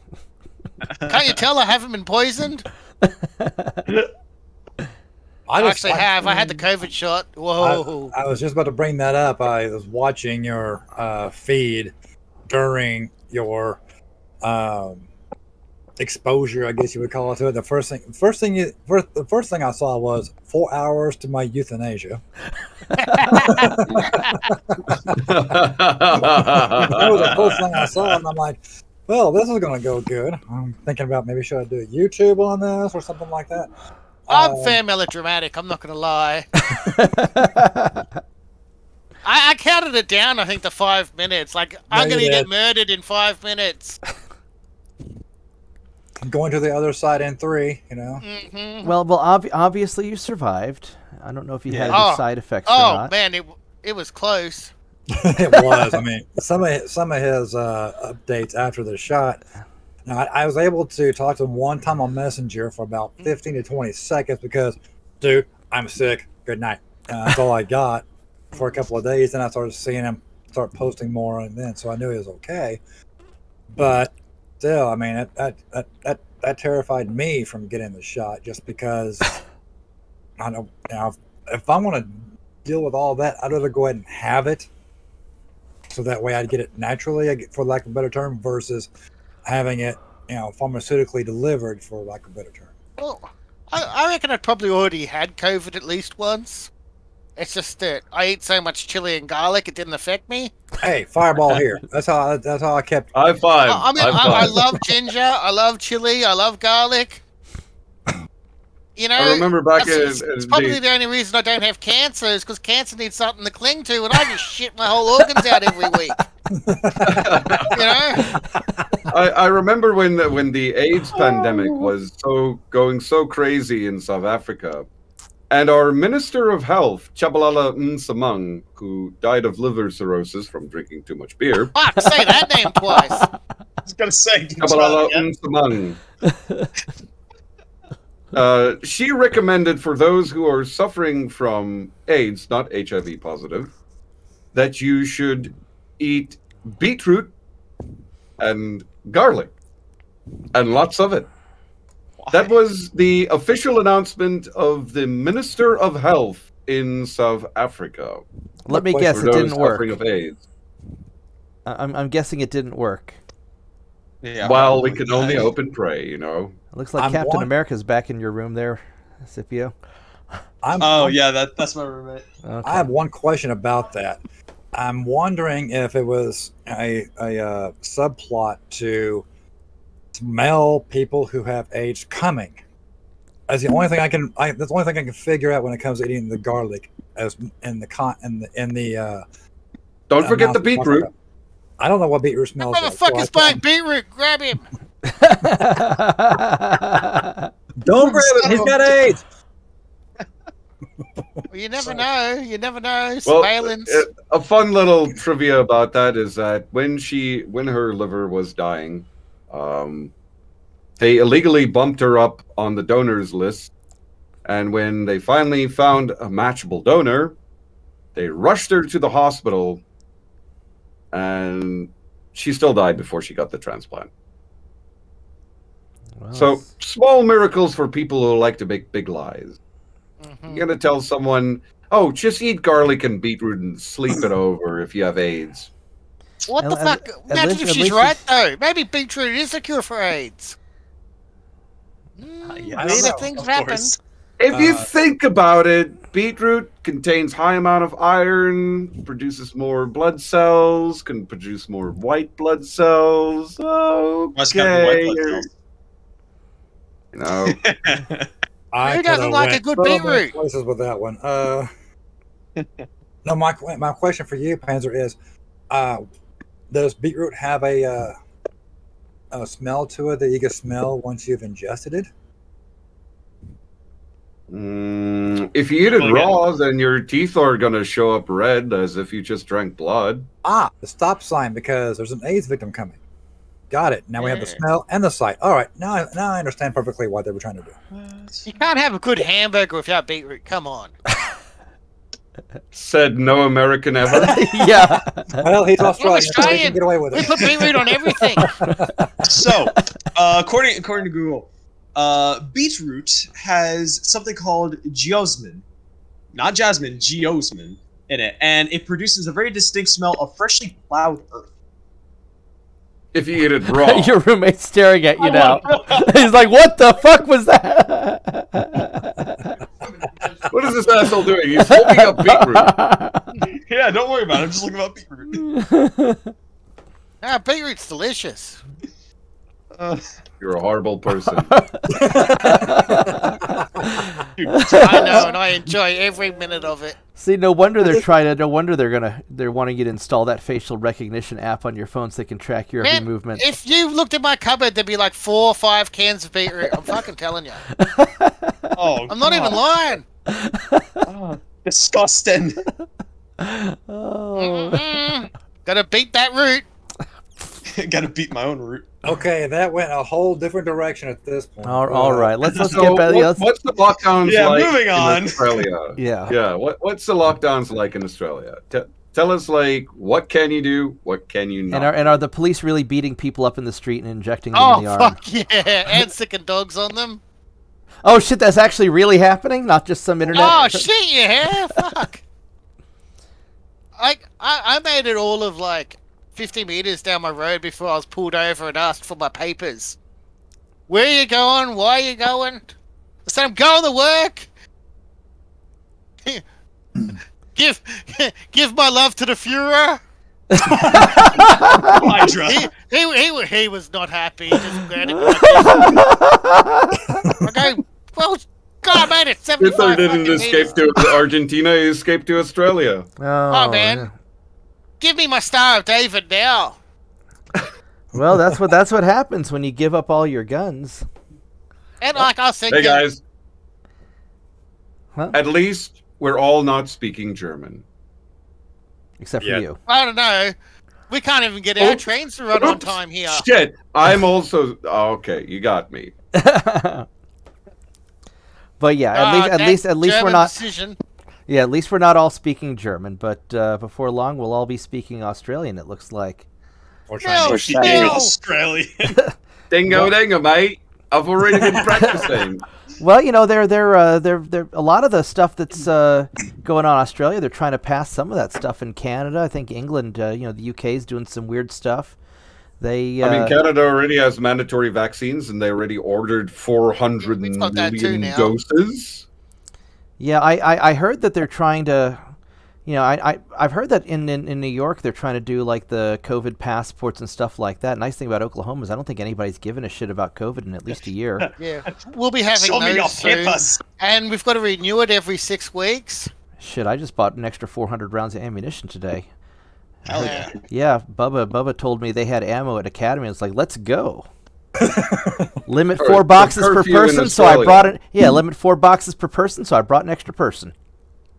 [SPEAKER 6] Can't you tell I haven't been poisoned? I actually have. I had the COVID shot. Whoa.
[SPEAKER 2] I was just about to bring that up. I was watching your feed during your exposure, I guess you would call it, to it. The first thing I saw was 4 hours to my euthanasia. That was the first thing I saw, and I'm like, well, this is going to go good. I'm thinking about maybe should I do a YouTube on this or something like that.
[SPEAKER 6] I'm fair melodramatic, I'm not going to lie. I counted it down, I think, to 5 minutes. Like, I'm going to get murdered in 5 minutes.
[SPEAKER 2] Going to the other side in 3, you know.
[SPEAKER 1] Well, obviously you survived. I don't know if you had any side effects or not.
[SPEAKER 6] Oh, man, it was close.
[SPEAKER 2] It was. I mean, some of his updates after the shot. Now, I was able to talk to him one time on Messenger for about 15 to 20 seconds because, dude, I'm sick. Good night. That's all I got for a couple of days. Then I started seeing him start posting more, and then so I knew he was okay. But still, I mean, that terrified me from getting the shot, just because I don't, you know, if I want to deal with all that, I'd rather go ahead and have it, so that way I'd get it naturally, for lack of a better term, versus having it, you know, pharmaceutically delivered, for lack of a better term.
[SPEAKER 6] Well, I reckon I probably already had COVID at least once. It's just that I ate so much chili and garlic, it didn't affect me.
[SPEAKER 2] Hey, fireball here. That's how I kept.
[SPEAKER 5] High five.
[SPEAKER 6] I mean, I love ginger, I love chili, I love garlic. You know,
[SPEAKER 5] I remember back
[SPEAKER 6] it's probably the only reason I don't have cancer is because cancer needs something to cling to, and I just shit my whole organs out every week. You know?
[SPEAKER 5] I remember when the AIDS pandemic was going so crazy in South Africa, and our Minister of Health, Chabalala Nsamang, who died of liver cirrhosis from drinking too much beer.
[SPEAKER 6] Fuck, say that name twice.
[SPEAKER 4] I was gonna say
[SPEAKER 5] Chabalala Nsamang. She recommended for those who are suffering from AIDS, not HIV positive, that you should eat beetroot and garlic, and lots of it. That was the official announcement of the Minister of Health in South Africa.
[SPEAKER 1] Let me guess, it didn't work.
[SPEAKER 5] Of AIDS.
[SPEAKER 1] I'm guessing it didn't work.
[SPEAKER 4] Yeah,
[SPEAKER 5] Well, we can only hope and pray, you know.
[SPEAKER 1] It looks like Captain America's back in your room there, Scipio.
[SPEAKER 4] That's my roommate.
[SPEAKER 1] Okay.
[SPEAKER 2] I have one question about that. I'm wondering if it was a subplot to smell people who have AIDS coming. That's the only thing that's the only thing I can figure out when it comes to eating the garlic, as in the.
[SPEAKER 5] Don't forget the beetroot.
[SPEAKER 2] I don't know what beetroot smells like.
[SPEAKER 6] Motherfucker's buying beetroot. Grab him.
[SPEAKER 2] Don't grab him. He's got AIDS.
[SPEAKER 6] Well, you never know. You never know.
[SPEAKER 5] Well,
[SPEAKER 6] Surveillance.
[SPEAKER 5] a fun little trivia about that is that when her liver was dying, they illegally bumped her up on the donors list, and when they finally found a matchable donor, they rushed her to the hospital, and she still died before she got the transplant.
[SPEAKER 1] Well,
[SPEAKER 5] So small miracles for people who like to make big lies.
[SPEAKER 6] Mhm.
[SPEAKER 5] You're gonna tell someone, "Oh, just eat garlic and beetroot and sleep it over if you have AIDS."
[SPEAKER 6] What the
[SPEAKER 1] At-
[SPEAKER 6] fuck?
[SPEAKER 1] at
[SPEAKER 6] Imagine
[SPEAKER 1] least-
[SPEAKER 6] if
[SPEAKER 1] at
[SPEAKER 6] she's
[SPEAKER 1] least
[SPEAKER 6] right, though. Maybe beetroot is a cure for AIDS.
[SPEAKER 4] Yeah,
[SPEAKER 2] I don't
[SPEAKER 6] Weirder
[SPEAKER 2] know,
[SPEAKER 6] things
[SPEAKER 4] of
[SPEAKER 6] happen.
[SPEAKER 4] course.
[SPEAKER 5] If you
[SPEAKER 2] Uh,
[SPEAKER 5] think about it, beetroot contains high amount of iron, produces more blood cells, can produce more white blood cells.
[SPEAKER 4] Must got the white
[SPEAKER 5] Okay,
[SPEAKER 4] blood
[SPEAKER 5] you're-
[SPEAKER 4] cells.
[SPEAKER 5] you know.
[SPEAKER 6] Who doesn't like a good beetroot?
[SPEAKER 2] Places with that one. No, my question for you, Panzer, is, does beetroot have a smell to it that you can smell once you've ingested it?
[SPEAKER 5] If you eat it
[SPEAKER 4] Well,
[SPEAKER 5] raw, then your teeth are gonna show up red as if you just drank blood.
[SPEAKER 2] Ah, the stop sign, because there's an AIDS victim coming. Got it. Now we have the
[SPEAKER 6] Yeah.
[SPEAKER 2] smell and the sight. All right, now I understand perfectly what they were trying to do.
[SPEAKER 6] You can't have a good hamburger without beetroot. Come on.
[SPEAKER 5] Said no American ever.
[SPEAKER 1] yeah.
[SPEAKER 2] Well, he's Australian, so he
[SPEAKER 6] Australian.
[SPEAKER 2] can get away with
[SPEAKER 6] We
[SPEAKER 2] it.
[SPEAKER 6] put beetroot on everything.
[SPEAKER 4] So, according to Google, beetroot has something called geosmin, not jasmine, geosmin in it, and it produces a very distinct smell of freshly plowed earth.
[SPEAKER 5] If you eat it raw.
[SPEAKER 1] Your roommate's staring at you now. He's like, "What the fuck was that?"
[SPEAKER 5] What is this asshole doing? He's looking up beetroot.
[SPEAKER 4] Yeah, don't worry about it. I'm just looking about beetroot.
[SPEAKER 6] Beetroot's delicious.
[SPEAKER 5] You're a horrible person.
[SPEAKER 6] I know, and I enjoy every minute of it.
[SPEAKER 1] See, no wonder they're trying to. No wonder they're wanting you to install that facial recognition app on your phone so they can track your every
[SPEAKER 6] Man,
[SPEAKER 1] movement.
[SPEAKER 6] if you looked at my cupboard, there'd be like 4 or 5 cans of beetroot. I'm fucking telling you.
[SPEAKER 4] Oh,
[SPEAKER 6] I'm not even lying.
[SPEAKER 4] Disgusting.
[SPEAKER 1] Oh.
[SPEAKER 6] Gotta beat that root.
[SPEAKER 4] Gotta beat my own root.
[SPEAKER 2] Okay, that went a whole different direction at this point.
[SPEAKER 1] All right, let's
[SPEAKER 5] So
[SPEAKER 1] get back.
[SPEAKER 5] what's the lockdowns
[SPEAKER 4] Yeah,
[SPEAKER 5] like
[SPEAKER 4] moving on.
[SPEAKER 5] in Australia?
[SPEAKER 1] Yeah.
[SPEAKER 5] Yeah, what's the lockdowns like in Australia? Tell us, like, what can you do? What can you not?
[SPEAKER 1] And are the police really beating people up in the street and injecting them in the arm?
[SPEAKER 6] Fuck yeah. And sicking dogs on them.
[SPEAKER 1] Oh shit, that's actually really happening, not just some internet.
[SPEAKER 6] Oh shit, yeah. Fuck. I made it all of like 50 meters down my road before I was pulled over and asked for my papers. Where are you going? Why are you going? I said I'm going to work. give my love to the Führer.
[SPEAKER 4] Hydra.
[SPEAKER 6] He was not happy. He just grabbed it. Okay, well, God, I made it.
[SPEAKER 5] Hitler
[SPEAKER 6] 75
[SPEAKER 5] didn't
[SPEAKER 6] fucking
[SPEAKER 5] escape
[SPEAKER 6] meters.
[SPEAKER 5] to Argentina, he escaped to Australia.
[SPEAKER 1] Oh,
[SPEAKER 6] man.
[SPEAKER 1] yeah.
[SPEAKER 6] Give me my Star of David now.
[SPEAKER 1] Well, that's what happens when you give up all your guns.
[SPEAKER 6] And like I said,
[SPEAKER 5] Hey guys,
[SPEAKER 1] Huh?
[SPEAKER 5] at least we're all not speaking German.
[SPEAKER 1] Except for
[SPEAKER 5] Yeah.
[SPEAKER 1] you.
[SPEAKER 6] I don't know. We can't even get our
[SPEAKER 5] Oops.
[SPEAKER 6] trains to run on
[SPEAKER 5] Oops.
[SPEAKER 6] time here.
[SPEAKER 5] Shit, I'm also... Oh, okay, you got me.
[SPEAKER 1] But yeah, at least we're
[SPEAKER 6] German
[SPEAKER 1] not.
[SPEAKER 6] Decision.
[SPEAKER 1] Yeah, at least we're not all speaking German. But before long, we'll all be speaking Australian. It looks like.
[SPEAKER 2] Or
[SPEAKER 6] No,
[SPEAKER 2] Chinese.
[SPEAKER 6] no.
[SPEAKER 4] Australian.
[SPEAKER 5] Dingo dingo, mate. I've already been practicing.
[SPEAKER 1] Well, you know, they're a lot of the stuff that's going on in Australia. They're trying to pass some of that stuff in Canada. I think England, you know, the UK is doing some weird stuff. They.
[SPEAKER 5] I mean, Canada already has mandatory vaccines, and they already ordered 400
[SPEAKER 6] We've got that too
[SPEAKER 5] million
[SPEAKER 6] now.
[SPEAKER 5] doses.
[SPEAKER 1] Yeah, I heard that they're trying to, you know, I've heard that in New York they're trying to do like the COVID passports and stuff like that. Nice thing about Oklahoma is I don't think anybody's given a shit about COVID in at least a year.
[SPEAKER 6] Yeah, we'll be having
[SPEAKER 4] Show me your
[SPEAKER 6] those soon,
[SPEAKER 4] papers.
[SPEAKER 6] and we've got to renew it every 6 weeks.
[SPEAKER 1] Shit, I just bought an extra 400 rounds of ammunition today.
[SPEAKER 4] Hell yeah.
[SPEAKER 1] Yeah, Bubba told me they had ammo at Academy. It's like, let's go. Limit
[SPEAKER 5] Or
[SPEAKER 1] 4
[SPEAKER 5] the
[SPEAKER 1] boxes per
[SPEAKER 5] curfew in
[SPEAKER 1] person, so I
[SPEAKER 5] Australia.
[SPEAKER 1] brought it. Yeah, limit 4 boxes per person, so I brought an extra person.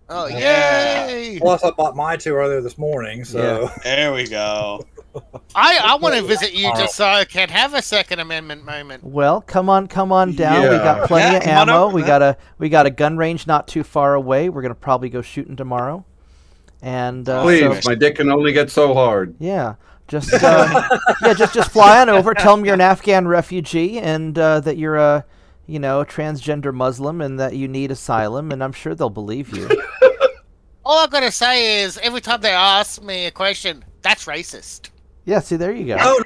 [SPEAKER 6] Oh, yay!
[SPEAKER 2] Plus, I bought my 2 earlier this morning, so...
[SPEAKER 4] There we go.
[SPEAKER 6] I want to visit you just so I can have a Second Amendment moment.
[SPEAKER 1] Well, come on down. We got
[SPEAKER 5] Yeah.
[SPEAKER 1] plenty
[SPEAKER 4] Yeah,
[SPEAKER 1] of
[SPEAKER 4] come on
[SPEAKER 1] ammo.
[SPEAKER 4] over,
[SPEAKER 1] We got a gun range not too far away. We're gonna probably go shooting tomorrow. And
[SPEAKER 5] Please,
[SPEAKER 1] so,
[SPEAKER 5] my dick can only get so hard.
[SPEAKER 1] yeah, Just yeah, just fly on over. Tell them you're an Afghan refugee and that you're a transgender Muslim and that you need asylum, and I'm sure they'll believe you.
[SPEAKER 6] All I've got to say is every time they ask me a question, that's racist.
[SPEAKER 1] Yeah, see, there you go.
[SPEAKER 2] No.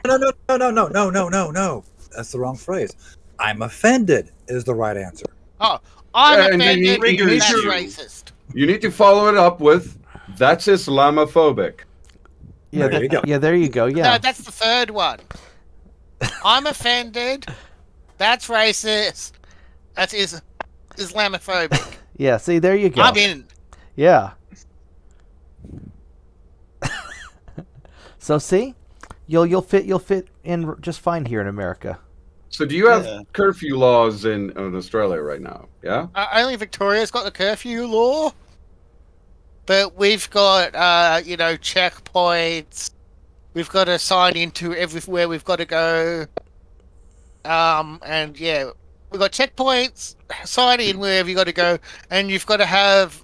[SPEAKER 2] That's the wrong phrase. I'm offended is the right answer.
[SPEAKER 6] Oh, I'm
[SPEAKER 5] And then
[SPEAKER 6] offended. That's
[SPEAKER 5] you-
[SPEAKER 6] racist.
[SPEAKER 5] You need to follow it up with, that's Islamophobic.
[SPEAKER 1] Yeah,
[SPEAKER 2] There you go.
[SPEAKER 1] Yeah, there you go. Yeah.
[SPEAKER 6] No, that's the third one. I'm offended. That's racist. That is Islamophobic.
[SPEAKER 1] Yeah, see, there you go.
[SPEAKER 6] I'm in.
[SPEAKER 1] Yeah. So see, you'll fit in just fine here in America.
[SPEAKER 5] So do you have
[SPEAKER 4] Yeah.
[SPEAKER 5] curfew laws in Australia right now? Yeah?
[SPEAKER 6] Only Victoria's got the curfew law, but we've got checkpoints. We've got to sign into everywhere we've got to go. And yeah, we've got checkpoints. Sign in wherever you got to go, and you've got to have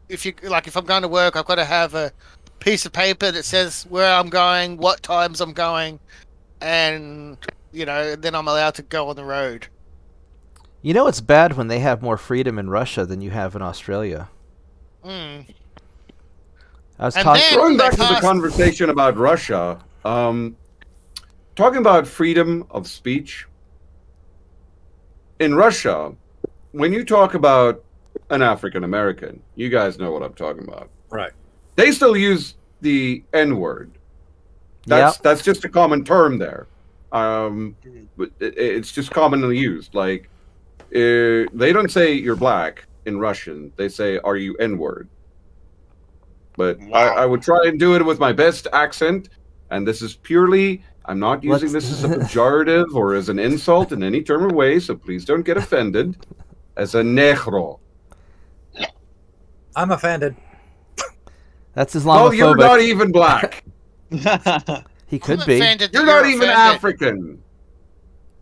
[SPEAKER 6] if I'm going to work, I've got to have a piece of paper that says where I'm going, what times I'm going, and then I'm allowed to go on the road.
[SPEAKER 1] You know it's bad when they have more freedom in Russia than you have in Australia.
[SPEAKER 6] Mm.
[SPEAKER 1] I was
[SPEAKER 6] And
[SPEAKER 1] talking.
[SPEAKER 6] then-
[SPEAKER 5] Going back to the
[SPEAKER 6] Because-
[SPEAKER 5] conversation about Russia, talking about freedom of speech, in Russia, when you talk about an African American, you guys know what I'm talking about.
[SPEAKER 2] Right.
[SPEAKER 5] They still use the N-word. That's just a common term there. But it's just commonly used. Like, they don't say you're black in Russian. They say, "Are you N-word?" But
[SPEAKER 4] Wow.
[SPEAKER 5] I would try and do it with my best accent, and this is purely. I'm not using this as a pejorative or as an insult in any term or way, so please don't get offended. As a negro.
[SPEAKER 2] I'm offended.
[SPEAKER 1] That's
[SPEAKER 5] Oh,
[SPEAKER 1] Islamophobic.
[SPEAKER 5] you're not even black.
[SPEAKER 1] He could
[SPEAKER 6] I'm
[SPEAKER 1] be.
[SPEAKER 6] offended that
[SPEAKER 5] You're not even
[SPEAKER 6] offended.
[SPEAKER 5] African.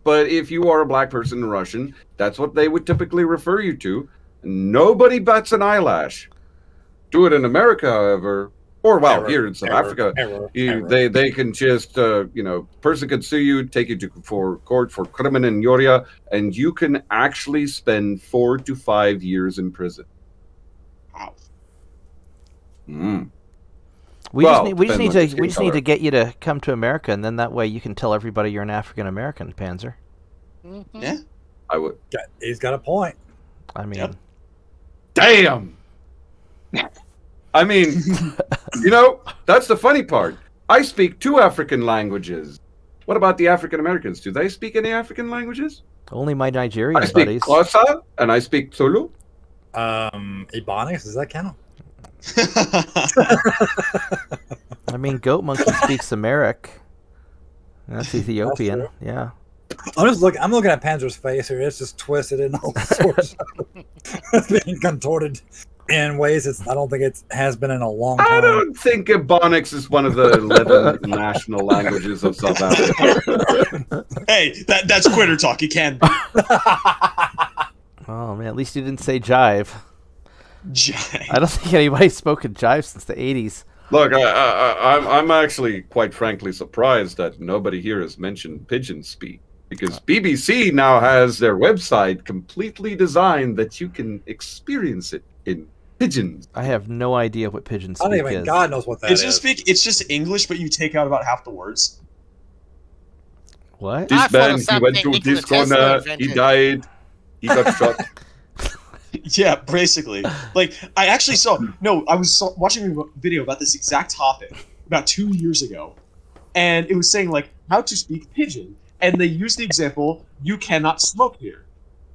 [SPEAKER 5] But if you are a black person in Russian, that's what they would typically refer you to. Nobody bats an eyelash. Do it in America, however, or well,
[SPEAKER 2] Error,
[SPEAKER 5] here in South
[SPEAKER 2] error,
[SPEAKER 5] Africa,
[SPEAKER 2] error,
[SPEAKER 5] you,
[SPEAKER 2] error.
[SPEAKER 5] they can just person could sue you, take you to for court for crimen injuria, and you can actually spend 4 to 5 years in prison.
[SPEAKER 4] Wow.
[SPEAKER 5] Mm.
[SPEAKER 1] We
[SPEAKER 5] Well,
[SPEAKER 1] just need
[SPEAKER 5] depends on your skin
[SPEAKER 1] need
[SPEAKER 5] color.
[SPEAKER 1] to get you to come to America, and then that way you can tell everybody you're an African American, Panzer.
[SPEAKER 6] Mhm.
[SPEAKER 4] Yeah.
[SPEAKER 5] I would.
[SPEAKER 2] He's got a point.
[SPEAKER 1] I mean,
[SPEAKER 4] Yep.
[SPEAKER 5] Damn. I mean, that's the funny part. I speak 2 African languages. What about the African Americans? Do they speak any African languages?
[SPEAKER 1] only my Nigerian
[SPEAKER 5] I speak
[SPEAKER 1] buddies.
[SPEAKER 5] Xhosa and I speak Zulu.
[SPEAKER 2] Ebonics, does that count?
[SPEAKER 1] I mean, Goat Monkey speaks Amharic. That's Ethiopian.
[SPEAKER 2] true.
[SPEAKER 1] Yeah.
[SPEAKER 2] I'm looking at Panzer's face here. It's just twisted in all sorts. It's being contorted in ways I don't think it has been in a long
[SPEAKER 5] I
[SPEAKER 2] time.
[SPEAKER 5] don't think Ebonics is one of the 11 national languages of South Africa.
[SPEAKER 4] Hey, that's quitter talk. You can.
[SPEAKER 1] Oh man, at least you didn't say jive.
[SPEAKER 4] Jive.
[SPEAKER 1] I don't think anybody's spoken jive since the '80s.
[SPEAKER 5] Look, I'm actually quite frankly surprised that nobody here has mentioned pigeon speak, because BBC now has their website completely designed that you can experience it in pigeons.
[SPEAKER 1] I have no idea what pigeon
[SPEAKER 2] I don't
[SPEAKER 1] speak
[SPEAKER 2] even.
[SPEAKER 1] is.
[SPEAKER 2] God knows what that
[SPEAKER 4] It's
[SPEAKER 2] is.
[SPEAKER 4] just it's just English, but you take out about half the words.
[SPEAKER 1] What?
[SPEAKER 6] I
[SPEAKER 5] This
[SPEAKER 6] thought
[SPEAKER 5] man,
[SPEAKER 6] of
[SPEAKER 5] he went
[SPEAKER 6] something
[SPEAKER 5] to this
[SPEAKER 6] Nikola Tesla
[SPEAKER 5] corner,
[SPEAKER 6] invented.
[SPEAKER 5] he died, he got shot.
[SPEAKER 4] Yeah, basically. Like, I actually I was watching a video about this exact topic about 2 years ago, and it was saying, like, how to speak pigeon. And they used the example, you cannot smoke here.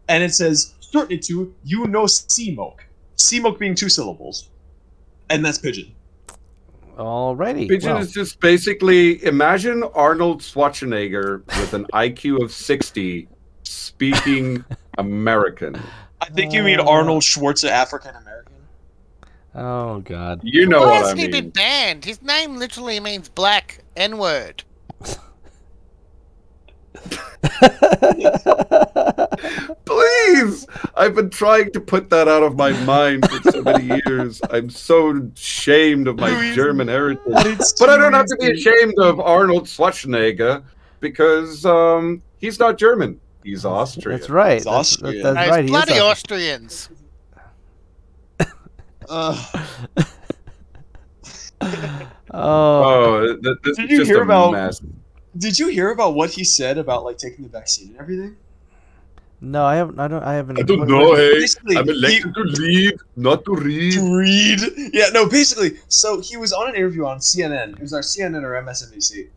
[SPEAKER 4] And it says, shorten it to, you no smoke. Smoke being 2 syllables. And that's pigeon.
[SPEAKER 1] Alrighty.
[SPEAKER 5] Pigeon
[SPEAKER 1] well,
[SPEAKER 5] is just basically, imagine Arnold Schwarzenegger with an IQ of 60 speaking American.
[SPEAKER 4] I think you mean Arnold Schwarzenegger, African American.
[SPEAKER 1] oh god.
[SPEAKER 5] You know
[SPEAKER 6] Why
[SPEAKER 5] what I
[SPEAKER 6] hasn't he been
[SPEAKER 5] mean.
[SPEAKER 6] banned? His name literally means black N-word.
[SPEAKER 5] Please! I've been trying to put that out of my mind for so many years. I'm so ashamed of my German heritage. But I don't have to be ashamed of Arnold Schwarzenegger because he's not German. He's Austrian.
[SPEAKER 1] That's right.
[SPEAKER 4] He's Austrian.
[SPEAKER 1] That's
[SPEAKER 6] Those
[SPEAKER 1] right. He is
[SPEAKER 6] bloody
[SPEAKER 1] Austrian.
[SPEAKER 6] Austrians.
[SPEAKER 1] Oh,
[SPEAKER 5] This
[SPEAKER 4] Did
[SPEAKER 5] is
[SPEAKER 4] you
[SPEAKER 5] just
[SPEAKER 4] hear
[SPEAKER 5] a
[SPEAKER 4] about-
[SPEAKER 5] mess.
[SPEAKER 4] Did you hear about what he said about like taking the vaccine and everything?
[SPEAKER 1] no, I haven't. I haven't.
[SPEAKER 5] I don't
[SPEAKER 1] what-
[SPEAKER 5] know,
[SPEAKER 1] what-
[SPEAKER 5] hey.
[SPEAKER 4] Basically,
[SPEAKER 5] I'm elected to lead, not to read.
[SPEAKER 4] To read. Yeah, no, basically, so he was on an interview on CNN. It was our CNN or MSNBC.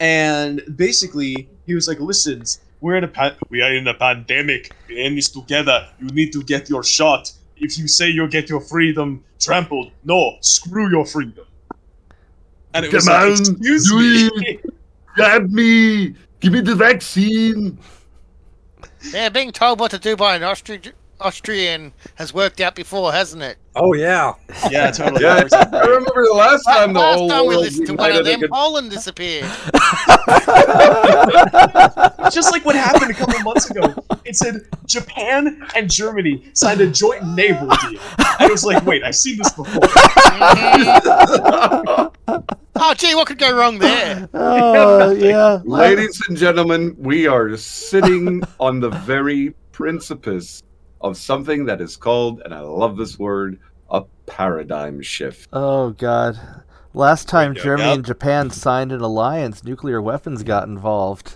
[SPEAKER 4] And basically, he was like, listen, we are in a pandemic. We end this together. You need to get your shot. If you say you'll get your freedom trampled, no, screw your freedom. And it was
[SPEAKER 5] Come
[SPEAKER 4] like,
[SPEAKER 5] on,
[SPEAKER 4] excuse
[SPEAKER 5] do
[SPEAKER 4] me.
[SPEAKER 5] Grab me! Give me the vaccine!
[SPEAKER 6] Yeah, being told what to do by an Austrian has worked out before, hasn't it?
[SPEAKER 2] Oh yeah.
[SPEAKER 4] Yeah, totally.
[SPEAKER 5] Yeah, I remember the last time the
[SPEAKER 6] Last
[SPEAKER 5] whole
[SPEAKER 6] time we
[SPEAKER 5] world
[SPEAKER 6] listened to one of
[SPEAKER 5] united
[SPEAKER 6] them,
[SPEAKER 5] against...
[SPEAKER 6] Poland disappeared.
[SPEAKER 4] Just like what happened a couple months ago. It said Japan and Germany signed a joint naval deal. I was like, wait, I've seen this before.
[SPEAKER 6] Oh, gee, what could go wrong there?
[SPEAKER 1] Oh, yeah.
[SPEAKER 5] Ladies and gentlemen, we are sitting on the very precipice of something that is called, and I love this word, a paradigm shift.
[SPEAKER 1] Oh God. Last time
[SPEAKER 4] Yep.
[SPEAKER 1] Germany and Japan signed an alliance, nuclear weapons got involved.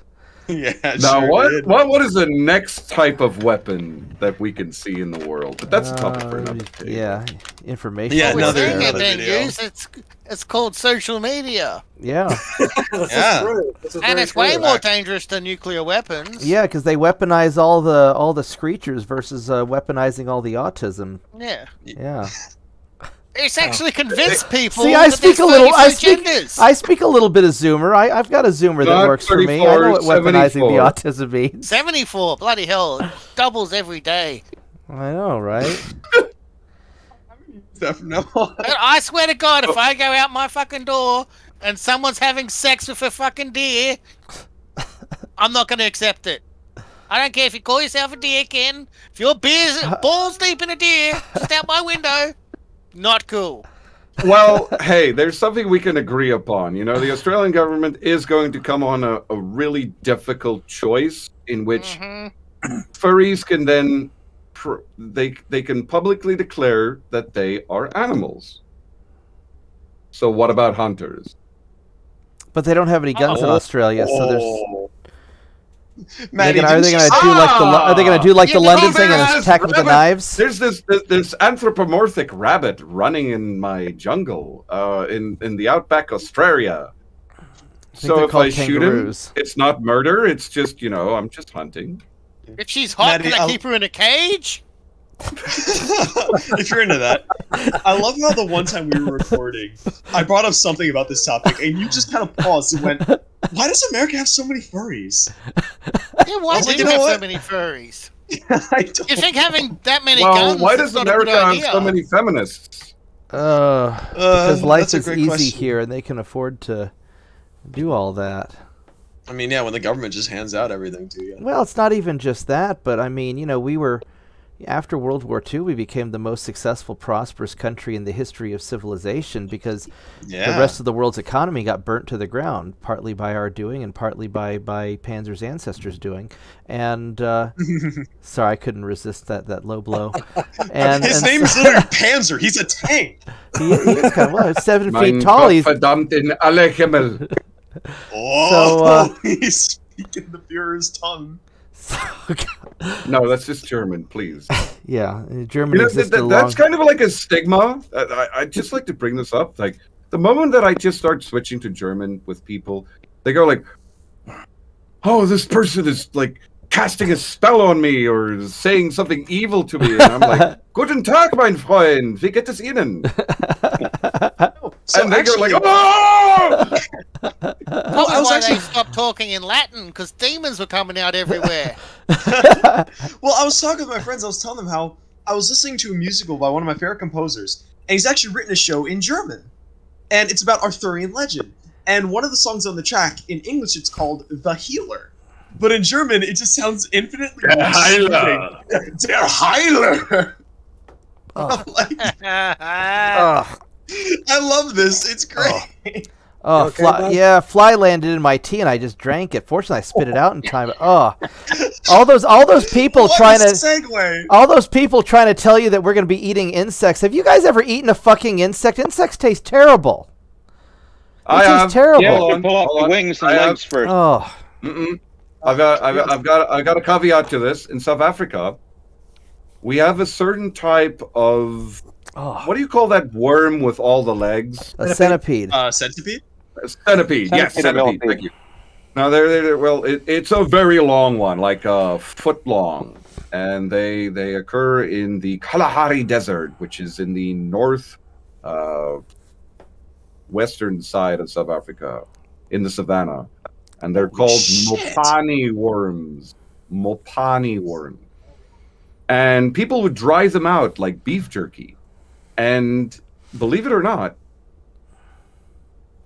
[SPEAKER 4] Yeah,
[SPEAKER 5] Now,
[SPEAKER 4] sure did.
[SPEAKER 5] what is the next type of weapon that we can see in the world? But that's a topic for another day.
[SPEAKER 1] Yeah, information.
[SPEAKER 4] Yeah,
[SPEAKER 6] We're
[SPEAKER 4] another-
[SPEAKER 6] seeing it
[SPEAKER 4] another
[SPEAKER 6] being
[SPEAKER 4] video.
[SPEAKER 6] used. It's called social media.
[SPEAKER 1] Yeah,
[SPEAKER 2] This
[SPEAKER 4] Yeah.
[SPEAKER 2] is true. This is
[SPEAKER 6] And
[SPEAKER 2] very
[SPEAKER 6] it's way
[SPEAKER 2] true,
[SPEAKER 6] more
[SPEAKER 2] actually.
[SPEAKER 6] dangerous than nuclear weapons.
[SPEAKER 1] yeah, because they weaponize all the screechers versus weaponizing all the autism.
[SPEAKER 6] Yeah.
[SPEAKER 1] Yeah.
[SPEAKER 6] It's actually convinced people
[SPEAKER 1] See, I
[SPEAKER 6] that
[SPEAKER 1] speak
[SPEAKER 6] there's
[SPEAKER 1] a little.
[SPEAKER 6] 30 agendas.
[SPEAKER 1] I speak a little bit of Zoomer. I've got a Zoomer that
[SPEAKER 5] Not
[SPEAKER 1] works for me. I know what
[SPEAKER 5] 34,
[SPEAKER 1] weaponizing the
[SPEAKER 5] 74.
[SPEAKER 1] autism means.
[SPEAKER 6] 74, bloody hell. It doubles every day.
[SPEAKER 1] I know, right?
[SPEAKER 4] No.
[SPEAKER 6] And I swear to God, if I go out my fucking door and someone's having sex with a fucking deer, I'm not going to accept it. I don't care if you call yourself a deer, Ken. If you're balls deep in a deer, just out my window, not cool.
[SPEAKER 5] Well, hey, there's something we can agree upon. You know, the Australian government is going to come on a really difficult choice in which
[SPEAKER 6] Mhm.
[SPEAKER 5] furries can then they can publicly declare that they are animals. So what about hunters?
[SPEAKER 1] But they don't have any guns in Australia, so there's.
[SPEAKER 4] Maddie,
[SPEAKER 1] Are they
[SPEAKER 4] didn't
[SPEAKER 1] gonna
[SPEAKER 4] you-
[SPEAKER 1] do like the? Are they gonna do like the
[SPEAKER 6] You
[SPEAKER 1] London
[SPEAKER 5] know,
[SPEAKER 1] thing and
[SPEAKER 5] there's
[SPEAKER 1] attack with the
[SPEAKER 5] rabbits.
[SPEAKER 1] knives?
[SPEAKER 5] There's this anthropomorphic rabbit running in my jungle in the outback Australia. So
[SPEAKER 1] they're
[SPEAKER 5] if
[SPEAKER 1] called
[SPEAKER 5] I shoot him,
[SPEAKER 1] kangaroos.
[SPEAKER 5] it's not murder. It's just, you know, I'm just hunting.
[SPEAKER 6] If she's hot,
[SPEAKER 4] Maddie,
[SPEAKER 6] can I
[SPEAKER 4] I'll-
[SPEAKER 6] keep her in a cage?
[SPEAKER 4] If you're into that, I love how the one time we were recording, I brought up something about this topic, and you just kind of paused and went, "Why does America have so many furries?"
[SPEAKER 6] Yeah, why
[SPEAKER 4] I was
[SPEAKER 6] do
[SPEAKER 4] like,
[SPEAKER 6] you
[SPEAKER 4] you know
[SPEAKER 6] have so
[SPEAKER 4] what?
[SPEAKER 6] many furries?
[SPEAKER 4] I don't.
[SPEAKER 6] You think having that many
[SPEAKER 5] Well,
[SPEAKER 6] guns
[SPEAKER 5] why
[SPEAKER 6] is
[SPEAKER 5] does
[SPEAKER 6] not a good
[SPEAKER 5] America have
[SPEAKER 6] idea?
[SPEAKER 5] so many feminists?
[SPEAKER 1] Because life
[SPEAKER 4] that's a
[SPEAKER 1] is
[SPEAKER 4] great
[SPEAKER 1] easy
[SPEAKER 4] question.
[SPEAKER 1] here, and they can afford to do all that.
[SPEAKER 4] I mean, yeah, when the government just hands out everything to you.
[SPEAKER 1] Well, it's not even just that, but I mean, you know, we were after World War II, we became the most successful, prosperous country in the history of civilization because
[SPEAKER 4] Yeah.
[SPEAKER 1] the rest of the world's economy got burnt to the ground, partly by our doing and partly by Panzer's ancestors doing. And sorry, I couldn't resist that low blow. And
[SPEAKER 4] His
[SPEAKER 1] and
[SPEAKER 4] name is literally Panzer. He's a tank.
[SPEAKER 1] he is kind of, well, he's 7
[SPEAKER 5] Mein
[SPEAKER 1] feet tall. He's
[SPEAKER 5] Gottverdammt in alle Himmel.
[SPEAKER 4] Oh, he's speaking the Fuhrer's tongue.
[SPEAKER 5] No, that's just German, please.
[SPEAKER 1] yeah, Germany
[SPEAKER 5] You know,
[SPEAKER 1] existed a
[SPEAKER 5] that's
[SPEAKER 1] long.
[SPEAKER 5] kind of like a stigma. I just like to bring this up. Like the moment that I just start switching to German with people, they go like, "Oh, this person is like casting a spell on me or saying something evil to me," and I'm like, "Guten Tag, mein Freund. Wie geht es Ihnen?"
[SPEAKER 4] So
[SPEAKER 5] And they go like,
[SPEAKER 4] actually-
[SPEAKER 5] "Oh!"
[SPEAKER 6] Probably
[SPEAKER 4] I was
[SPEAKER 6] why
[SPEAKER 4] actually-
[SPEAKER 6] they stopped talking in Latin, because demons were coming out everywhere.
[SPEAKER 4] Well, I was talking with my friends. I was telling them how I was listening to a musical by one of my favorite composers, and he's actually written a show in German, and it's about Arthurian legend. And one of the songs on the track in English, it's called "The Healer," but in German, it just sounds infinitely
[SPEAKER 5] Der
[SPEAKER 4] more
[SPEAKER 5] Heiler.
[SPEAKER 4] soothing. Der Heiler.
[SPEAKER 1] Oh.
[SPEAKER 4] Like,
[SPEAKER 1] Ugh.
[SPEAKER 4] I love this. It's great.
[SPEAKER 1] Oh,
[SPEAKER 2] You okay, bud?
[SPEAKER 1] yeah, fly landed in my tea and I just drank it. Fortunately, I spit it out in time. Oh, all those people
[SPEAKER 4] What
[SPEAKER 1] trying
[SPEAKER 4] a
[SPEAKER 1] to
[SPEAKER 4] segue.
[SPEAKER 1] all those people trying to tell you that we're going to be eating insects. Have you guys ever eaten a fucking insect? Insects taste terrible. It tastes terrible.
[SPEAKER 3] Yeah,
[SPEAKER 5] Hold
[SPEAKER 3] you
[SPEAKER 5] on,
[SPEAKER 3] pull off
[SPEAKER 5] hold
[SPEAKER 3] the
[SPEAKER 5] on.
[SPEAKER 3] wings and
[SPEAKER 5] I have-
[SPEAKER 3] legs first.
[SPEAKER 1] Oh,
[SPEAKER 5] Mm-mm. I've got a caveat to this. In South Africa, we have a certain type of
[SPEAKER 1] oh,
[SPEAKER 5] what do you call that worm with all the legs?
[SPEAKER 1] a centipede.
[SPEAKER 4] Centipede?
[SPEAKER 5] A centipede. Yes,
[SPEAKER 3] Centipede or
[SPEAKER 5] centipede.
[SPEAKER 3] millipede.
[SPEAKER 5] Thank you. Now well, it's a very long one, like a foot long, and they occur in the Kalahari Desert, which is in the north western side of South Africa, in the savannah, and they're called
[SPEAKER 4] shit.
[SPEAKER 5] mopani worms. Mopani worms, and people would dry them out like beef jerky, and believe it or not,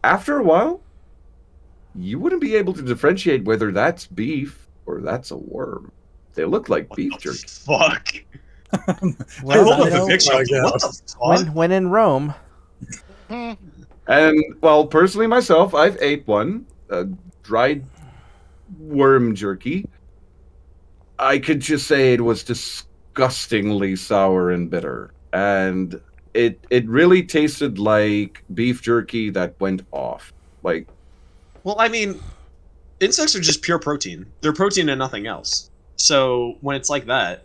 [SPEAKER 5] after a while, you wouldn't be able to differentiate whether that's beef or that's a worm. They look like beef jerky.
[SPEAKER 4] Fuck.
[SPEAKER 1] Well,
[SPEAKER 4] Hold
[SPEAKER 1] you
[SPEAKER 4] up the
[SPEAKER 1] know,
[SPEAKER 4] picture. What the fuck?
[SPEAKER 1] when in Rome.
[SPEAKER 5] And well, personally myself, I've ate one, dried worm jerky. I could just say it was disgustingly sour and bitter, and it really tasted like beef jerky that went off. Like,
[SPEAKER 4] Well, I mean, insects are just pure protein. They're protein and nothing else. So when it's like that,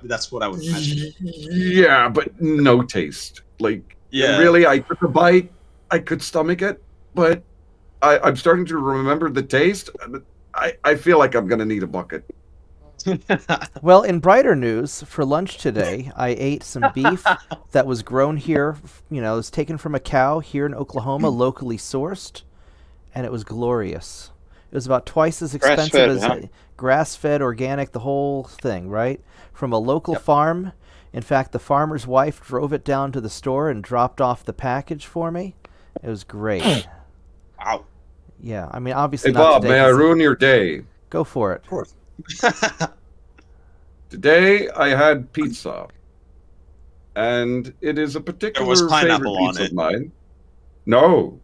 [SPEAKER 4] that's what I would imagine.
[SPEAKER 5] yeah, but no taste. Like,
[SPEAKER 4] Yeah.
[SPEAKER 5] really, I took a bite, I could stomach it, but I'm starting to remember the taste. I feel like I'm gonna need a bucket.
[SPEAKER 1] Well, in brighter news, for lunch today, I ate some beef that was grown here. You know, it was taken from a cow here in Oklahoma, locally sourced, and it was glorious. It was about twice as expensive
[SPEAKER 3] Grass-fed,
[SPEAKER 1] as
[SPEAKER 3] huh?
[SPEAKER 1] grass-fed, organic, the whole thing, right? From a local farm. In fact, the farmer's wife drove it down to the store and dropped off the package for me. It was great.
[SPEAKER 4] Wow.
[SPEAKER 1] Yeah, I mean, obviously
[SPEAKER 5] Hey
[SPEAKER 1] not
[SPEAKER 5] Bob,
[SPEAKER 1] today.
[SPEAKER 5] may I
[SPEAKER 1] 'cause-
[SPEAKER 5] ruin your day?
[SPEAKER 1] Go for it.
[SPEAKER 2] Of course.
[SPEAKER 5] Today I had pizza, and it is a particular
[SPEAKER 4] was
[SPEAKER 5] favorite
[SPEAKER 4] pineapple on
[SPEAKER 5] pizza
[SPEAKER 4] it.
[SPEAKER 5] of mine. No,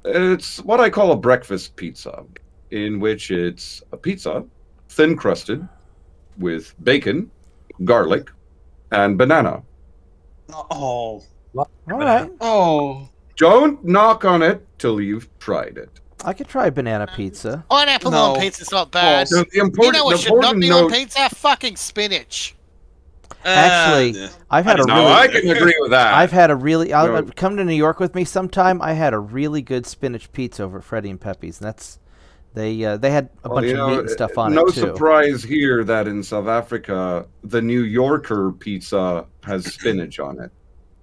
[SPEAKER 5] it's what I call a breakfast pizza, in which it's a pizza, thin crusted, with bacon, garlic, and banana.
[SPEAKER 4] Oh.
[SPEAKER 1] All right.
[SPEAKER 4] Oh.
[SPEAKER 5] Don't knock on it till you've tried it.
[SPEAKER 1] I could try banana pizza.
[SPEAKER 6] Pineapple
[SPEAKER 4] No.
[SPEAKER 6] on pizza's not bad.
[SPEAKER 5] So the
[SPEAKER 6] You
[SPEAKER 5] important,
[SPEAKER 6] know what
[SPEAKER 5] the
[SPEAKER 6] should not
[SPEAKER 5] important
[SPEAKER 6] be on
[SPEAKER 5] note.
[SPEAKER 6] pizza? Fucking spinach.
[SPEAKER 1] Actually, I've had a
[SPEAKER 5] No,
[SPEAKER 1] really,
[SPEAKER 5] I can agree with that.
[SPEAKER 1] I've had a really.
[SPEAKER 5] No.
[SPEAKER 1] Come to New York with me sometime. I had a really good spinach pizza over at Freddie and Pepe's, and that's they had a
[SPEAKER 5] Well,
[SPEAKER 1] bunch
[SPEAKER 5] you
[SPEAKER 1] of meat
[SPEAKER 5] know,
[SPEAKER 1] and stuff on
[SPEAKER 5] no
[SPEAKER 1] it too.
[SPEAKER 5] surprise here that in South Africa, the New Yorker pizza has spinach on it.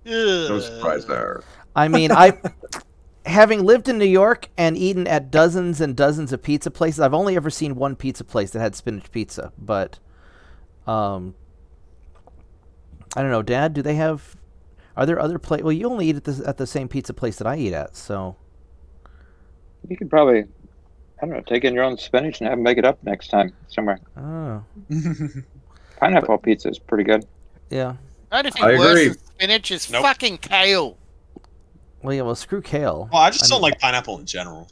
[SPEAKER 5] No surprise there.
[SPEAKER 1] I mean, having lived in New York and eaten at dozens and dozens of pizza places, I've only ever seen one pizza place that had spinach pizza. But, I don't know, Dad. Do they have? Are there other places? Well, you only eat at the same pizza place that I eat at, so.
[SPEAKER 3] You could probably, I don't know, take in your own spinach and have them make it up next time somewhere.
[SPEAKER 1] Oh,
[SPEAKER 3] Pineapple pizza is pretty good.
[SPEAKER 1] yeah.
[SPEAKER 6] Only thing
[SPEAKER 5] I
[SPEAKER 6] worse
[SPEAKER 5] agree.
[SPEAKER 6] than spinach is
[SPEAKER 4] Nope.
[SPEAKER 6] fucking kale.
[SPEAKER 1] Well, yeah. Well, screw kale.
[SPEAKER 4] Well, I just don't
[SPEAKER 1] mean,
[SPEAKER 4] like pineapple in general.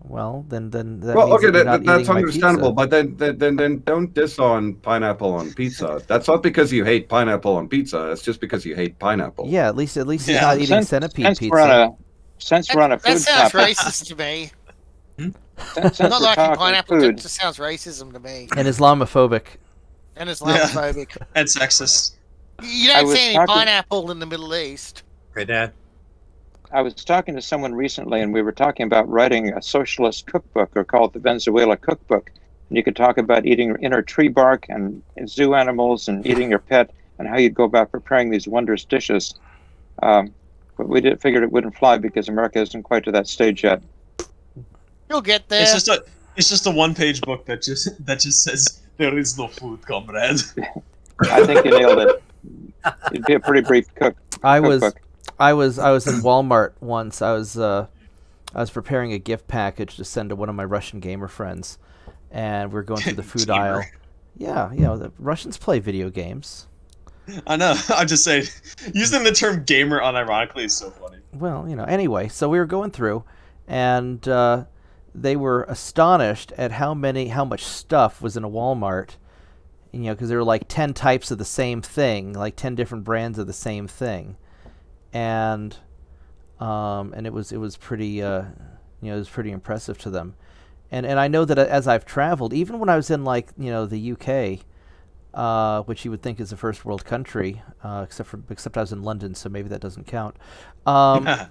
[SPEAKER 1] Well, then that
[SPEAKER 5] Well,
[SPEAKER 1] means
[SPEAKER 5] okay,
[SPEAKER 1] that you're not
[SPEAKER 5] that's
[SPEAKER 1] eating my
[SPEAKER 5] understandable,
[SPEAKER 1] pizza.
[SPEAKER 5] but then don't diss on pineapple on pizza. That's not because you hate pineapple on pizza. It's just because you hate pineapple.
[SPEAKER 1] Yeah, at least he's
[SPEAKER 4] Yeah,
[SPEAKER 1] not eating centipede
[SPEAKER 3] Since
[SPEAKER 1] pizza.
[SPEAKER 3] we're on a, since we're on a
[SPEAKER 6] That
[SPEAKER 3] food
[SPEAKER 6] sounds
[SPEAKER 3] topic,
[SPEAKER 6] racist to me.
[SPEAKER 3] since
[SPEAKER 6] Not
[SPEAKER 3] we're
[SPEAKER 6] liking
[SPEAKER 3] talking
[SPEAKER 6] pineapple
[SPEAKER 3] food,
[SPEAKER 6] just sounds racism to me.
[SPEAKER 1] And Islamophobic.
[SPEAKER 6] And Islamophobic.
[SPEAKER 4] And sexist.
[SPEAKER 6] You
[SPEAKER 3] I
[SPEAKER 6] don't
[SPEAKER 3] was
[SPEAKER 6] see any
[SPEAKER 3] talking-
[SPEAKER 6] pineapple in the Middle East.
[SPEAKER 2] Okay, Dad.
[SPEAKER 3] I was talking to someone recently, and we were talking about writing a socialist cookbook, or call it the Venezuela cookbook. And you could talk about eating inner tree bark and zoo animals and eating your pet, and how you'd go about preparing these wondrous dishes. But we figured it wouldn't fly because America isn't quite to that stage yet.
[SPEAKER 6] You'll get there.
[SPEAKER 4] It's just a one-page book that just says there is no food, comrade.
[SPEAKER 3] I think you nailed it. It'd be a pretty brief
[SPEAKER 1] I was
[SPEAKER 3] cookbook.
[SPEAKER 1] I was in Walmart once. I I was preparing a gift package to send to one of my Russian gamer friends, and we were going through the food aisle. Yeah, the Russians play video games.
[SPEAKER 4] I know. I'm just saying, using the term gamer unironically is so funny.
[SPEAKER 1] Well, anyway, so we were going through, and they were astonished at how much stuff was in a Walmart. Because there were like 10 types of the same thing, like 10 different brands of the same thing, and it was pretty it was pretty impressive to them. And I know that as I've traveled, even when I was in like the UK, which you would think is a first world country, except I was in London, so maybe that doesn't count. They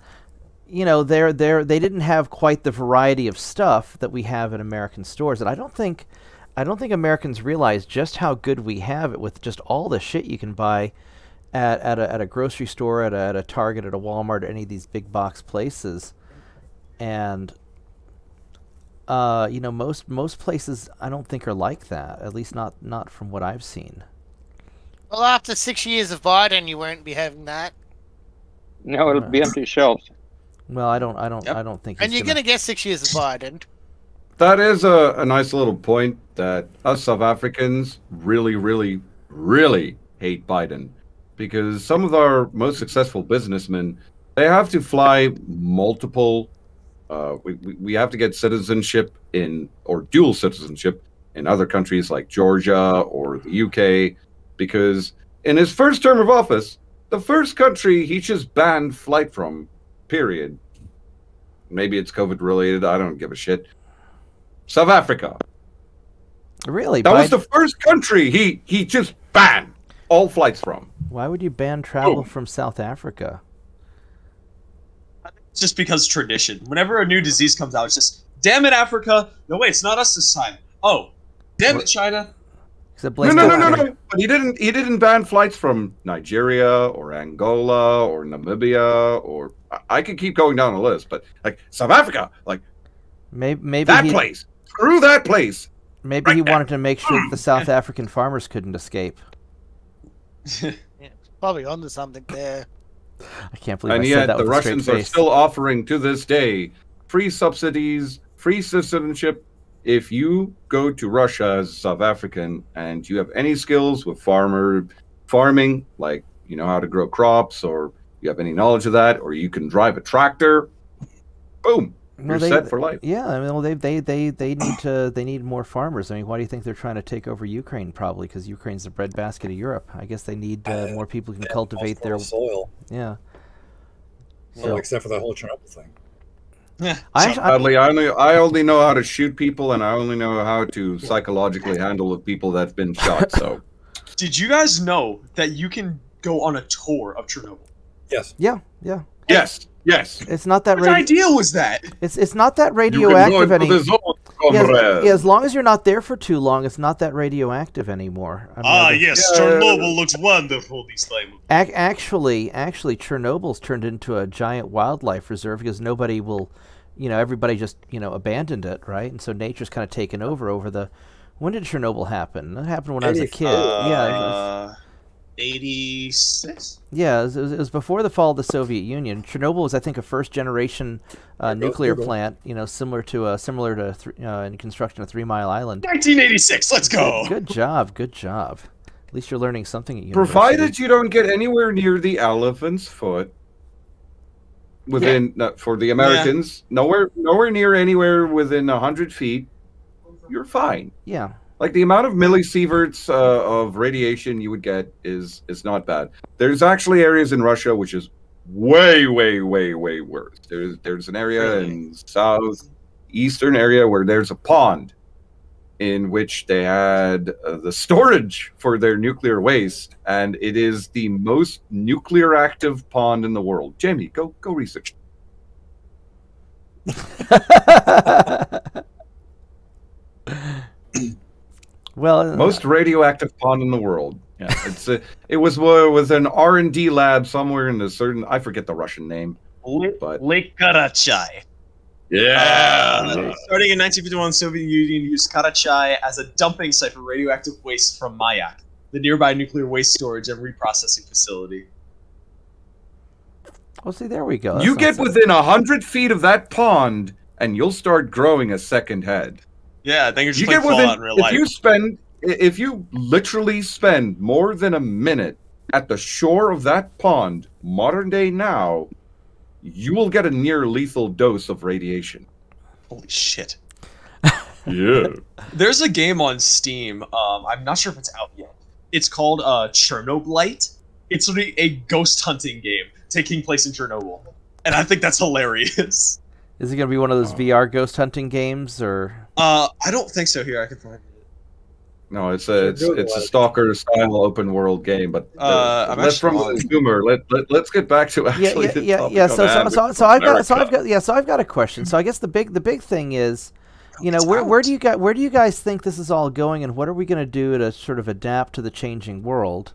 [SPEAKER 1] didn't have quite the variety of stuff that we have in American stores, and I don't think Americans realize just how good we have it with just all the shit you can buy at a grocery store, at a Target, at a Walmart, any of these big box places. And most places I don't think are like that. At least not from what I've seen.
[SPEAKER 6] Well, after 6 years of Biden, you won't be having that.
[SPEAKER 3] No, it'll be empty shelves.
[SPEAKER 1] Well, I don't think.
[SPEAKER 6] And you're gonna get 6 years of Biden.
[SPEAKER 5] That is a nice little point that us South Africans really, really, really hate Biden, because some of our most successful businessmen, they have to fly multiple. We have to get citizenship or dual citizenship in other countries like Georgia or the UK, because in his first term of office, the first country he just banned flight from, period. Maybe it's COVID related. I don't give a shit. South Africa.
[SPEAKER 1] Really?
[SPEAKER 5] That was the first country he just banned all flights from.
[SPEAKER 1] Why would you ban travel from South Africa?
[SPEAKER 4] It's just because tradition. Whenever a new disease comes out, it's just, damn it, Africa. No, wait, it's not us this time. Oh, damn it, China.
[SPEAKER 5] No. But he didn't ban flights from Nigeria or Angola or Namibia or I could keep going down the list, but like South Africa, like
[SPEAKER 1] maybe
[SPEAKER 5] that place. Screw that place.
[SPEAKER 1] Maybe he wanted to make sure that the South African farmers couldn't escape.
[SPEAKER 6] Yeah, probably onto something there.
[SPEAKER 1] I can't believe
[SPEAKER 5] and
[SPEAKER 1] I
[SPEAKER 5] yet
[SPEAKER 1] said that
[SPEAKER 5] the
[SPEAKER 1] with a straight
[SPEAKER 5] Russians are
[SPEAKER 1] face.
[SPEAKER 5] still offering to this day free subsidies, free citizenship. If you go to Russia as a South African and you have any skills with farming, like you know how to grow crops, or you have any knowledge of that, or you can drive a tractor, boom, you're set for life.
[SPEAKER 1] Yeah, I mean, they need more farmers. I mean, why do you think they're trying to take over Ukraine? Probably because Ukraine's the breadbasket of Europe. I guess they need more people who can cultivate their
[SPEAKER 2] soil.
[SPEAKER 1] Yeah.
[SPEAKER 2] Well, except for the whole Chernobyl thing.
[SPEAKER 4] Yeah.
[SPEAKER 5] Sadly, I only know how to shoot people, and I only know how to psychologically handle the people that've been shot. So,
[SPEAKER 4] did you guys know that you can go on a tour of Chernobyl?
[SPEAKER 2] Yes.
[SPEAKER 1] Yeah.
[SPEAKER 5] yes.
[SPEAKER 1] It's not that.
[SPEAKER 4] What idea was that?
[SPEAKER 1] It's not that radioactive anymore.
[SPEAKER 5] Yeah,
[SPEAKER 1] as long as you're not there for too long, it's not that radioactive anymore. I mean,
[SPEAKER 4] Yes, Chernobyl looks wonderful this time.
[SPEAKER 1] Actually, Chernobyl's turned into a giant wildlife reserve because nobody will, everybody just abandoned it, right? And so nature's kind of taken over the. When did Chernobyl happen? That happened when I was a kid. Yeah.
[SPEAKER 4] 86?
[SPEAKER 1] Yeah, it was before the fall of the Soviet Union. Chernobyl was, I think, a first-generation nuclear plant, similar to in construction of 3 Mile Island.
[SPEAKER 4] 1986, let's go!
[SPEAKER 1] Good job. At least you're learning something at university.
[SPEAKER 5] Provided you don't get anywhere near the elephant's foot. For the Americans, nowhere near anywhere within 100 feet, you're fine.
[SPEAKER 1] Yeah.
[SPEAKER 5] Like the amount of millisieverts of radiation you would get is not bad. There's actually areas in Russia which is way worse. There's an area in southeastern area where there's a pond in which they had the storage for their nuclear waste, and it is the most nuclear active pond in the world. Jamie, go research.
[SPEAKER 1] Well,
[SPEAKER 5] most radioactive pond in the world. Yeah, it was an R&D lab somewhere in I forget the Russian name, but
[SPEAKER 4] Lake Karachay.
[SPEAKER 5] Yeah.
[SPEAKER 4] Starting in 1951, the Soviet Union used Karachay as a dumping site for radioactive waste from Mayak, the nearby nuclear waste storage and reprocessing facility.
[SPEAKER 1] Well, see, there we go.
[SPEAKER 5] You
[SPEAKER 1] That's
[SPEAKER 5] get
[SPEAKER 1] not so-
[SPEAKER 5] within 100 feet of that pond, and you'll start growing a second head.
[SPEAKER 4] Yeah, I think you're just
[SPEAKER 5] You
[SPEAKER 4] playing
[SPEAKER 5] get within,
[SPEAKER 4] Fallout in real life.
[SPEAKER 5] if you literally spend more than a minute at the shore of that pond, modern day now, you will get a near lethal dose of radiation.
[SPEAKER 4] Holy shit.
[SPEAKER 5] Yeah.
[SPEAKER 4] There's a game on Steam. I'm not sure if it's out yet. It's called Chernobylite. It's sort of a ghost hunting game taking place in Chernobyl, and I think that's hilarious.
[SPEAKER 1] Is it going to be one of those VR ghost hunting games, or?
[SPEAKER 4] I don't think so. Here, I can find it.
[SPEAKER 5] No, it's a stalker style open world game, but
[SPEAKER 4] I'm
[SPEAKER 5] let's from
[SPEAKER 4] actually
[SPEAKER 5] the humor. Let's get back to actually
[SPEAKER 1] Yeah. So I've got a question. So I guess the big thing is, you know, where do you guys think this is all going, and what are we going to do to sort of adapt to the changing world?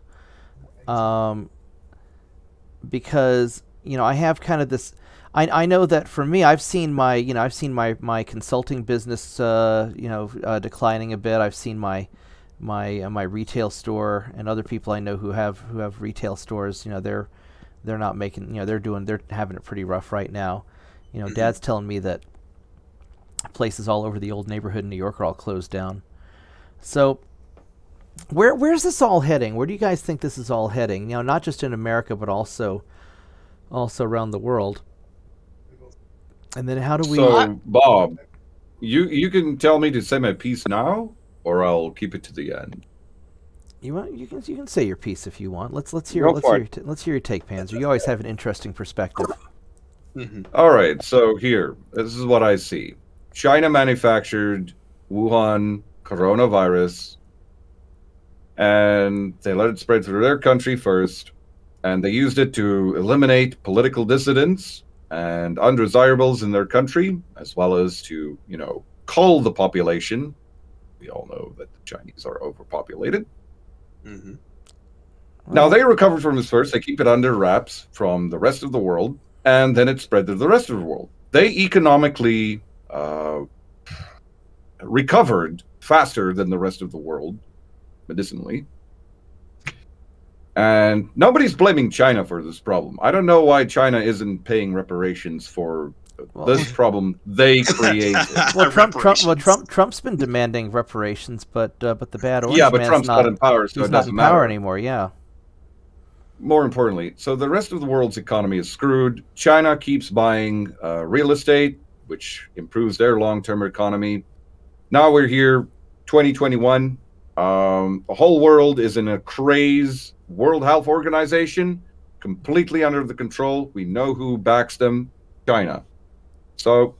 [SPEAKER 1] Because, you know, I have kind of this. I know that for me, I've seen my consulting business declining a bit. I've seen my retail store, and other people I know who have retail stores, you know, they're not making, you know, they're having it pretty rough right now. You know, Dad's telling me that places all over the old neighborhood in New York are all closed down. So where's this all heading? Where do you guys think this is all heading? You know, not just in America, but also around the world. And then how do we?
[SPEAKER 5] So, Bob, you can tell me to say my piece now, or I'll keep it to the end.
[SPEAKER 1] You can say your piece if you want. Let's hear your take, Panzer. You always have an interesting perspective.
[SPEAKER 5] All right, so here, this is what I see. China manufactured Wuhan coronavirus, and they let it spread through their country first, and they used it to eliminate political dissidents and undesirables in their country, as well as to, you know, cull the population. We all know that the Chinese are overpopulated. Now, they recovered from this first. They keep it under wraps from the rest of the world, and then it spread to the rest of the world. They economically recovered faster than the rest of the world, medicinally. And nobody's blaming China for this problem. I don't know why China isn't paying reparations for this problem they created.
[SPEAKER 1] Trump's been demanding reparations, but the bad orange
[SPEAKER 5] but
[SPEAKER 1] man's
[SPEAKER 5] Trump's not in power, so it doesn't matter
[SPEAKER 1] anymore. Yeah.
[SPEAKER 5] More importantly, so the rest of the world's economy is screwed. China keeps buying real estate, which improves their long-term economy. Now we're here, 2021. The whole world is in a craze. World Health Organization, completely under the control. We know who backs them, China. So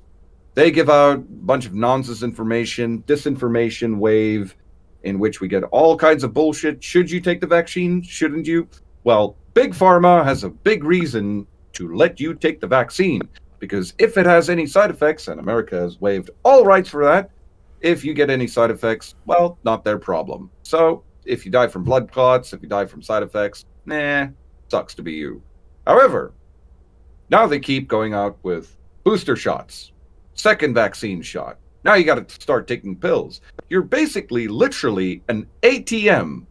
[SPEAKER 5] they give out a bunch of nonsense information, disinformation wave, in which we get all kinds of bullshit. Should you take the vaccine? Shouldn't you? Well, Big Pharma has a big reason to let you take the vaccine, because if it has any side effects, and America has waived all rights for that, if you get any side effects, well, not their problem. So if you die from blood clots, if you die from side effects, sucks to be you. However, now they keep going out with booster shots, second vaccine shot. Now you got to start taking pills. You're basically literally an ATM.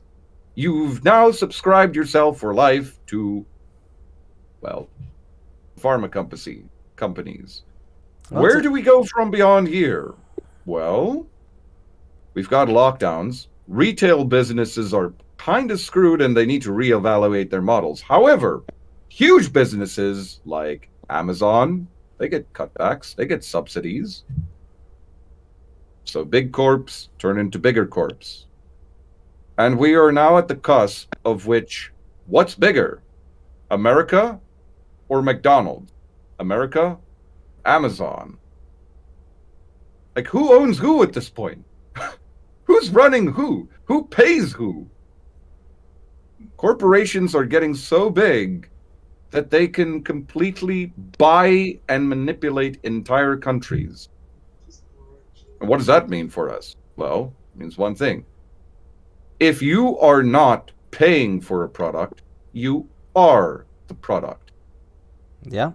[SPEAKER 5] You've now subscribed yourself for life to, well, pharma companies.
[SPEAKER 1] Well,
[SPEAKER 5] Where do we go from beyond here? Well, we've got lockdowns. Retail businesses are kind of screwed, and they need to reevaluate their models. However, huge businesses like Amazon, they get cutbacks, they get subsidies. So big corps turn into bigger corps. And we are now at the cusp of which, what's bigger, America or McDonald's? America, Amazon. Like, who owns who at this point? Who's running who? Who pays who? Corporations are getting so big that they can completely buy and manipulate entire countries. And what does that mean for us? Well, it means one thing. If you are not paying for a product, you are the product.
[SPEAKER 1] Yeah.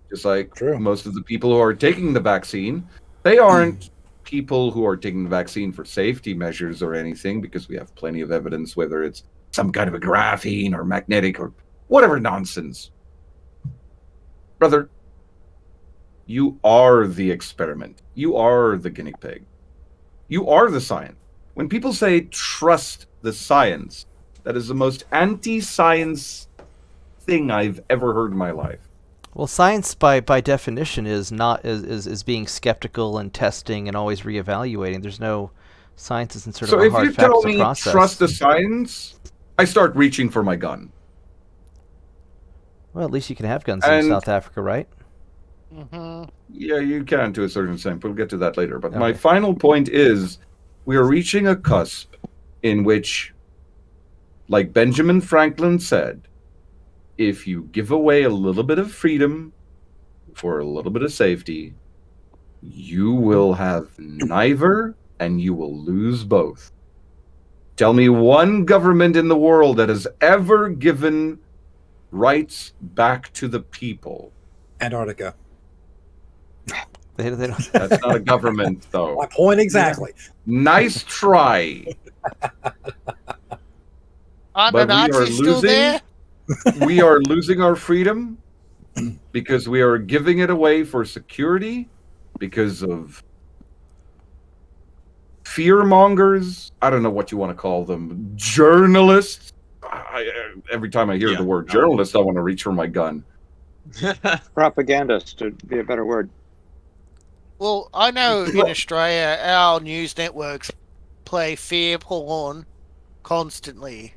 [SPEAKER 5] Just like most of the people who are taking the vaccine, they aren't people who are taking the vaccine for safety measures or anything, because we have plenty of evidence, whether it's some kind of a graphene or magnetic or whatever nonsense. Brother, you are the experiment. You are the guinea pig. You are the science. When people say trust the science, that is the most anti-science thing I've ever heard in my life.
[SPEAKER 1] Well, science by definition is not is being skeptical and testing and always reevaluating. There's no science isn't sort of a hard fact.
[SPEAKER 5] So if you tell me trust the science, I start reaching for my gun.
[SPEAKER 1] Well, at least you can have guns in South Africa, right?
[SPEAKER 6] Mm-hmm.
[SPEAKER 5] Yeah, you can to a certain extent. We'll get to that later. But my final point is, we are reaching a cusp in which, like Benjamin Franklin said, if you give away a little bit of freedom for a little bit of safety, you will have neither and you will lose both. Tell me one government in the world that has ever given rights back to the people.
[SPEAKER 2] Antarctica.
[SPEAKER 1] They don't.
[SPEAKER 5] That's not a government, though.
[SPEAKER 2] My point exactly.
[SPEAKER 5] Nice try.
[SPEAKER 6] Are
[SPEAKER 5] But
[SPEAKER 6] the
[SPEAKER 5] we are
[SPEAKER 6] Nazis still
[SPEAKER 5] losing.
[SPEAKER 6] there?
[SPEAKER 5] We are losing our freedom because we are giving it away for security because of fearmongers. I don't know what you want to call them. Journalists. Every time I hear the word journalist, I want to reach for my gun.
[SPEAKER 3] Propagandist would be a better word.
[SPEAKER 6] Well, I know in Australia, our news networks play fear porn constantly.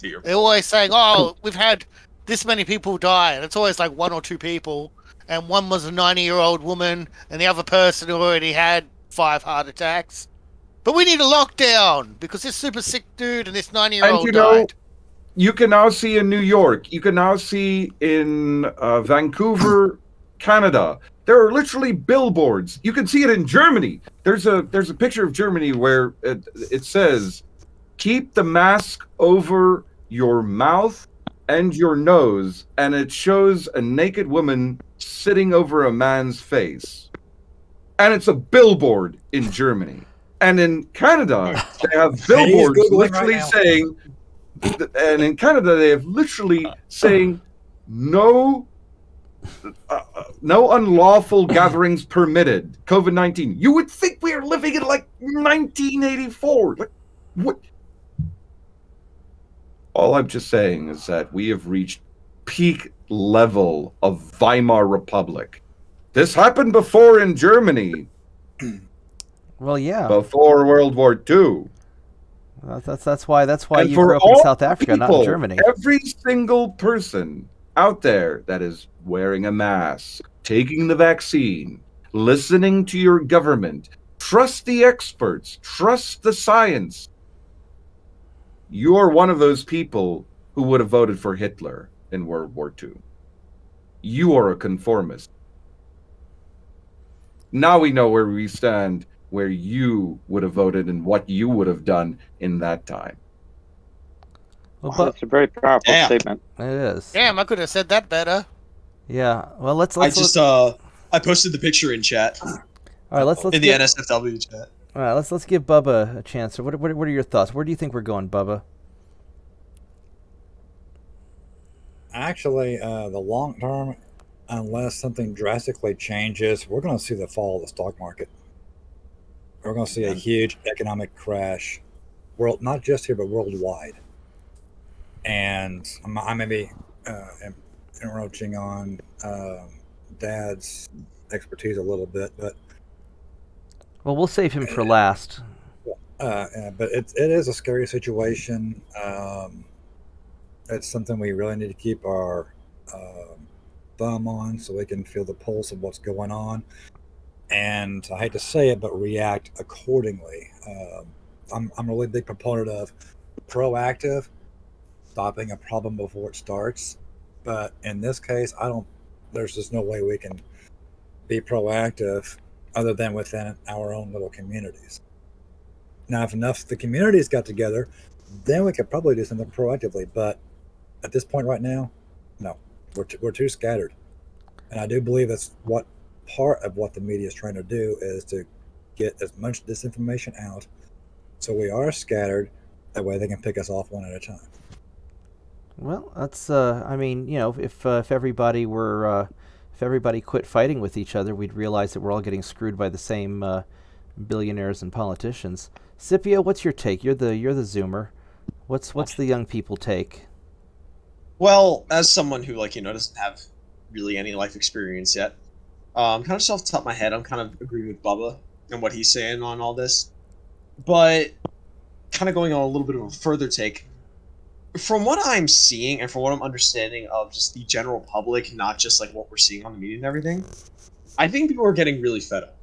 [SPEAKER 6] They're always saying, oh, we've had this many people die, and it's always like 1 or 2 people, and one was a 90-year-old woman, and the other person already had 5 heart attacks. But we need a lockdown, because this super sick dude and this 90-year-old died.
[SPEAKER 5] You can now see in New York, you can now see in Vancouver, Canada, there are literally billboards. You can see it in Germany. There's a picture of Germany where it says, keep the mask over your mouth and your nose, and it shows a naked woman sitting over a man's face. And it's a billboard in Germany. And in Canada, they have billboards literally saying, and in Canada, they have literally saying, no unlawful gatherings permitted. COVID-19. You would think we are living in like 1984. Like, what? All I'm just saying is that we have reached peak level of Weimar Republic. This happened before in Germany.
[SPEAKER 1] Well, yeah.
[SPEAKER 5] Before World War II.
[SPEAKER 1] That's why
[SPEAKER 5] And
[SPEAKER 1] you
[SPEAKER 5] for
[SPEAKER 1] grew up in
[SPEAKER 5] all
[SPEAKER 1] South Africa, not in
[SPEAKER 5] people,
[SPEAKER 1] Germany.
[SPEAKER 5] Every single person out there that is wearing a mask, taking the vaccine, listening to your government, trust the experts, trust the science. You are one of those people who would have voted for Hitler in World War II. You are a conformist. Now we know where we stand, where you would have voted and what you would have done in that time.
[SPEAKER 1] Well,
[SPEAKER 3] That's a very powerful statement.
[SPEAKER 1] It is.
[SPEAKER 6] Damn, I could have said that better.
[SPEAKER 1] Yeah. Well, let's
[SPEAKER 4] I posted the picture in chat.
[SPEAKER 1] All right, let's
[SPEAKER 4] in the NSFW chat.
[SPEAKER 1] All right, let's give Bubba a chance. What are your thoughts? Where do you think we're going, Bubba?
[SPEAKER 2] Actually, the long term, unless something drastically changes, we're going to see the fall of the stock market. We're going to see a huge economic crash, not just here but worldwide. And I may be encroaching on Dad's expertise a little bit, but
[SPEAKER 1] well, we'll save him for last.
[SPEAKER 2] But it is a scary situation. It's something we really need to keep our thumb on so we can feel the pulse of what's going on. And I hate to say it, but react accordingly. I'm a really big proponent of proactive, stopping a problem before it starts. But in this case, there's just no way we can be proactive other than within our own little communities. Now, if enough of the communities got together, then we could probably do something proactively. But at this point right now, no, we're too scattered. And I do believe that's what part of what the media is trying to do is to get as much disinformation out so we are scattered. That way they can pick us off one at a time.
[SPEAKER 1] Well, that's I mean, if everybody were if everybody quit fighting with each other, we'd realize that we're all getting screwed by the same billionaires and politicians. Scipio, what's your take? You're the Zoomer. What's the young people take?
[SPEAKER 4] Well, as someone who doesn't have really any life experience yet, kind of just off the top of my head, I'm kind of agreeing with Bubba and what he's saying on all this. But kind of going on a little bit of a further take, from what I'm seeing and from what I'm understanding of just the general public, not just like what we're seeing on the media and everything, I think people are getting really fed up.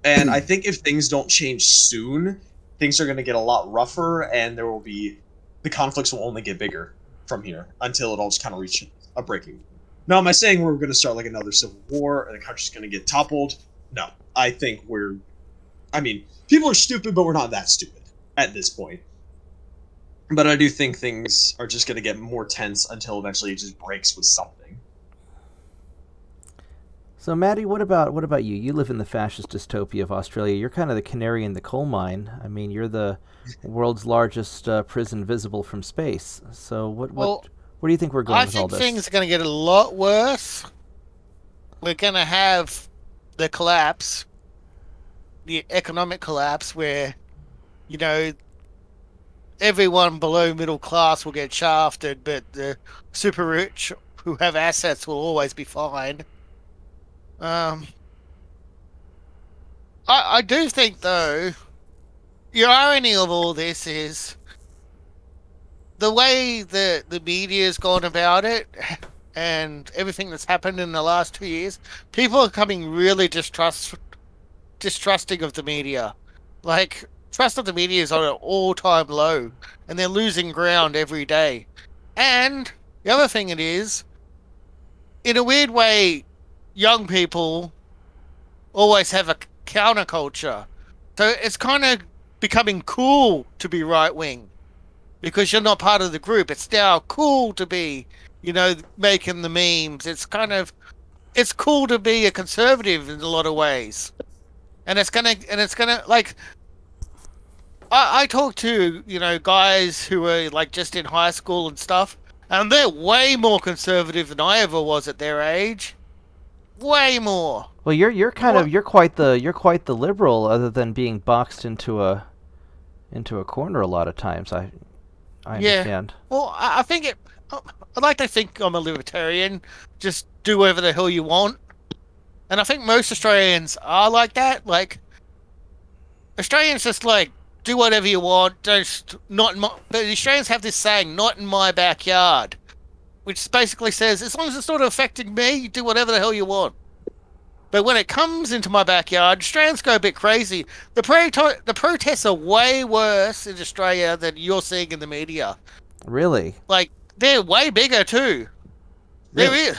[SPEAKER 4] And I think if things don't change soon, things are going to get a lot rougher, and the conflicts will only get bigger from here until it all just kind of reaches a breaking point. Now, am I saying we're going to start like another civil war and the country's going to get toppled? No. I think people are stupid, but we're not that stupid at this point. But I do think things are just going to get more tense until eventually it just breaks with something.
[SPEAKER 1] So, Maddie, what about you? You live in the fascist dystopia of Australia. You're kind of the canary in the coal mine. I mean, you're the world's largest prison visible from space. So, where do you think we're going with all this?
[SPEAKER 6] I think things are going to get a lot worse. We're going to have the collapse, the economic collapse, where, everyone below middle class will get shafted, but the super rich who have assets will always be fine. I do think, though, the irony of all this is the way the media has gone about it and everything that's happened in the last 2 years. People are becoming really distrusting of the media. Like, trust of the media is on an all-time low, and they're losing ground every day. And the other thing it is, in a weird way, young people always have a counterculture. So it's kind of becoming cool to be right-wing because you're not part of the group. It's now cool to be, making the memes. It's cool to be a conservative in a lot of ways. And it's gonna like, I talk to, guys who are like just in high school and stuff, and they're way more conservative than I ever was at their age. Way more.
[SPEAKER 1] Well, you're quite the liberal, other than being boxed into a corner a lot of times. I understand.
[SPEAKER 6] Well, I think I'd like to think I'm a libertarian. Just do whatever the hell you want. And I think most Australians are like that. Like, Australians just like, do whatever you want. But the Australians have this saying, "Not in my backyard," which basically says, as long as it's not affecting me, you do whatever the hell you want. But when it comes into my backyard, Australians go a bit crazy. The protests are way worse in Australia than you're seeing in the media.
[SPEAKER 1] Really?
[SPEAKER 6] Like, they're way bigger too.
[SPEAKER 1] Really?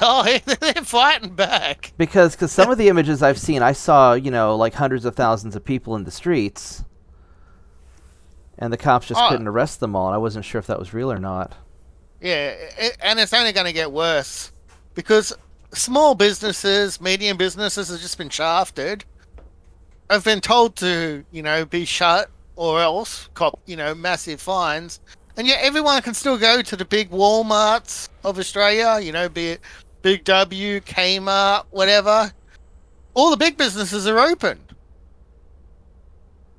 [SPEAKER 6] They're fighting back.
[SPEAKER 1] Because some of the images I've seen, I saw, like hundreds of thousands of people in the streets, and the cops just couldn't arrest them all, and I wasn't sure if that was real or not.
[SPEAKER 6] Yeah, and it's only going to get worse because small businesses, medium businesses have just been shafted. I've been told to, be shut or else cop, massive fines. And yet everyone can still go to the big Walmarts of Australia, be it Big W, Kmart, whatever. All the big businesses are open.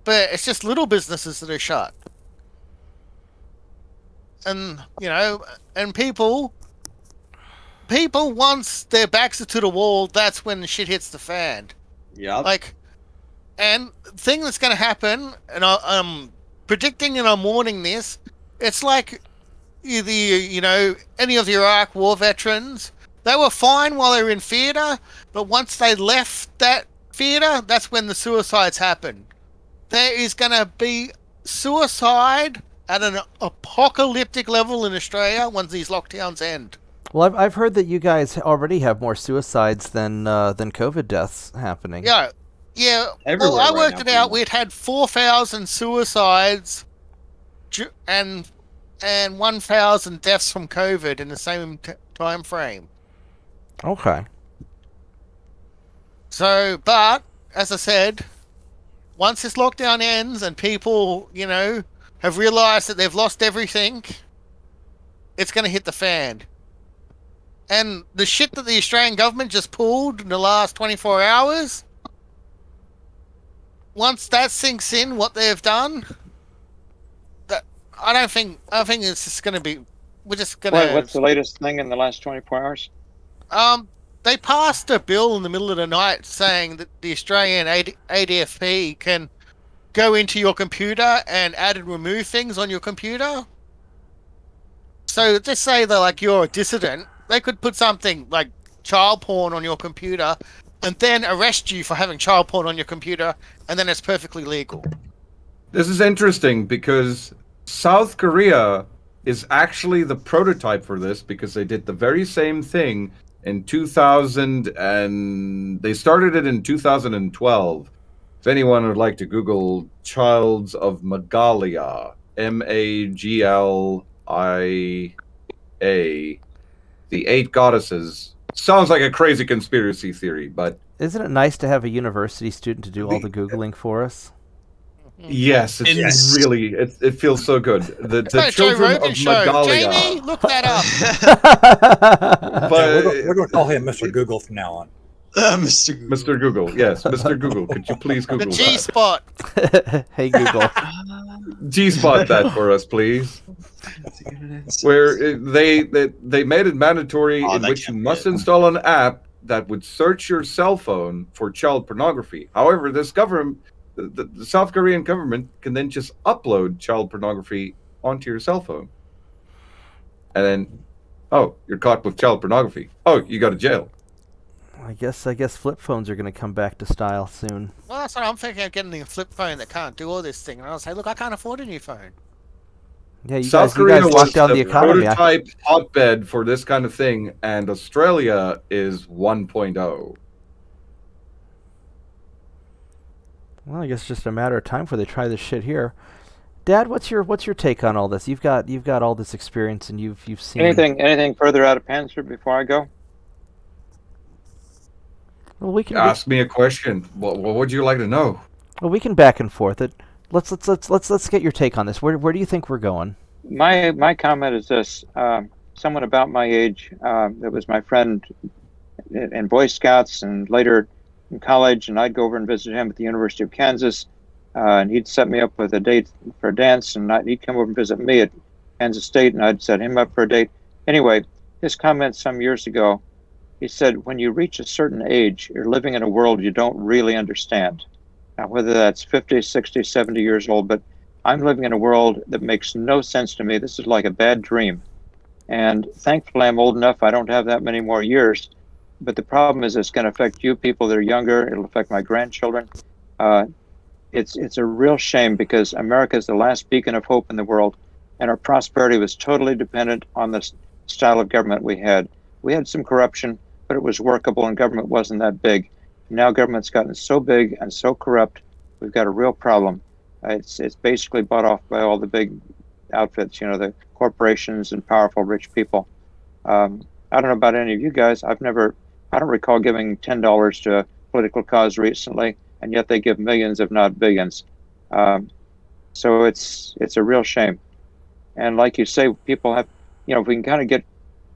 [SPEAKER 6] But it's just little businesses that are shut. And, and people, once their backs are to the wall, that's when the shit hits the fan.
[SPEAKER 4] Yeah.
[SPEAKER 6] Like, and the thing that's going to happen, and I'm predicting and I'm warning this, it's like any of the Iraq war veterans. They were fine while they were in theatre, but once they left that theatre, that's when the suicides happened. There is going to be suicide at an apocalyptic level in Australia once these lockdowns end.
[SPEAKER 1] Well, I've heard that you guys already have more suicides than COVID deaths happening.
[SPEAKER 6] Yeah.
[SPEAKER 4] Everywhere
[SPEAKER 6] well, I
[SPEAKER 4] right
[SPEAKER 6] worked
[SPEAKER 4] now,
[SPEAKER 6] it out. We'd had 4,000 suicides and 1,000 deaths from COVID in the same time frame.
[SPEAKER 1] Okay.
[SPEAKER 6] So, but as I said, once this lockdown ends and people, have realized that they've lost everything, it's going to hit the fan. And the shit that the Australian government just pulled in the last 24 hours, once that sinks in, what they've done, that I think it's just going to be. We're just going to.
[SPEAKER 3] What's the latest thing in the last 24 hours?
[SPEAKER 6] They passed a bill in the middle of the night saying that the Australian ADFP can go into your computer and add and remove things on your computer. So just say that, like, you're a dissident, they could put something like child porn on your computer and then arrest you for having child porn on your computer, and then it's perfectly legal.
[SPEAKER 5] This is interesting because South Korea is actually the prototype for this, because they did the very same thing in 2000, and they started it in 2012. If anyone would like to Google Childs of Magalia, Maglia, the 8 goddesses. Sounds like a crazy conspiracy theory, but
[SPEAKER 1] Isn't it nice to have a university student to do all the Googling for us?
[SPEAKER 5] yes, it's really, it feels so good. The
[SPEAKER 6] Joe
[SPEAKER 5] children
[SPEAKER 6] Rogan
[SPEAKER 5] of
[SPEAKER 6] show.
[SPEAKER 5] Magalia.
[SPEAKER 6] Jamie, look that up.
[SPEAKER 5] But
[SPEAKER 2] we're going to call him Mr. Google from now on.
[SPEAKER 4] Mr. Google.
[SPEAKER 5] Mr. Google, yes, Mr. Google, could you please
[SPEAKER 6] The
[SPEAKER 5] Google
[SPEAKER 6] G
[SPEAKER 5] that?
[SPEAKER 6] spot.
[SPEAKER 1] Hey Google.
[SPEAKER 5] G-spot that for us, please. Where they made it mandatory in
[SPEAKER 4] that
[SPEAKER 5] which you
[SPEAKER 4] can't be
[SPEAKER 5] must
[SPEAKER 4] it.
[SPEAKER 5] install an app that would search your cell phone for child pornography. However, this government, the South Korean government, can then just upload child pornography onto your cell phone, and then, oh, you're caught with child pornography. Oh, you go to jail.
[SPEAKER 1] I guess flip phones are going to come back to style soon.
[SPEAKER 6] Well, that's what I'm thinking of, getting a flip phone that can't do all this thing. And I'll say, look, I can't afford a new phone.
[SPEAKER 1] Yeah, you
[SPEAKER 5] South
[SPEAKER 1] guys
[SPEAKER 5] Korea was
[SPEAKER 1] locked down the
[SPEAKER 5] the
[SPEAKER 1] economy.
[SPEAKER 5] prototype hotbed for this kind of thing, and Australia is 1.0.
[SPEAKER 1] Well, I guess it's just a matter of time before they try this shit here. Dad, what's your take on all this? You've got all this experience, and you've seen
[SPEAKER 3] Anything further out of Panzer before I go?
[SPEAKER 1] Well, we can
[SPEAKER 5] Ask me a question. What would you like to know?
[SPEAKER 1] well, we can back and forth it. Let's get your take on this. Where do you think we're going?
[SPEAKER 3] My comment is this: someone about my age, that was my friend in Boy Scouts and later in college, and I'd go over and visit him at the University of Kansas, and he'd set me up with a date for a dance, and he'd come over and visit me at Kansas State, and I'd set him up for a date. Anyway, his comment some years ago, he said, when you reach a certain age, you're living in a world you don't really understand. Now, whether that's 50, 60, 70 years old, but I'm living in a world that makes no sense to me. This is like a bad dream. And thankfully, I'm old enough. I don't have that many more years. But the problem is it's going to affect you people that are younger. It'll affect my grandchildren. It's a real shame, because America is the last beacon of hope in the world. And our prosperity was totally dependent on the style of government we had. We had some corruption, but it was workable, and government wasn't that big. Now government's gotten so big and so corrupt, we've got a real problem. It's basically bought off by all the big outfits, the corporations and powerful rich people. I don't know about any of you guys. I don't recall giving $10 to a political cause recently, and yet they give millions, if not billions. So it's a real shame. And like you say, people have, if we can kind of get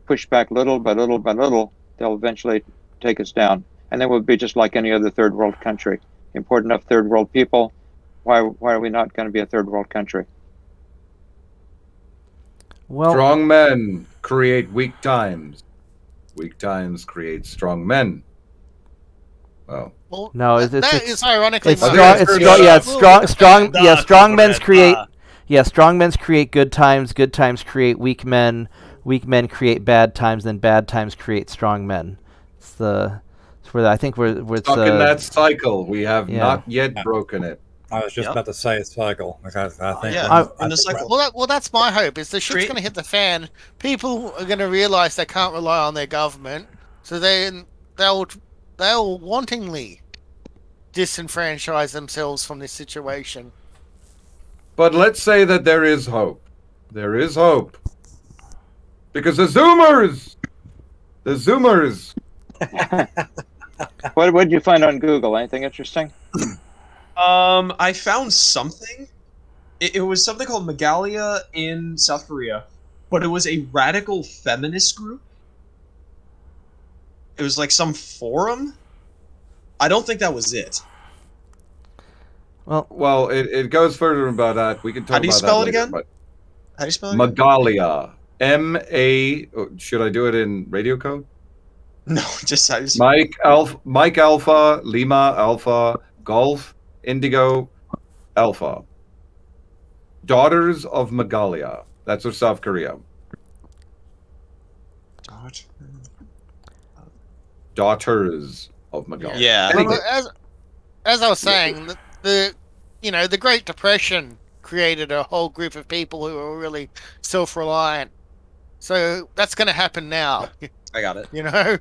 [SPEAKER 3] pushed back little by little by little, they'll eventually take us down. And then we'll be just like any other third world country. Import enough third world people. Why are we not going to be a third world country?
[SPEAKER 1] Well,
[SPEAKER 5] Strong men create weak times. Weak times create strong men. Well,
[SPEAKER 1] no,
[SPEAKER 6] that is ironically.
[SPEAKER 1] it's
[SPEAKER 5] I think
[SPEAKER 1] strong.
[SPEAKER 5] it's
[SPEAKER 1] It's
[SPEAKER 5] pretty
[SPEAKER 1] strong. Yeah,
[SPEAKER 5] strong.
[SPEAKER 1] strong. Yeah, strong men's create.
[SPEAKER 7] Nah.
[SPEAKER 1] Yeah, strong men's create good times. Good times create weak men. Weak men create bad times. Then bad times create strong men. It's where I think we're
[SPEAKER 5] stuck in that cycle. We have
[SPEAKER 1] yeah.
[SPEAKER 5] not yet broken it.
[SPEAKER 2] I was just about to say cycle, because I think.
[SPEAKER 4] Yeah,
[SPEAKER 2] I
[SPEAKER 4] in the
[SPEAKER 2] think-
[SPEAKER 4] cycle.
[SPEAKER 6] Well, that's my hope. Is the shit's
[SPEAKER 4] Create-
[SPEAKER 6] going to hit the fan? People are going to realize they can't rely on their government, so then they'll wantingly disenfranchise themselves from this situation.
[SPEAKER 5] But let's say that there is hope. There is hope. Because the Zoomers!
[SPEAKER 3] What did you find on Google? Anything interesting?
[SPEAKER 4] I found something. It was something called Magalia in South Korea, but it was a radical feminist group. It was like some forum. I don't think that was it.
[SPEAKER 5] Well, it goes further about that. We can talk
[SPEAKER 4] How do you
[SPEAKER 5] about
[SPEAKER 4] spell
[SPEAKER 5] that
[SPEAKER 4] it
[SPEAKER 5] later,
[SPEAKER 4] again?
[SPEAKER 5] but
[SPEAKER 4] How do you spell it? Again?
[SPEAKER 5] Magalia. M-A... Should I do it in radio code?
[SPEAKER 4] No, just how do you spell
[SPEAKER 5] Mike Alpha, Lima Alpha, Golf, Indigo, Alpha. Daughters of Magalia. That's of South Korea. Daughters of Magalia.
[SPEAKER 4] Yeah.
[SPEAKER 5] Anyway,
[SPEAKER 6] As I was saying, the Great Depression created a whole group of people who were really self-reliant. So that's going to happen now.
[SPEAKER 4] I got it.
[SPEAKER 6] You know.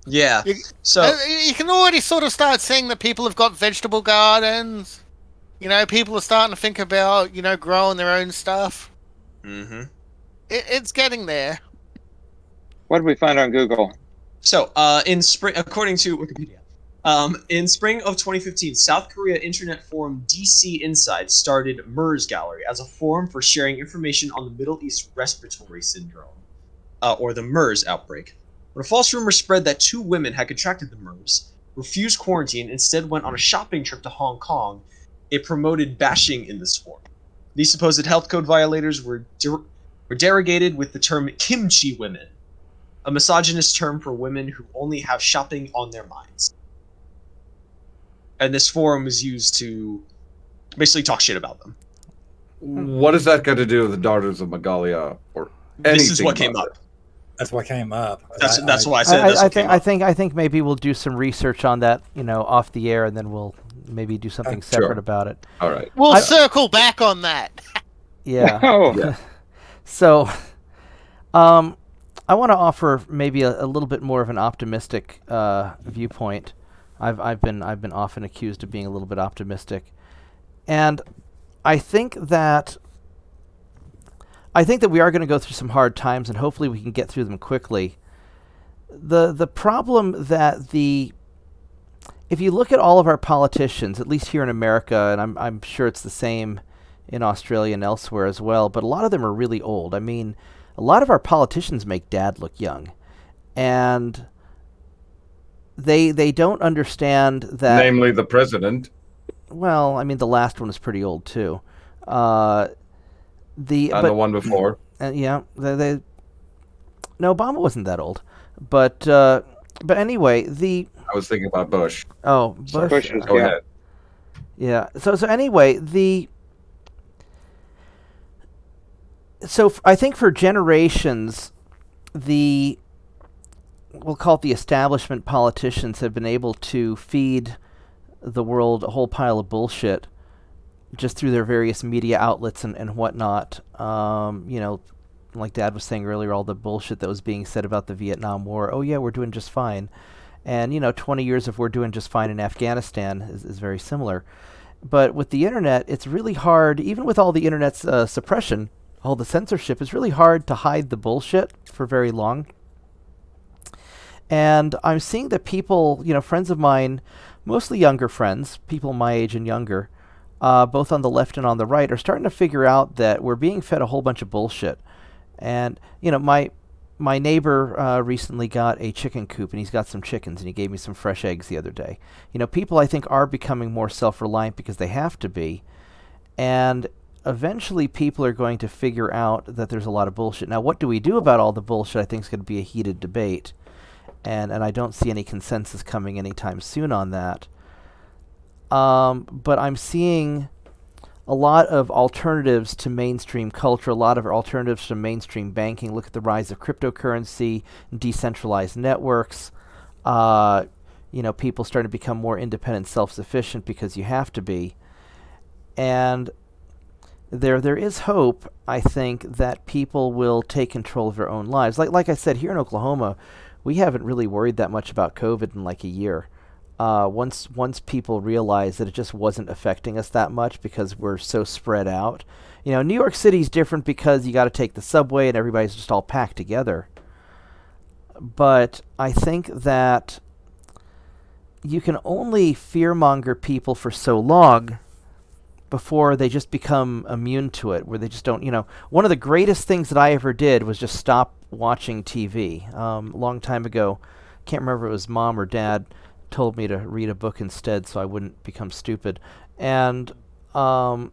[SPEAKER 4] Yeah. So
[SPEAKER 6] You can already sort of start seeing that people have got vegetable gardens. You know, people are starting to think about, growing their own stuff.
[SPEAKER 4] Mm-hmm.
[SPEAKER 6] It's getting there.
[SPEAKER 3] What did we find on Google?
[SPEAKER 4] So, in spring, according to Wikipedia, in spring of 2015, South Korea internet forum DC Inside started MERS Gallery as a forum for sharing information on the Middle East respiratory syndrome, or the MERS outbreak. When a false rumor spread that 2 women had contracted the MERS, refused quarantine, instead went on a shopping trip to Hong Kong, it promoted bashing in this forum. These supposed health code violators were derogated with the term kimchi women, a misogynist term for women who only have shopping on their minds. And this forum was used to basically talk shit about them.
[SPEAKER 5] what does that got to do with the Daughters of Magalia or anything?
[SPEAKER 4] This is what came
[SPEAKER 5] about
[SPEAKER 4] up.
[SPEAKER 2] That's what came up.
[SPEAKER 4] That's why I said that's what came up.
[SPEAKER 1] I think maybe we'll do some research on that, off the air, and then we'll maybe do something separate
[SPEAKER 5] sure.
[SPEAKER 1] about it.
[SPEAKER 5] All right.
[SPEAKER 6] We'll circle back on that.
[SPEAKER 1] Yeah.
[SPEAKER 3] Oh,
[SPEAKER 5] Yeah.
[SPEAKER 1] So, I want to offer maybe a little bit more of an optimistic viewpoint. I've been often accused of being a little bit optimistic, and I think that we are going to go through some hard times, and hopefully we can get through them quickly. The problem that if you look at all of our politicians, at least here in America, and I'm sure it's the same in Australia and elsewhere as well, but a lot of them are really old. I mean, a lot of our politicians make Dad look young, and they don't understand that.
[SPEAKER 5] Namely, the president.
[SPEAKER 1] Well, I mean, the last one is pretty old too.
[SPEAKER 5] And the one before.
[SPEAKER 1] Yeah, no, Obama wasn't that old, but anyway,
[SPEAKER 5] I was thinking about Bush.
[SPEAKER 1] Oh,
[SPEAKER 5] Sorry.
[SPEAKER 1] Bush.
[SPEAKER 3] Bush is
[SPEAKER 5] Go ahead.
[SPEAKER 1] Yeah. So anyway, I think for generations, we'll call it the establishment politicians have been able to feed the world a whole pile of bullshit just through their various media outlets and whatnot. Like Dad was saying earlier, all the bullshit that was being said about the Vietnam War. Oh yeah, we're doing just fine. And 20 years of we're doing just fine in Afghanistan is very similar. But with the internet, it's really hard, even with all the internet's suppression, all the censorship, it's really hard to hide the bullshit for very long. And I'm seeing that people, friends of mine, mostly younger friends, people my age and younger, both on the left and on the right, are starting to figure out that we're being fed a whole bunch of bullshit. And, my neighbor recently got a chicken coop, and he's got some chickens, and he gave me some fresh eggs the other day. People, I think, are becoming more self-reliant because they have to be. And eventually people are going to figure out that there's a lot of bullshit. Now, what do we do about all the bullshit, I think, is going to be a heated debate. And I don't see any consensus coming anytime soon on that. But I'm seeing a lot of alternatives to mainstream culture, a lot of alternatives to mainstream banking. Look at the rise of cryptocurrency, decentralized networks. People starting to become more independent, self-sufficient because you have to be. And there is hope, I think, that people will take control of their own lives. Like I said, here in Oklahoma, we haven't really worried that much about COVID in like a year. Once people realized that it just wasn't affecting us that much because we're so spread out. New York City's different because you got to take the subway and everybody's just all packed together. But I think that you can only fearmonger people for so long before they just become immune to it, where they just don't, One of the greatest things that I ever did was just stop watching TV. A long time ago, can't remember if it was mom or dad told me to read a book instead so I wouldn't become stupid. And so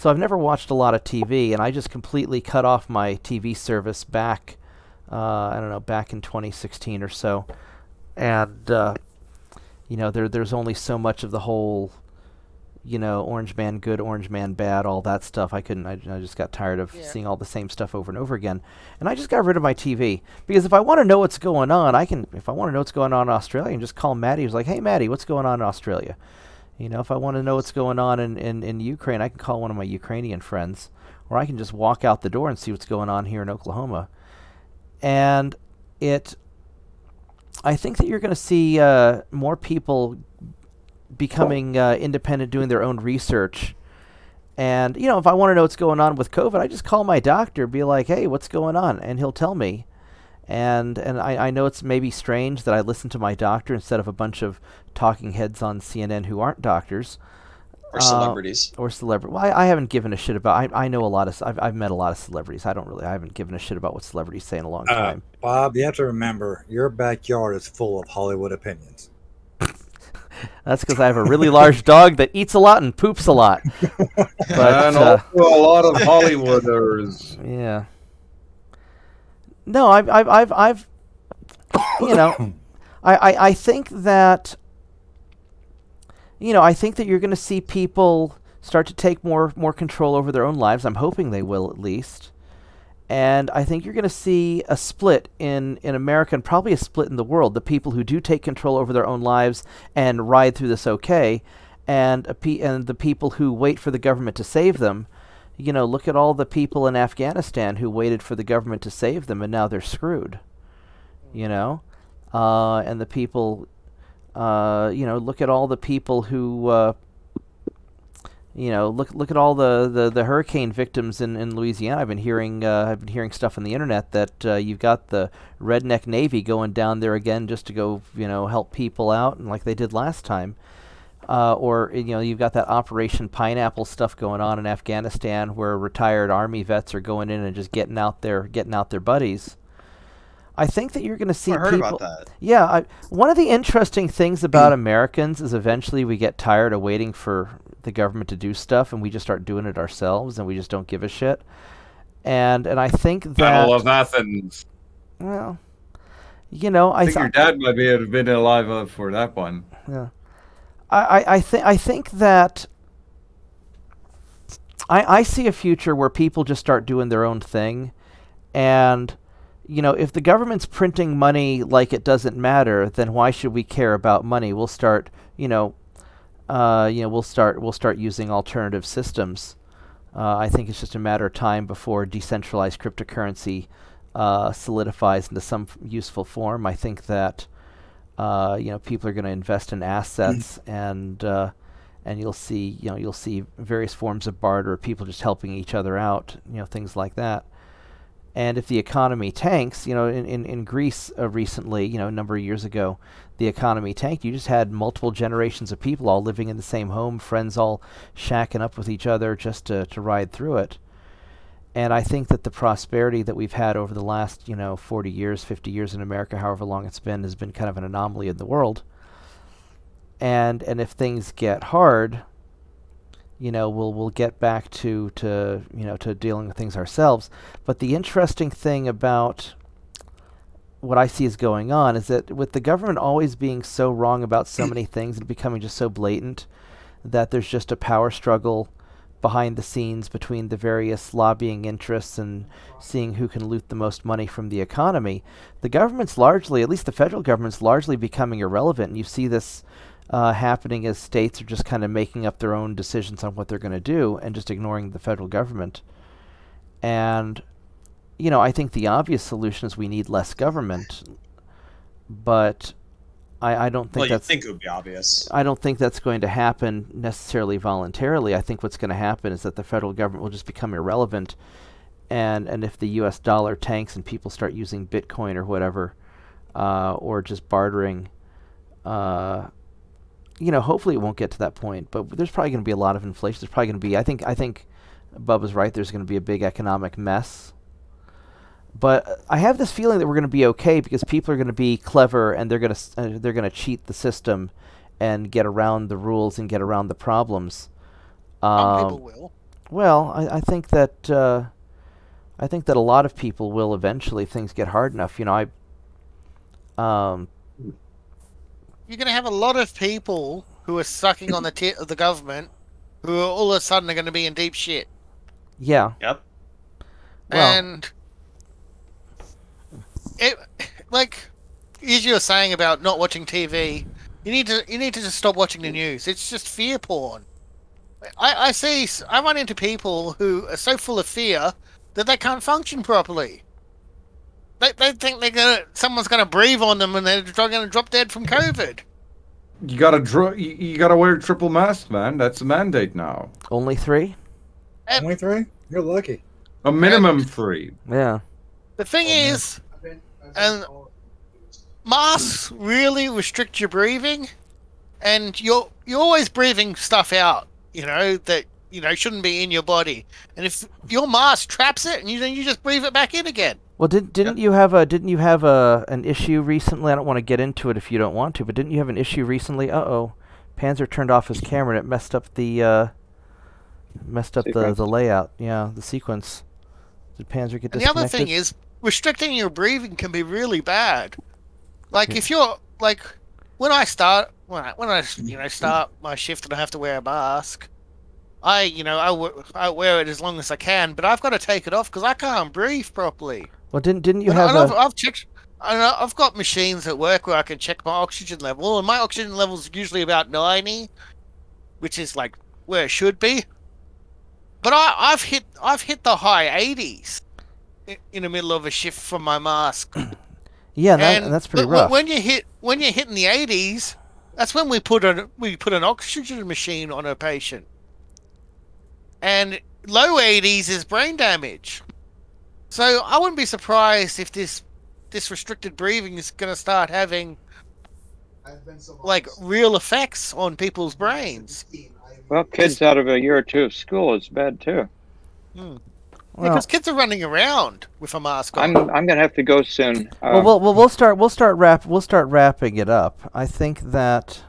[SPEAKER 1] I've never watched a lot of TV, and I just completely cut off my TV service back, I don't know, back in 2016 or so. And, you know, there's only so much of the whole, you know, Orange Man good, Orange Man bad, all that stuff. I just got tired of seeing all the same stuff over and over again. And I just got rid of my TV. Because if I want to know what's going on, if I want to know what's going on in Australia, I can just call Maddie. He's like, hey, Maddie, what's going on in Australia? You know, if I want to know what's going on in Ukraine, I can call one of my Ukrainian friends. Or I can just walk out the door and see what's going on here in Oklahoma. And I think that you're going to see more people becoming independent, doing their own research. And, you know, if I want to know what's going on with COVID, I just call my doctor, be like, hey, what's going on? And he'll tell me. And I know it's maybe strange that I listen to my doctor instead of a bunch of talking heads on CNN who aren't doctors.
[SPEAKER 4] Or celebrities.
[SPEAKER 1] Or celebrity. Well, I haven't given a shit about. I know a lot of. I've met a lot of celebrities. I haven't given a shit about what celebrities say in a long time.
[SPEAKER 2] Bob, you have to remember, your backyard is full of Hollywood opinions.
[SPEAKER 1] That's because I have a really large dog that eats a lot and poops a lot. But,
[SPEAKER 5] and also a lot of Hollywooders.
[SPEAKER 1] Yeah. No, I've you know, I think that, you know, I think that you're going to see people start to take more control over their own lives. I'm hoping they will, at least. And I think you're going to see a split in America, and probably a split in the world. The people who do take control over their own lives and ride through this okay, and the people who wait for the government to save them. You know, look at all the people in Afghanistan who waited for the government to save them, and now they're screwed. You know? And the people, you know, look at all the people who, you know, look at all the hurricane victims in Louisiana. I've been hearing stuff on the internet that you've got the redneck Navy going down there again just to go, you know, help people out, and like they did last time. Or, you know, you've got that Operation Pineapple stuff going on in Afghanistan, where retired Army vets are going in and just getting out their buddies. I think that you're going to see
[SPEAKER 4] I heard
[SPEAKER 1] people.
[SPEAKER 4] about that.
[SPEAKER 1] Yeah, one of the interesting things about Americans is eventually we get tired of waiting for the government to do stuff, and we just start doing it ourselves, and we just don't give a shit. And I think that
[SPEAKER 5] Battle of Athens.
[SPEAKER 1] Well, you know,
[SPEAKER 5] I think your dad might have been alive for that one.
[SPEAKER 1] Yeah. I think that I see a future where people just start doing their own thing, and you know, if the government's printing money like it doesn't matter, then why should we care about money? We'll start, we'll start using alternative systems. I think it's just a matter of time before decentralized cryptocurrency solidifies into some useful form. I think that people are going to invest in assets, and you'll see various forms of barter, people just helping each other out, things like that. And if the economy tanks, in Greece recently, a number of years ago, the economy tanked. You just had multiple generations of people all living in the same home, friends all shacking up with each other just to ride through it. And I think that the prosperity that we've had over the last, 40 years, 50 years in America, however long it's been, has been kind of an anomaly in the world. And if things get hard, we'll get back to dealing with things ourselves. But the interesting thing about what I see is going on is that with the government always being so wrong about so many things and becoming just so blatant, that there's just a power struggle behind the scenes between the various lobbying interests and seeing who can loot the most money from the economy. The government's largely, at least the federal government's largely becoming irrelevant, and you see this happening as states are just kind of making up their own decisions on what they're going to do and just ignoring the federal government. And, I think the obvious solution is we need less government, but I don't think
[SPEAKER 4] you think it would be obvious.
[SPEAKER 1] I don't think that's going to happen necessarily voluntarily. I think what's going to happen is that the federal government will just become irrelevant, and if the U.S. dollar tanks and people start using Bitcoin or whatever, or just bartering, hopefully it won't get to that point, but there's probably going to be a lot of inflation. There's probably going to be, I think Bubba's right, there's going to be a big economic mess. But I have this feeling that we're going to be okay because people are going to be clever and they're going to cheat the system and get around the rules and get around the problems.
[SPEAKER 6] Some people will.
[SPEAKER 1] Well, I think that a lot of people will eventually if things get hard enough. You know,
[SPEAKER 6] You're going to have a lot of people who are sucking on the tit of the government who are all of a sudden are going to be in deep shit.
[SPEAKER 1] Yeah.
[SPEAKER 4] Yep.
[SPEAKER 1] Well,
[SPEAKER 6] And it, like, as you were saying about not watching TV, you need to just stop watching the news. It's just fear porn. I run into people who are so full of fear that they can't function properly. They think someone's gonna breathe on them and they're gonna drop dead from COVID.
[SPEAKER 5] You gotta wear a triple mask, man. That's a mandate now.
[SPEAKER 1] only 3?
[SPEAKER 2] Only 3? You're lucky.
[SPEAKER 5] A minimum 3.
[SPEAKER 1] Yeah.
[SPEAKER 6] The thing is, and masks really restrict your breathing, and you're always breathing stuff out, that shouldn't be in your body. And if your mask traps it, and then you just breathe it back in again.
[SPEAKER 1] Well, didn't you have an issue recently? I don't want to get into it if you don't want to, but didn't you have an issue recently? Panzer turned off his camera and it messed up the layout. Yeah, the sequence. Did Panzer get disconnected?
[SPEAKER 6] And the other thing is, restricting your breathing can be really bad. Like if you're like, when I start my shift and I have to wear a mask, I wear it as long as I can, but I've got to take it off because I can't breathe properly.
[SPEAKER 1] Well, didn't you have
[SPEAKER 6] I've checked. I've got machines at work where I can check my oxygen level, and my oxygen level is usually about 90, which is like where it should be. But I've hit the high 80s in the middle of a shift from my mask.
[SPEAKER 1] Yeah, that's pretty rough.
[SPEAKER 6] When you're hitting the 80s, that's when we put an oxygen machine on a patient. And low 80s is brain damage. So I wouldn't be surprised if this restricted breathing is going to start having like real effects on people's brains.
[SPEAKER 3] Well, kids out of a year or two of school is bad too.
[SPEAKER 6] Because kids are running around with a mask on.
[SPEAKER 3] I'm gonna have to go soon.
[SPEAKER 1] We'll start wrapping it up. I think that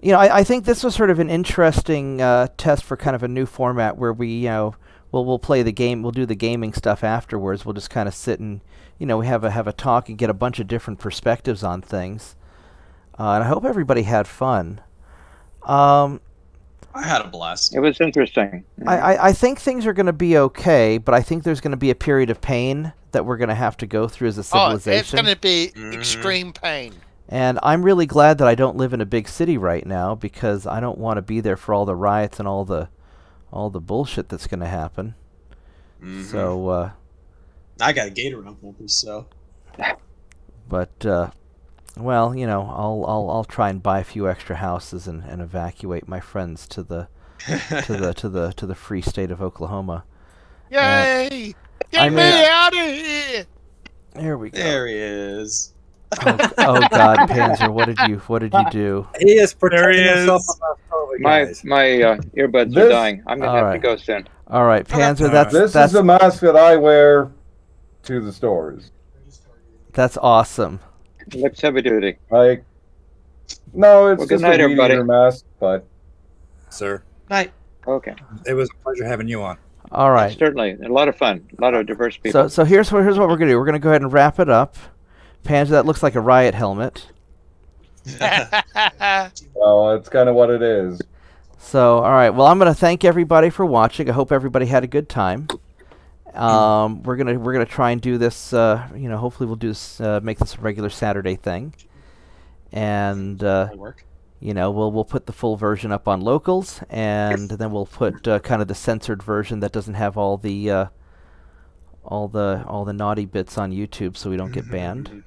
[SPEAKER 1] I think this was sort of an interesting test for kind of a new format where we we'll play the game, we'll do the gaming stuff afterwards. We'll just kind of sit and we have a talk and get a bunch of different perspectives on things. And I hope everybody had fun.
[SPEAKER 4] I had a blast.
[SPEAKER 3] It was interesting.
[SPEAKER 1] I think things are going to be okay, but I think there's going to be a period of pain that we're going to have to go through as a civilization.
[SPEAKER 6] It's going to be extreme pain.
[SPEAKER 1] And I'm really glad that I don't live in a big city right now because I don't want to be there for all the riots and all the bullshit that's going to happen. So
[SPEAKER 4] I got a gator on campus, so.
[SPEAKER 1] But well, I'll try and buy a few extra houses and evacuate my friends to the to the free state of Oklahoma.
[SPEAKER 6] Yay! Get me out of here!
[SPEAKER 1] There we go.
[SPEAKER 4] There he is.
[SPEAKER 1] Oh God, Panzer, what did you do?
[SPEAKER 2] He is protecting himself from COVID,
[SPEAKER 3] My
[SPEAKER 2] guys.
[SPEAKER 3] earbuds are dying. I'm gonna have to go soon.
[SPEAKER 1] All right, Panzer,
[SPEAKER 5] This is the mask that I wear to the stores.
[SPEAKER 1] That's awesome.
[SPEAKER 3] Looks heavy duty.
[SPEAKER 5] No, it's
[SPEAKER 3] Well, good
[SPEAKER 5] just
[SPEAKER 3] night,
[SPEAKER 5] a
[SPEAKER 3] everybody.
[SPEAKER 5] meteor mask, but
[SPEAKER 2] Sir,
[SPEAKER 4] Night.
[SPEAKER 3] Okay.
[SPEAKER 2] it was a pleasure having you on.
[SPEAKER 1] All right.
[SPEAKER 3] Certainly, a lot of fun. A lot of diverse people.
[SPEAKER 1] So here's what we're gonna do. We're gonna go ahead and wrap it up. Panzer, that looks like a riot helmet.
[SPEAKER 5] well, it's kind of what it is.
[SPEAKER 1] So, all right. Well, I'm going to thank everybody for watching. I hope everybody had a good time. We're gonna try and do this. Hopefully we'll do this. Make this a regular Saturday thing, and we'll put the full version up on Locals, and then we'll put kind of the censored version that doesn't have all the naughty bits on YouTube, so we don't get banned.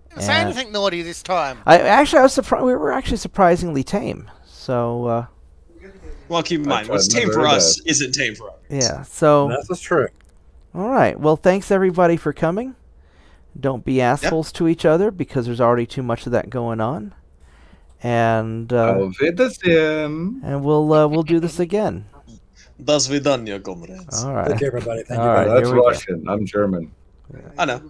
[SPEAKER 6] Didn't say anything naughty this time.
[SPEAKER 1] I was surprised. We were actually surprisingly tame. So.
[SPEAKER 4] Well, keep in mind, what's tame for us isn't tame for others.
[SPEAKER 1] Yeah. So.
[SPEAKER 2] That's true.
[SPEAKER 1] All right. Well, thanks everybody for coming. Don't be assholes to each other because there's already too much of that going on. And
[SPEAKER 5] Auf Wiedersehen.
[SPEAKER 1] And we'll do this again.
[SPEAKER 4] Das vidanya, comrades.
[SPEAKER 1] All right.
[SPEAKER 2] Take care, everybody. Thank
[SPEAKER 1] All
[SPEAKER 2] you.
[SPEAKER 1] right,
[SPEAKER 5] That's
[SPEAKER 1] here we go.
[SPEAKER 5] Russian. I'm German.
[SPEAKER 4] I know.